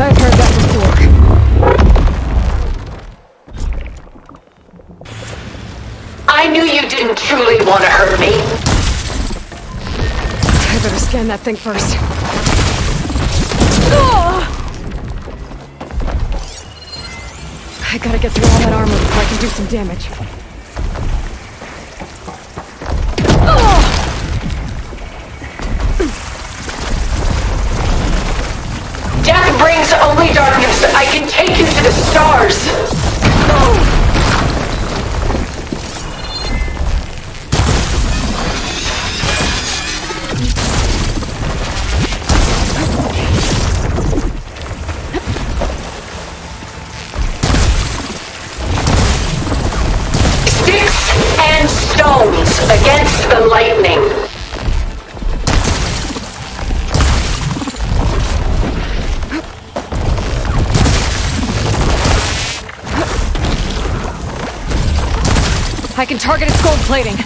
I've heard that before. I knew you didn't truly want to hurt me. I better scan that thing first. I gotta get through all that armor before I can do some damage. Death brings only darkness. I can take you to the stars. Stones against the lightning. I can target its gold plating.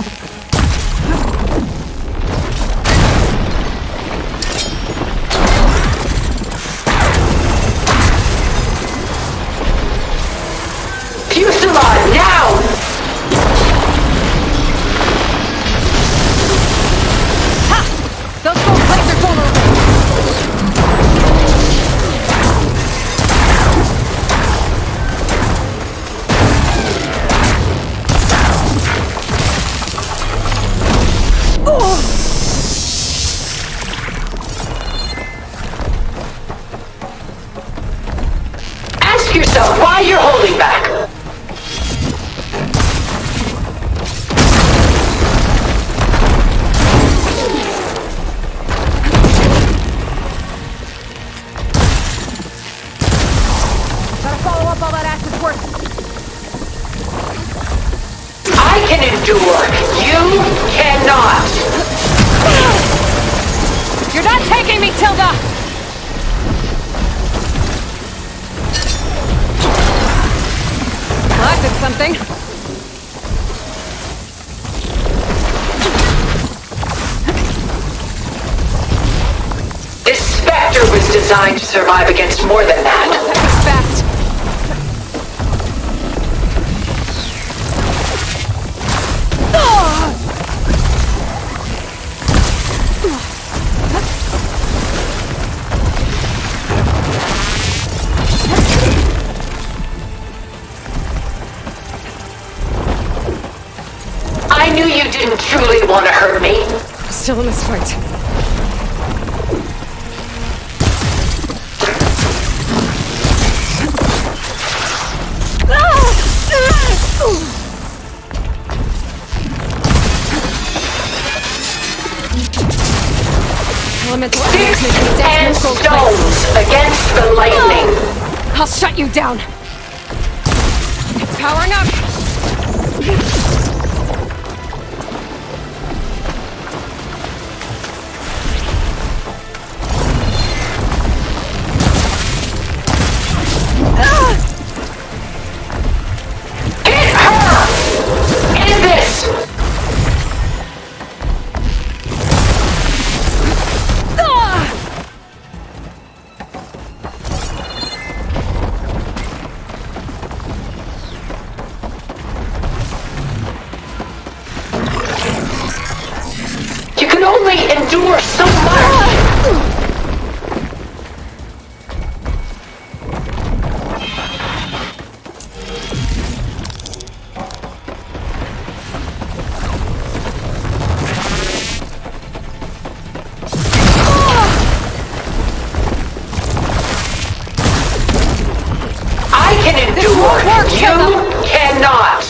Fusillade now! Those gold plates are vulnerable! Ask yourself why you're holding back. I can endure. You cannot. You're not taking me, Tilda! Well, that did something. This Spectre was designed to survive against more than that. That was fast. I knew you didn't truly want to hurt me. I'm still in this fight. Elemental Sticks and stones against the lightning. I'll shut you down. Powering up. Hit her! End this! You can only endure so much! I can endure. You cannot.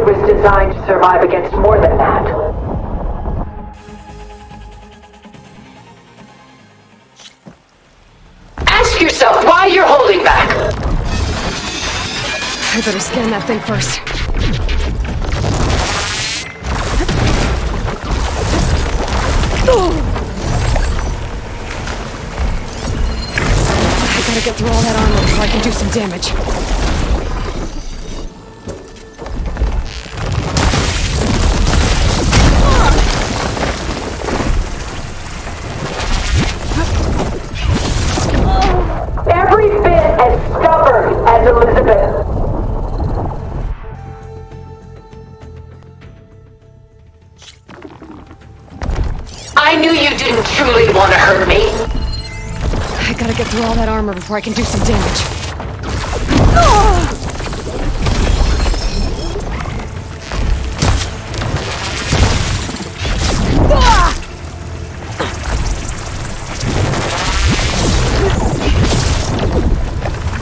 Spectre was designed to survive against more than that. Ask yourself why you're holding back. I better scan that thing first. I gotta get through all that armor before I can do some damage. Every bit as stubborn as Elizabeth. I knew you didn't truly want to hurt me. I gotta get through all that armor before I can do some damage.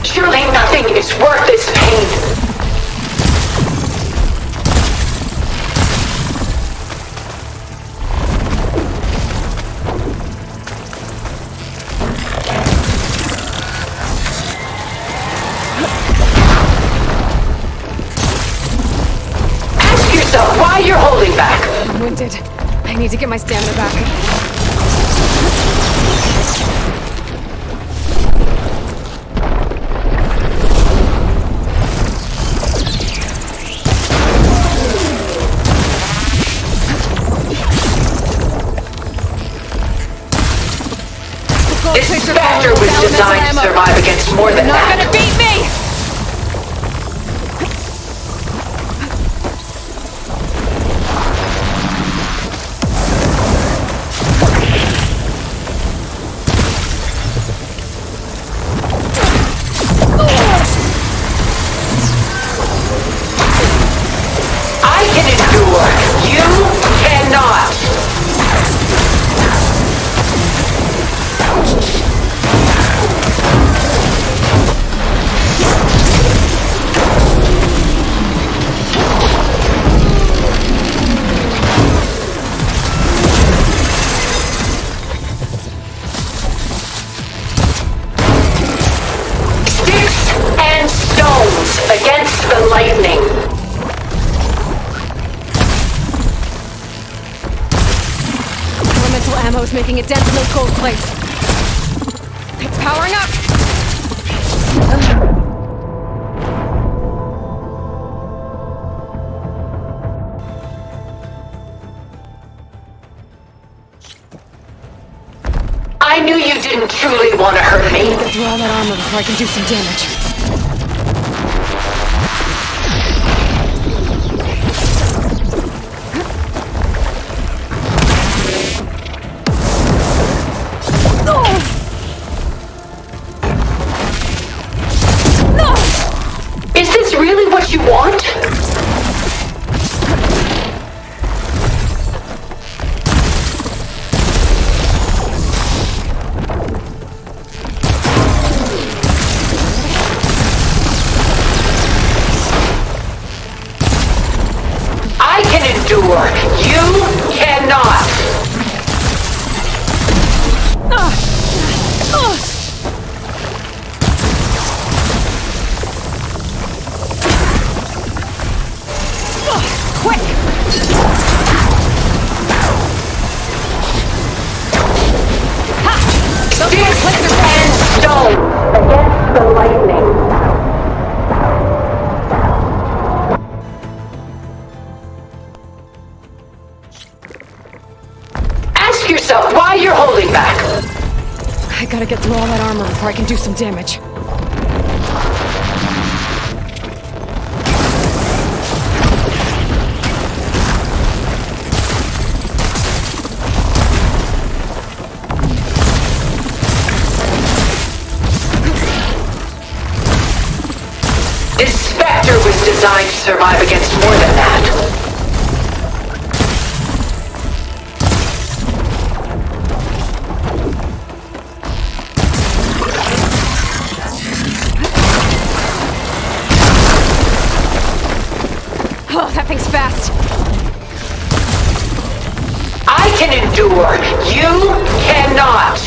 Surely nothing is worth this pain. Ask yourself why you're holding back. I'm winded. I need to get my stamina back. This Spectre was designed to survive against more than that. Not gonna beat me! I can endure. You cannot. Sticks and stones against the lightning. Elemental ammo is making a dent in those gold plates. It's powering up! I knew you didn't truly want to hurt me. Get through all that armor before I can do some damage. Is this really what you want? I can endure. You cannot. Quick! Sticks and stones against the lightning. Ask yourself why you're holding back. I gotta get through all that armor before I can do some damage. This Spectre was designed to survive against more than that. Oh, that things fast. I can endure. You cannot.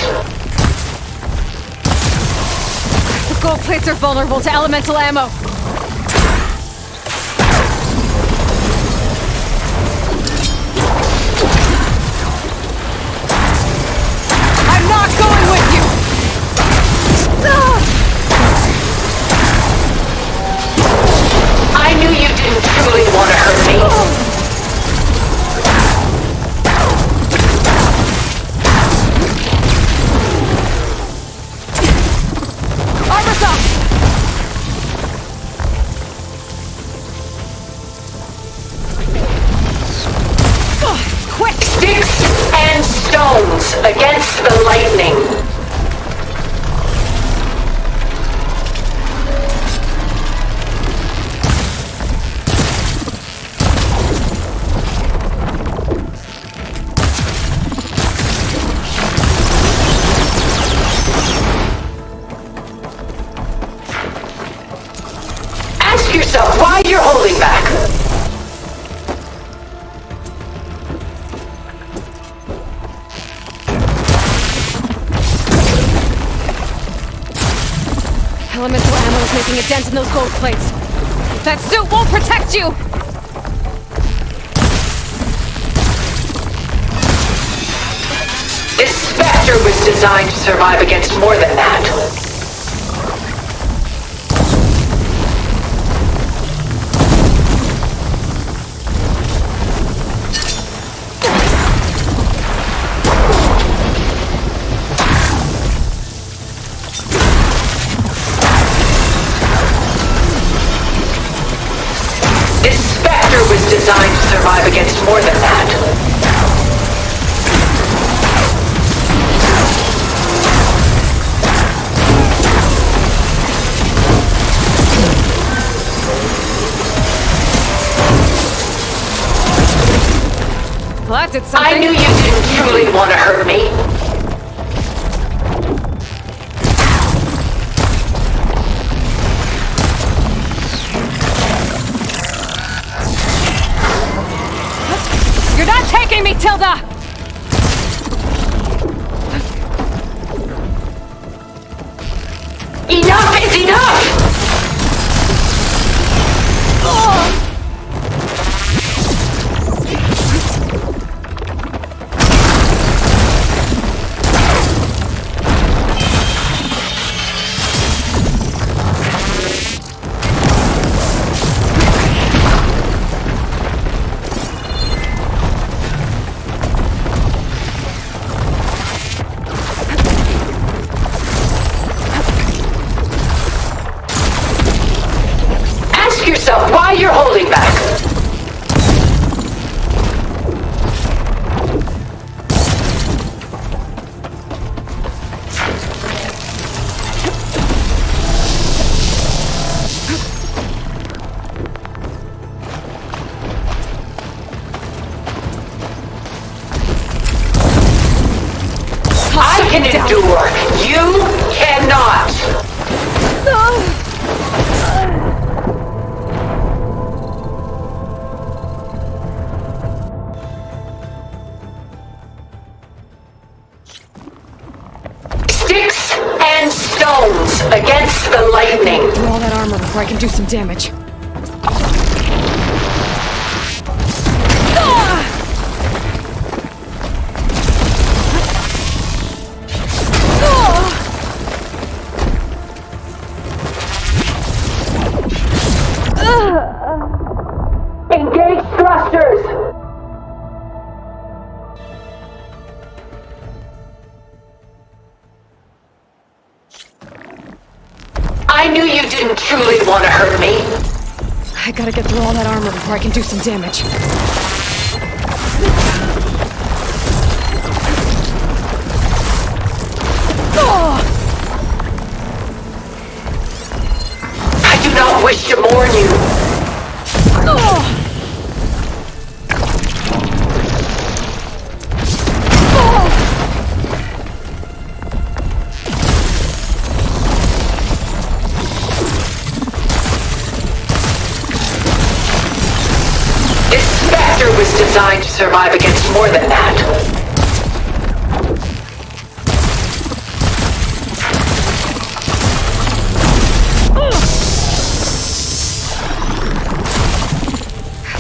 The gold plates are vulnerable to elemental ammo. I'm not going with you! I knew you didn't truly want to hurt me. Armor's up! Quick! Sticks and stones against the lightning. Ask yourself why you're holding back. Elemental ammo is making a dent in those gold plates. That suit won't protect you! This Spectre was designed to survive against more than that. This Spectre was designed to survive against more than that. Well, that did something. I knew you didn't truly want to hurt me. You're not taking me, Tilda! Enough is enough! Ask yourself why you're holding back. I can endure. You cannot. Sticks and stones against the lightning. Through all that armor before I can do some damage. Engage thrusters. I knew you didn't truly want to hurt me. I gotta get through all that armor before I can do some damage. I do not wish to mourn you. Spectre was designed to survive against more than that.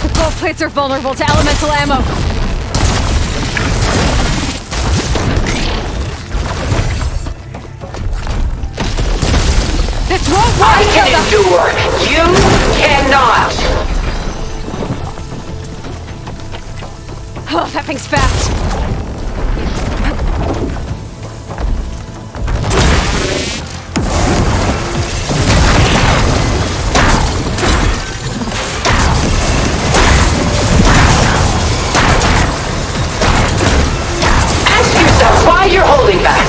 The gold plates are vulnerable to elemental ammo. This won't work! I can endure. You cannot. Oh, that thing's fast. Ask yourself why you're holding back.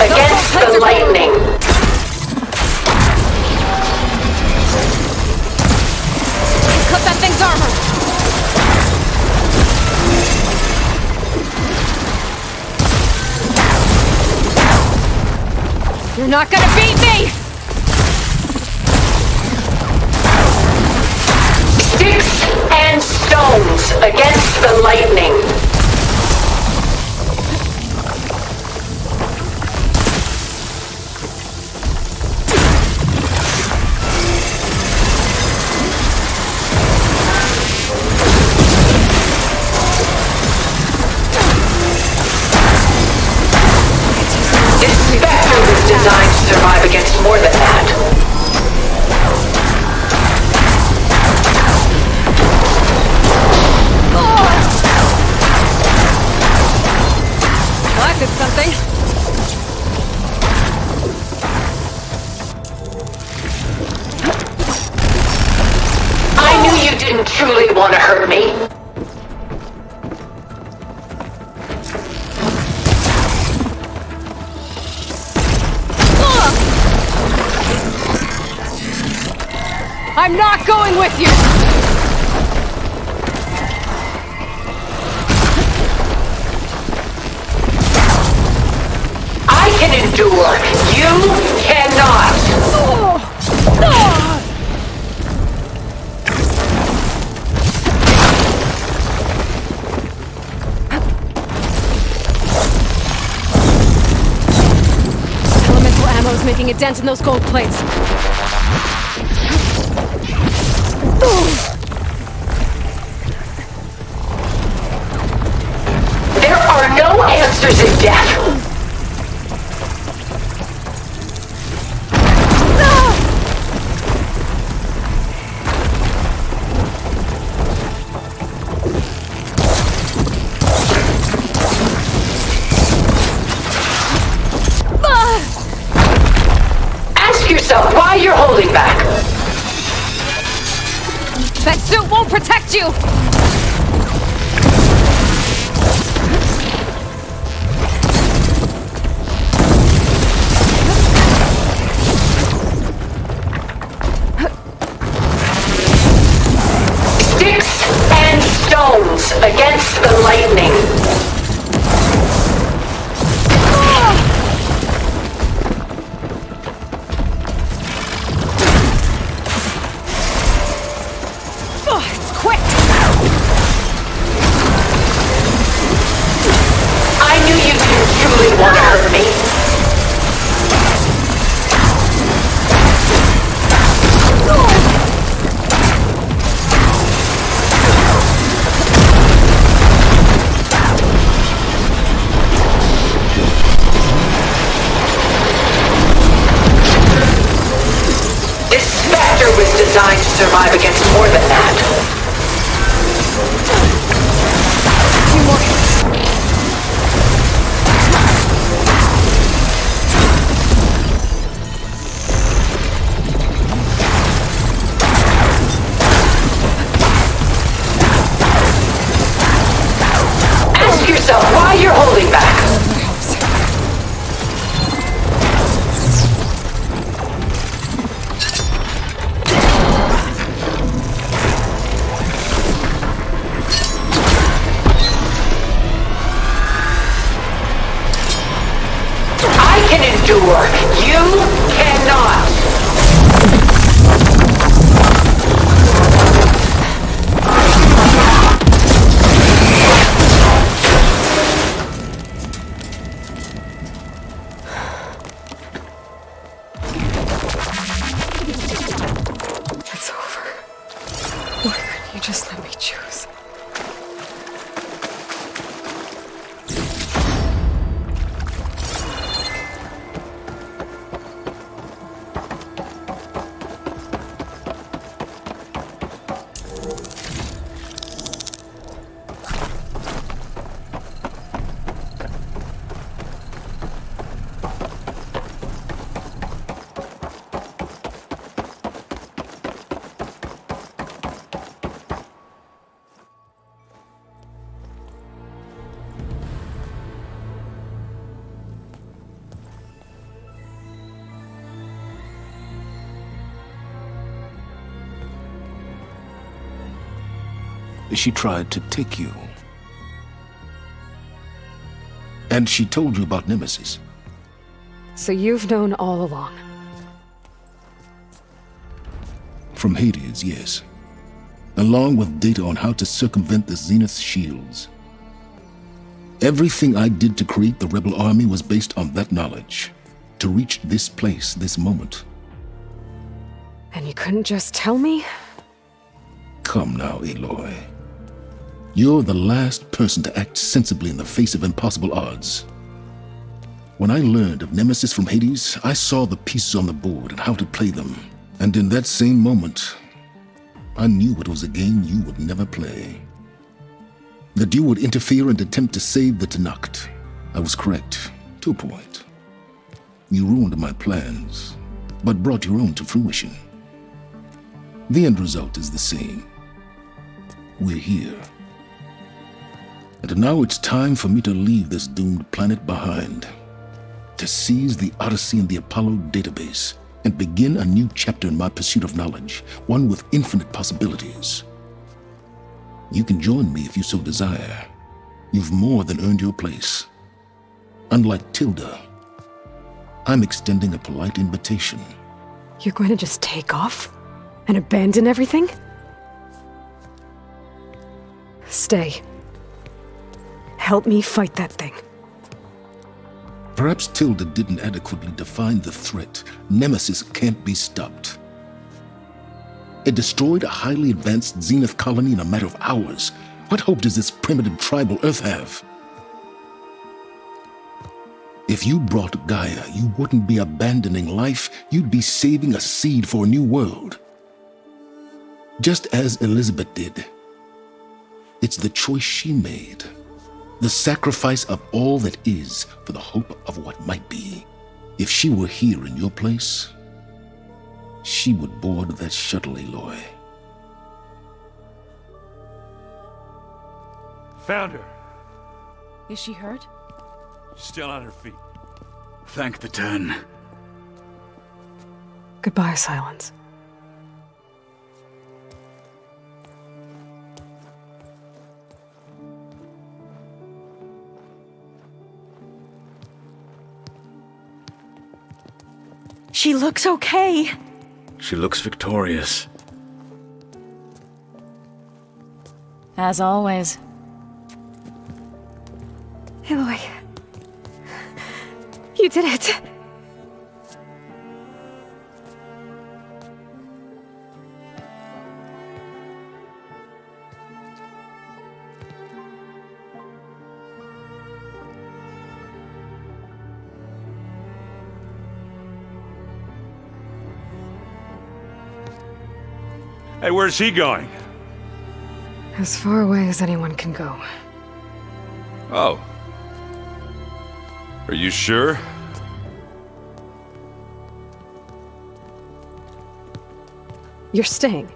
Against the lightning. Cut that thing's armor. You're not gonna beat me! Sticks and stones against the lightning. Designed to survive against more than that. Well, I did something. I knew you didn't truly want to hurt me. I'm not going with you! I can endure. You cannot. Elemental ammo's making a dent in those gold plates. There are no answers in death. Ask yourself why you're holding back. That suit won't protect you! Sticks and stones against the lightning. Want to hurt me? This Spectre was designed to survive against more than that. Few more hits. Why you're holding back? can endure. You cannot. It's over. Why couldn't you just let me choose? She tried to take you. And she told you about Nemesis. So you've known all along. From Hades, yes. Along with data on how to circumvent the Zenith's shields. Everything I did to create the Rebel Army was based on that knowledge. To reach this place, this moment. And you couldn't just tell me? Come now, Aloy. You're the last person to act sensibly in the face of impossible odds. When I learned of Nemesis from Hades, I saw the pieces on the board and how to play them. And in that same moment, I knew it was a game you would never play. That you would interfere and attempt to save the Tenakth. I was correct, to a point. You ruined my plans, but brought your own to fruition. The end result is the same. We're here. And now it's time for me to leave this doomed planet behind. To seize the Odyssey and the Apollo database and begin a new chapter in my pursuit of knowledge, one with infinite possibilities. You can join me if you so desire. You've more than earned your place. Unlike Tilda, I'm extending a polite invitation. You're going to just take off? And abandon everything? Stay. Help me fight that thing. Perhaps Tilda didn't adequately define the threat. Nemesis can't be stopped. It destroyed a highly advanced Zenith colony in a matter of hours. What hope does this primitive tribal Earth have? If you brought Gaia, you wouldn't be abandoning life, you'd be saving a seed for a new world. Just as Elizabeth did. It's the choice she made. The sacrifice of all that is for the hope of what might be. If she were here in your place, she would board that shuttle, Aloy. Found her. Is she hurt? Still on her feet. Thank the 10. Goodbye, Silence. She looks okay. She looks victorious. As always. Aloy. You did it. Hey, where's he going? As far away as anyone can go. Oh. Are you sure? You're staying.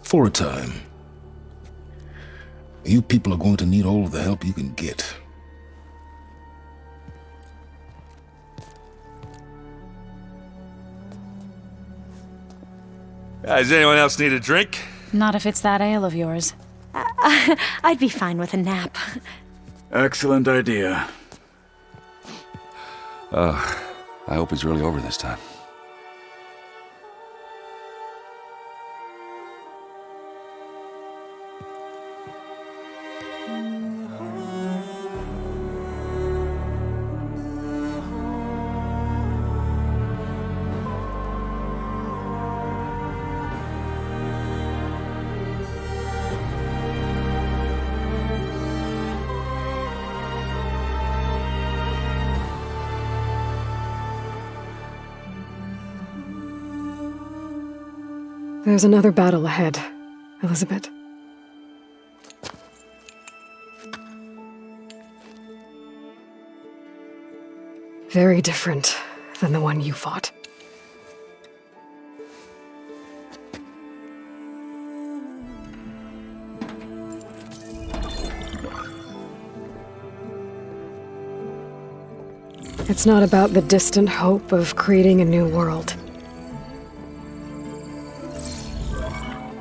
For a time. You people are going to need all of the help you can get. Does anyone else need a drink? Not if it's that ale of yours. I'd be fine with a nap. Excellent idea. I hope it's really over this time. There's another battle ahead, Elizabeth. Very different than the one you fought. It's not about the distant hope of creating a new world.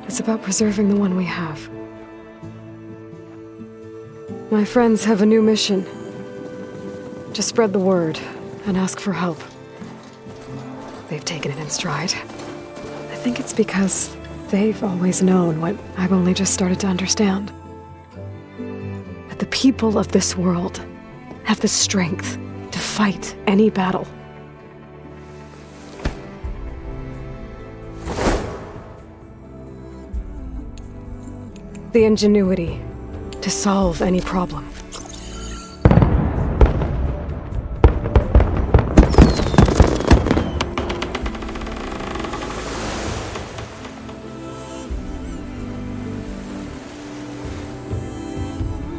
It's about preserving the one we have. My friends have a new mission. To spread the word and ask for help. They've taken it in stride. I think it's because they've always known what I've only just started to understand. That the people of this world have the strength to fight any battle. The ingenuity to solve any problem.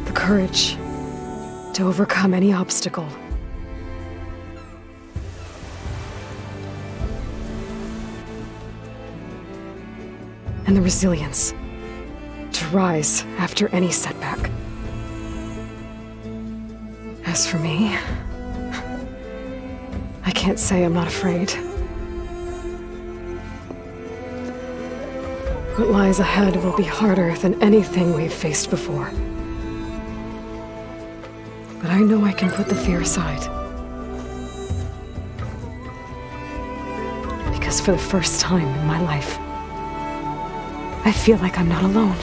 The courage to overcome any obstacle. And the resilience to rise after any setback. As for me, I can't say I'm not afraid. What lies ahead will be harder than anything we've faced before. But I know I can put the fear aside. Because for the first time in my life, I feel like I'm not alone.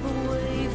Away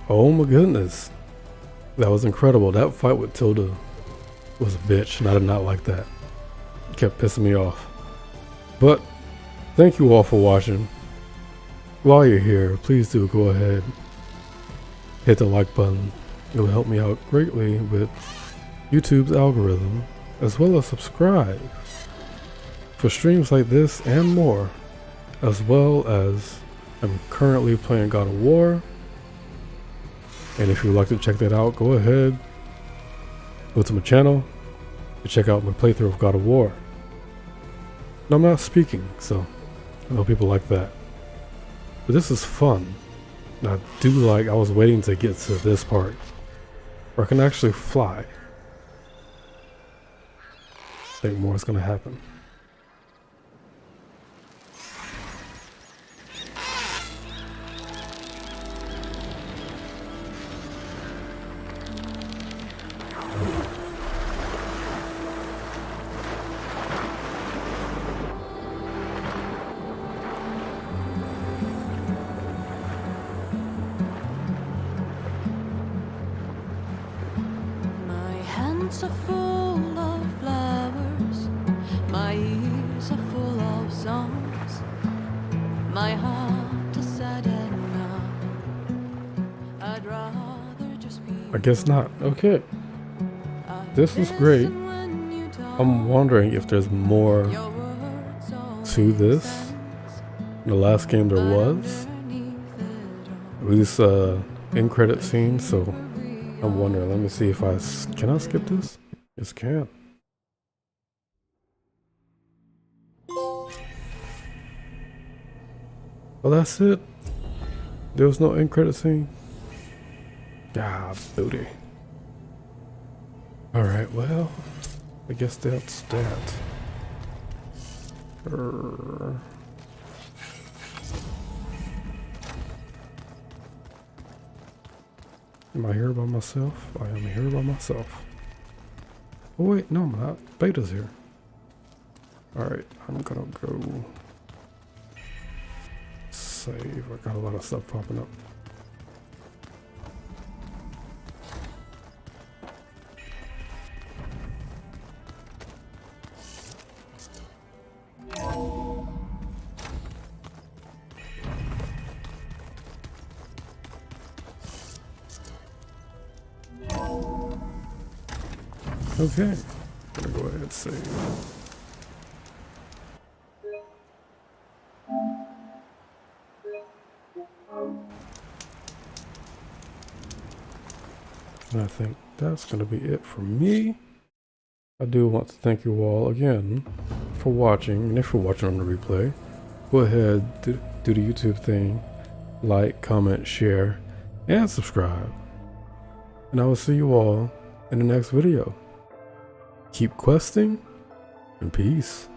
Oh my goodness. That was incredible. That fight with Tilda was a bitch, and I did not like that. It kept pissing me off. But thank you all for watching. While you're here, please do go ahead, hit the like button. It will help me out greatly with YouTube's algorithm, as well as subscribe for streams like this and more, as well as I'm currently playing God of War. And if you'd like to check that out, go ahead, go to my channel and check out my playthrough of God of War. And I'm not speaking, so I know people like that. But this is fun. And I do like, I was waiting to get to this part where I can actually fly. I think more is going to happen. hearts are full of flowers. My ears are full of songs. My heart is sad and numb. I'd rather just be. I guess not. Okay. This is great. I'm wondering if there's more to this. In the last game there was. At least end credit scene, so I'm wondering. Let me see if can I skip this? Yes, can. Well, that's it. There was no end credit scene. Ah, booty. Alright, well, I guess that's that. Am I here by myself? I am here by myself. Oh wait, no I'm not. Beta's here. Alright, I'm gonna go save. I got a lot of stuff popping up. Okay, I'm gonna go ahead and save. And I think that's gonna be it for me. I do want to thank you all again for watching, and if you're watching on the replay, go ahead, do the YouTube thing, like, comment, share, and subscribe. And I will see you all in the next video. Keep questing, and peace.